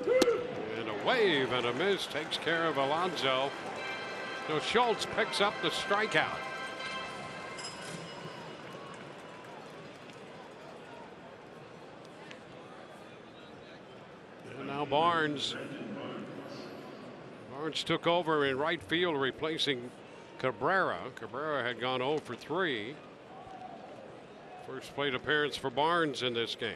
S1: And a wave and a miss takes care of Alonso. So Schultz picks up the strikeout. And now Barnes took over in right field, replacing Cabrera. Cabrera had gone 0 for 3. First plate appearance for Barnes in this game.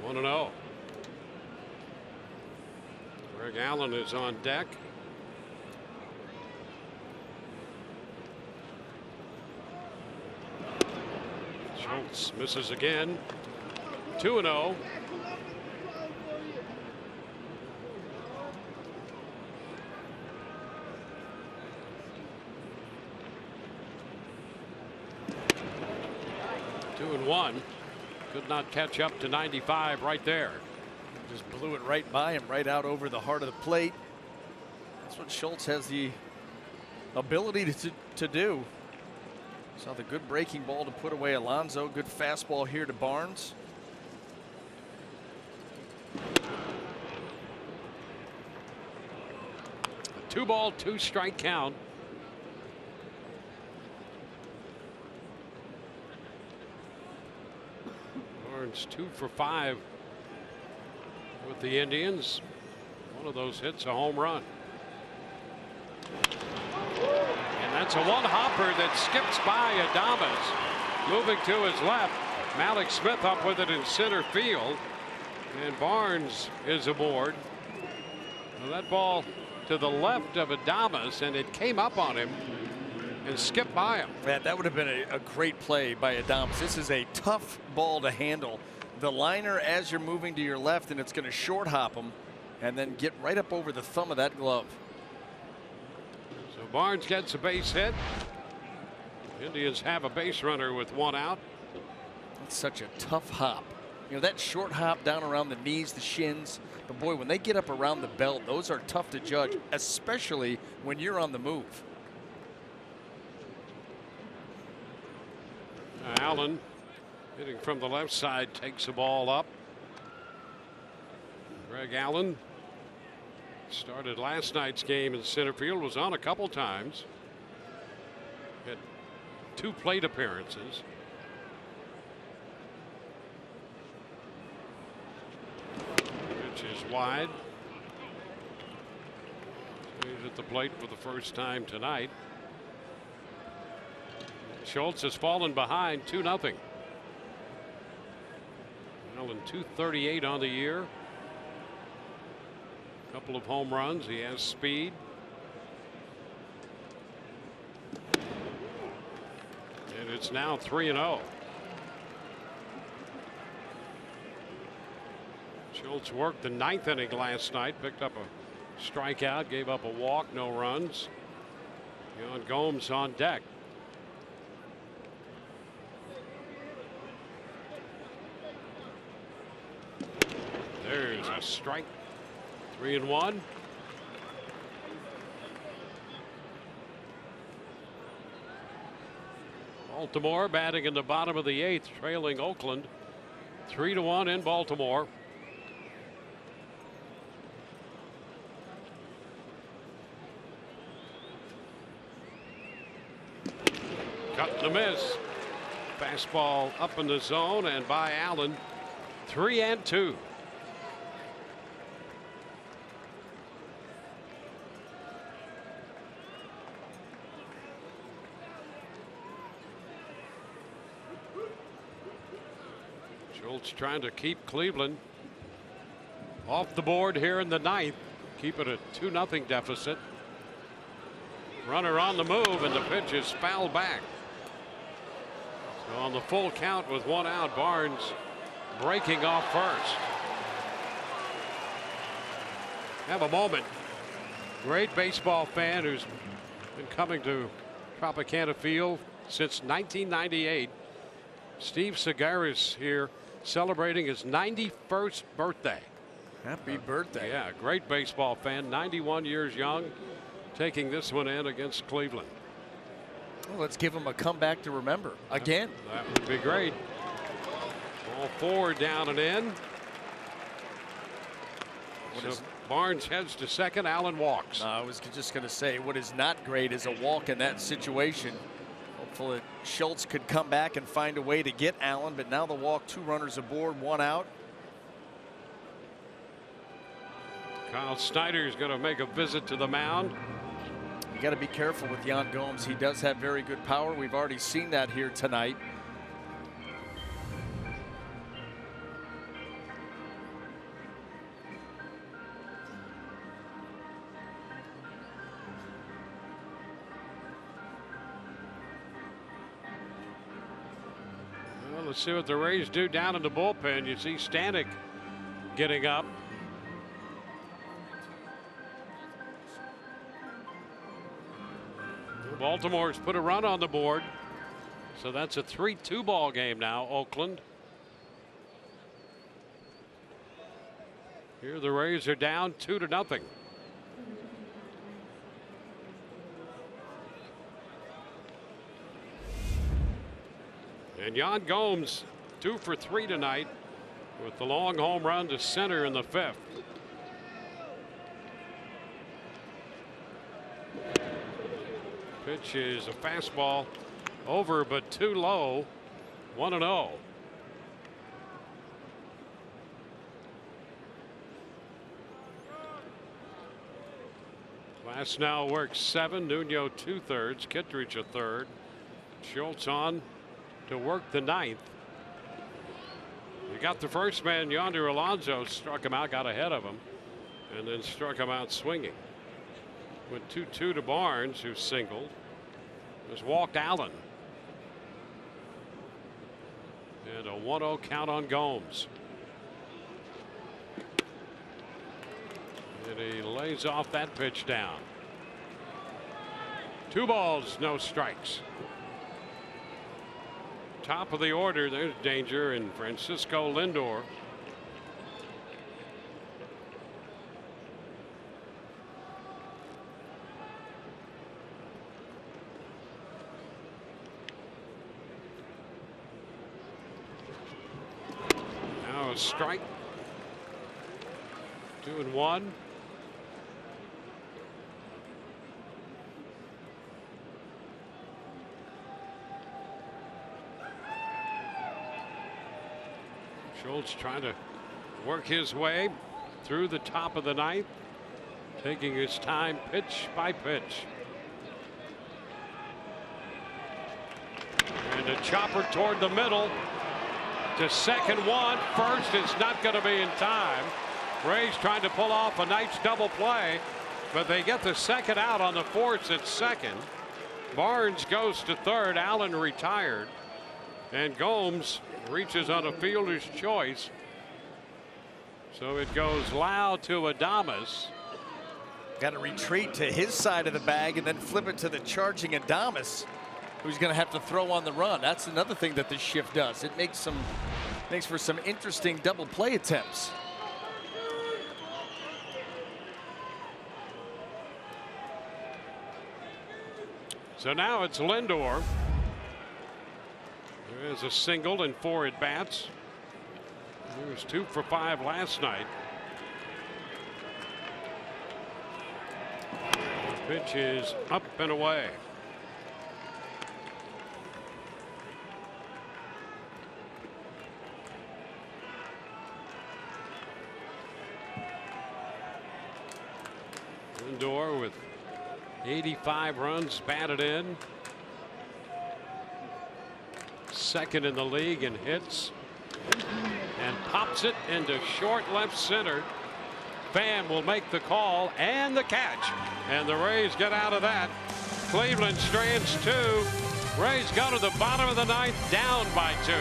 S1: One and 0. Greg Allen is on deck. Schultz misses again. 2 and 0. One could not catch up to 95 right there.
S5: Just blew it right by him, right out over the heart of the plate. That's what Schultz has the ability to do. Saw the good breaking ball to put away Alonso. Good fastball here to Barnes.
S1: A 2 ball, 2 strike count. Barnes 2 for 5 with the Indians. One of those hits a home run. And that's a 1-hopper that skips by Adames. Moving to his left. Malik Smith up with it in center field. And Barnes is aboard. Well, that ball to the left of Adames, and it came up on him and skipped by him.
S5: Man, that would have been a great play by Adames. This is a tough ball to handle. The liner as you're moving to your left, and it's going to short hop him and then get right up over the thumb of that glove.
S1: So Barnes gets a base hit. Indians have a base runner with 1 out.
S5: It's such a tough hop. You know, that short hop down around the knees, the shins. But boy, when they get up around the belt, those are tough to judge, especially when you're on the move.
S1: Allen hitting from the left side takes the ball up. Greg Allen started last night's game in center field, was on a couple times. Had 2 plate appearances. Pitch is wide. He's at the plate for the first time tonight. Schultz has fallen behind 2-0. Allen 238 on the year. Couple of home runs. He has speed. And it's now 3-0. Schultz worked the 9th inning last night. Picked up a strikeout. Gave up a walk. No runs. Yan Gomes on deck. There's a strike. 3-1. Baltimore batting in the bottom of the 8th, trailing Oakland 3-1 in Baltimore. Cut and a miss. Fastball up in the zone and by Allen. 3-2. Schultz trying to keep Cleveland off the board here in the ninth. Keep it a 2-0 deficit. Runner on the move, and the pitch is fouled back. So on the full count with 1 out, Barnes breaking off first. Have a moment. Great baseball fan who's been coming to Tropicana Field since 1998. Steve Segaris here celebrating his 91st birthday.
S5: Happy birthday.
S1: Yeah, great baseball fan, 91 years young, taking this one in against Cleveland.
S5: Well, let's give him a comeback to remember again.
S1: That would be great. Ball 4 down and in. So Barnes heads to second. Allen walks.
S5: I was just going to say, what is not great is a walk in that situation. Hopefully Schultz could come back and find a way to get Allen, but now the walk, 2 runners aboard, 1 out.
S1: Kyle Snyder is going to make a visit to the mound.
S5: You got to be careful with Yan Gomes. He does have very good power. We've already seen that here tonight.
S1: Well, let's see what the Rays do down in the bullpen. You see Stanek getting up. Baltimore's put a run on the board, so that's a 3-2 ball game now. Oakland. Here the Rays are down 2-0. And Yan Gomes 2 for 3 tonight with the long home run to center in the 5th. Pitch is a fastball over, but too low. 1-0. Glass now works 7. Nuno 2/3. Kittredge a 1/3. Schultz on to work the 9th. You got the first man yonder. Alonso struck him out, got ahead of him, and then struck him out swinging. Went 2-2 to Barnes, who singled. Just walked Allen. And a 1-0 count on Gomes. And he lays off that pitch down. 2 balls, no strikes. Top of the order, there's danger in Francisco Lindor. Now a strike. 2-1. Schultz trying to work his way through the top of the 9th, taking his time pitch by pitch. And a chopper toward the middle to second. 1. First, it's not going to be in time. Rays trying to pull off a nice double play, but they get the second out on the force at second. Barnes goes to third. Allen retired, and Gomes reaches on a fielder's choice. So it goes loud to Adames.
S5: Got to retreat to his side of the bag and then flip it to the charging Adames, who's going to have to throw on the run. That's another thing that this shift does. It makes for some interesting double play attempts.
S1: So now it's Lindor. There is a single and 4 at bats. He was 2 for 5 last night. The pitch is up and away. Lindor with 85 runs batted in. Second in the league in hits. and pops it into short left center. Pham will make the call and the catch, and the Rays get out of that. Cleveland strands 2. Rays go to the bottom of the 9th, down by 2.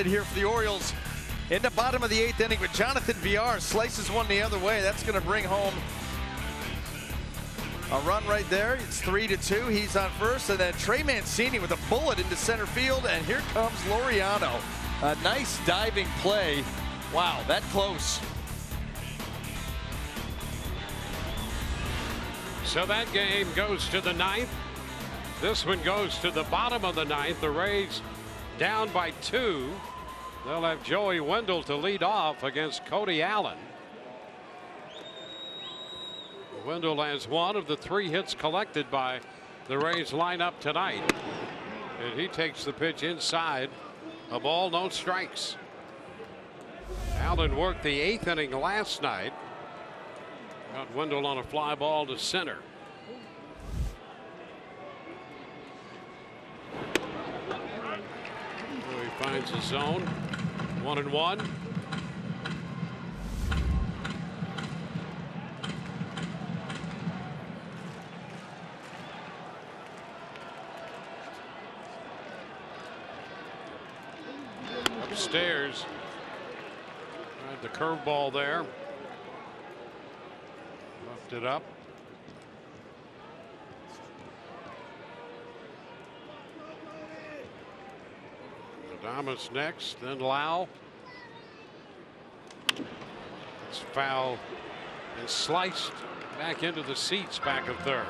S5: Here for the Orioles in the bottom of the 8th inning with Jonathan Villar slices one the other way. That's going to bring home a run right there. It's 3-2. He's on first, and then Trey Mancini with a bullet into center field, and here comes Laureano. A nice diving play. Wow, that close.
S1: So that game goes to the 9th. This one goes to the bottom of the 9th. The Rays down by 2. They'll have Joey Wendell to lead off against Cody Allen. Wendell has one of the 3 hits collected by the Rays lineup tonight. And he takes the pitch inside. A ball, no strikes. Allen worked the 8th inning last night. Got Wendell on a fly ball to center. He finds his zone. 1-1. Upstairs. Tried the curveball there. Left it up. Adames next, then Lau. It's foul and sliced back into the seats back of third.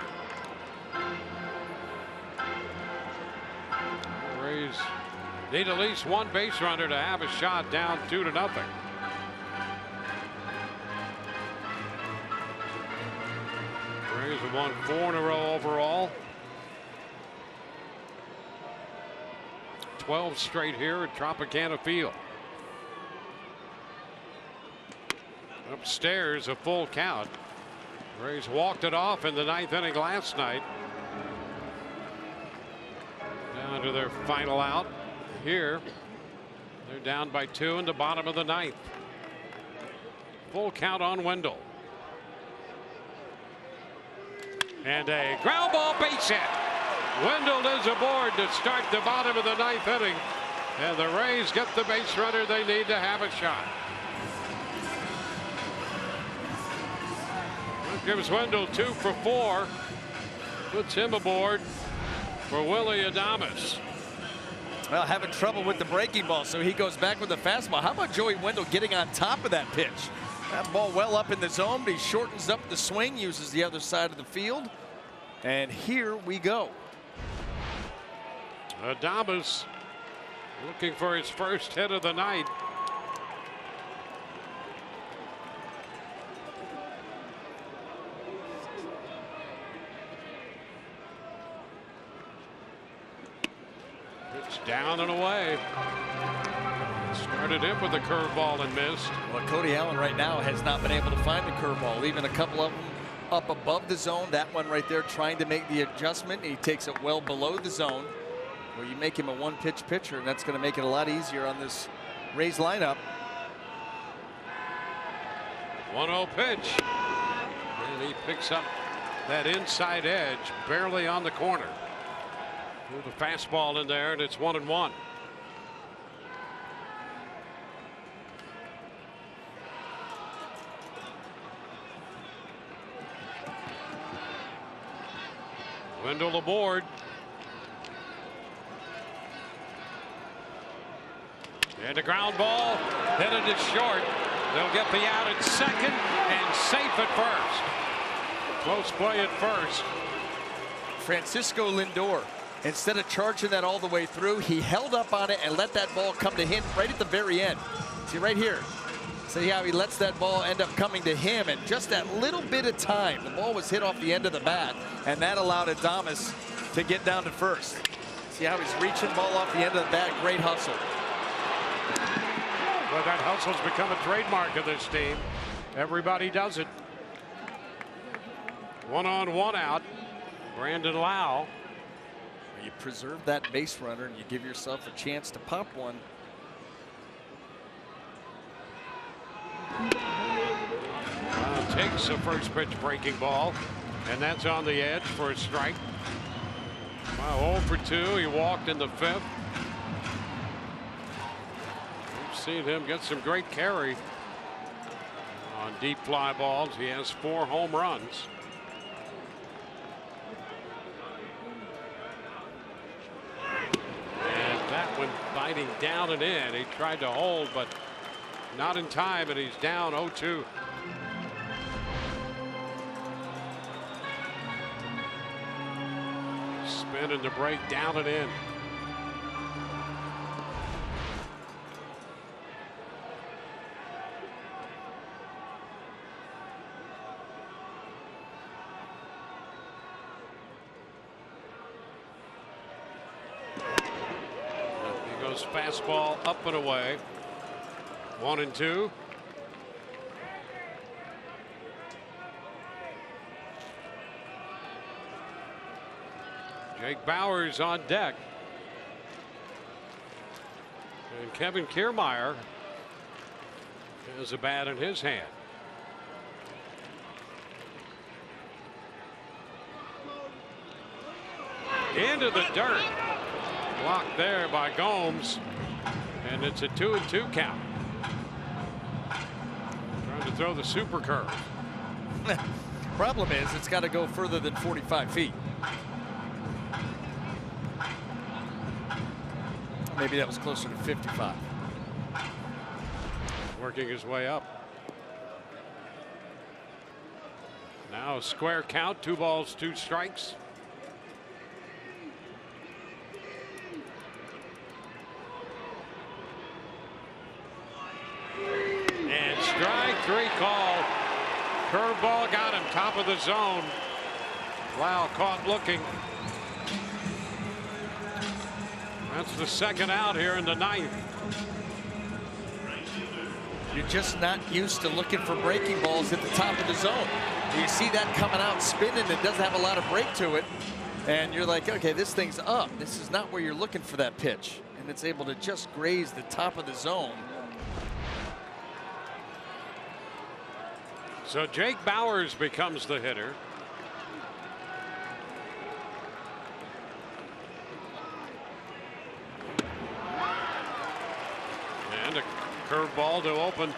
S1: The Rays need at least one base runner to have a shot, down 2-0. Rays have won 4 in a row overall. 12 straight here at Tropicana Field. Upstairs, a full count. Rays walked it off in the 9th inning last night. Down to their final out. Here, they're down by 2 in the bottom of the 9th. Full count on Wendell. And a ground ball base hit. Wendell is aboard to start the bottom of the 9th inning, and the Rays get the base runner they need to have a shot. That gives Wendell 2 for 4. Puts him aboard for Willy Adames.
S5: Well, having trouble with the breaking ball, so he goes back with the fastball. How about Joey Wendell getting on top of that pitch? That ball well up in the zone, but he shortens up the swing, uses the other side of the field, and here we go.
S1: Adames looking for his first hit of the night. Down and away. Started in with a curveball and missed.
S5: Well, Cody Allen right now has not been able to find the curveball. Even a couple of them up above the zone. That one right there trying to make the adjustment. He takes it well below the zone. Well, you make him a one-pitch pitcher, and that's going to make it a lot easier on this Rays lineup.
S1: 1-0 pitch. And he picks up that inside edge, barely on the corner. With the fastball in there, and it's 1-1. Wendell aboard. And a ground ball headed to short. They'll get the out at second and safe at first. Close play at first.
S5: Francisco Lindor, instead of charging that all the way through, he held up on it and let that ball come to him right at the very end. See right here. See how he lets that ball end up coming to him, and just that little bit of time. The ball was hit off the end of the bat, and that allowed Adames to get down to first. See how he's reaching ball off the end of the bat. Great hustle.
S1: Well, that hustle's become a trademark of this team. Everybody does it. 1 on, 1 out. Brandon Lau.
S5: You preserve that base runner and you give yourself a chance to pop one.
S1: Takes a first pitch breaking ball, and that's on the edge for a strike. Wow, 0 for 2. He walked in the 5th. We've seen him get some great carry on deep fly balls. He has 4 home runs. And that one biting down and in. He tried to hold, but not in time, and he's down 0-2. Spin the break, down and in. He goes fastball up and away. 1-2. Jake Bauers on deck. And Kevin Kiermaier has a bat in his hand. Into the dirt. Blocked there by Gomes. And it's a 2-2 count. Trying to throw the super curve.
S5: Problem is, it's got to go further than 45 feet. Maybe that was closer to 55.
S1: Working his way up. Now a square count, 2 balls, 2 strikes. And strike 3 call. Curveball got him, top of the zone. Wow, caught looking. That's the 2nd out here in the 9th.
S5: You're just not used to looking for breaking balls at the top of the zone. You see that coming out spinning. It doesn't have a lot of break to it. And you're like, okay, this thing's up. This is not where you're looking for that pitch. And it's able to just graze the top of the zone.
S1: So Jake Bauers becomes the hitter. And a curveball to open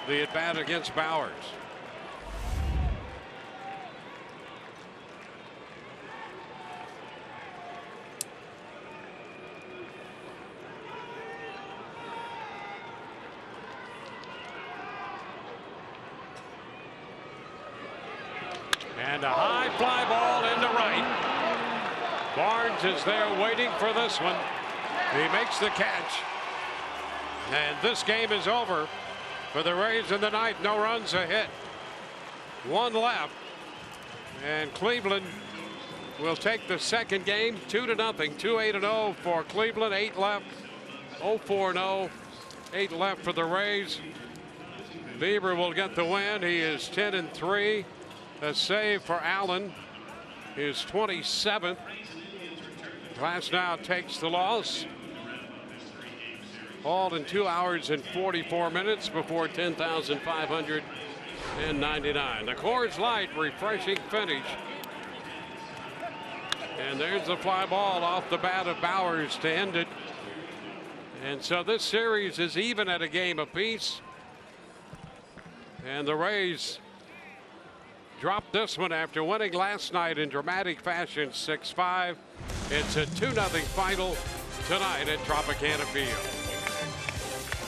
S1: the at bat against Bauers. And a high fly ball into right. Barnes is there waiting for this one. He makes the catch. And this game is over for the Rays in the 9th. No runs, a hit. 1 left. And Cleveland will take the second game 2-0. 2-8-0 for Cleveland. 8 left. 0-4-0. 8 left for the Rays. Bieber will get the win. He is 10-3. A save for Allen. His 27th. Glasnow takes the loss. All in 2 hours and 44 minutes before 10,599. The Coors Light refreshing finish. And there's the fly ball off the bat of Bowers to end it. And so this series is even at a game apiece. And the Rays dropped this one after winning last night in dramatic fashion 6-5. It's a 2-0 final tonight at Tropicana Field.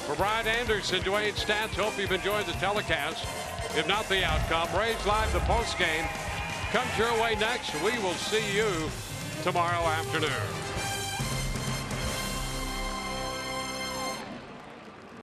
S1: For Brian Anderson, Dwayne Stats, hope you've enjoyed the telecast. If not the outcome, Rays Live, the postgame, comes your way next. We will see you tomorrow afternoon.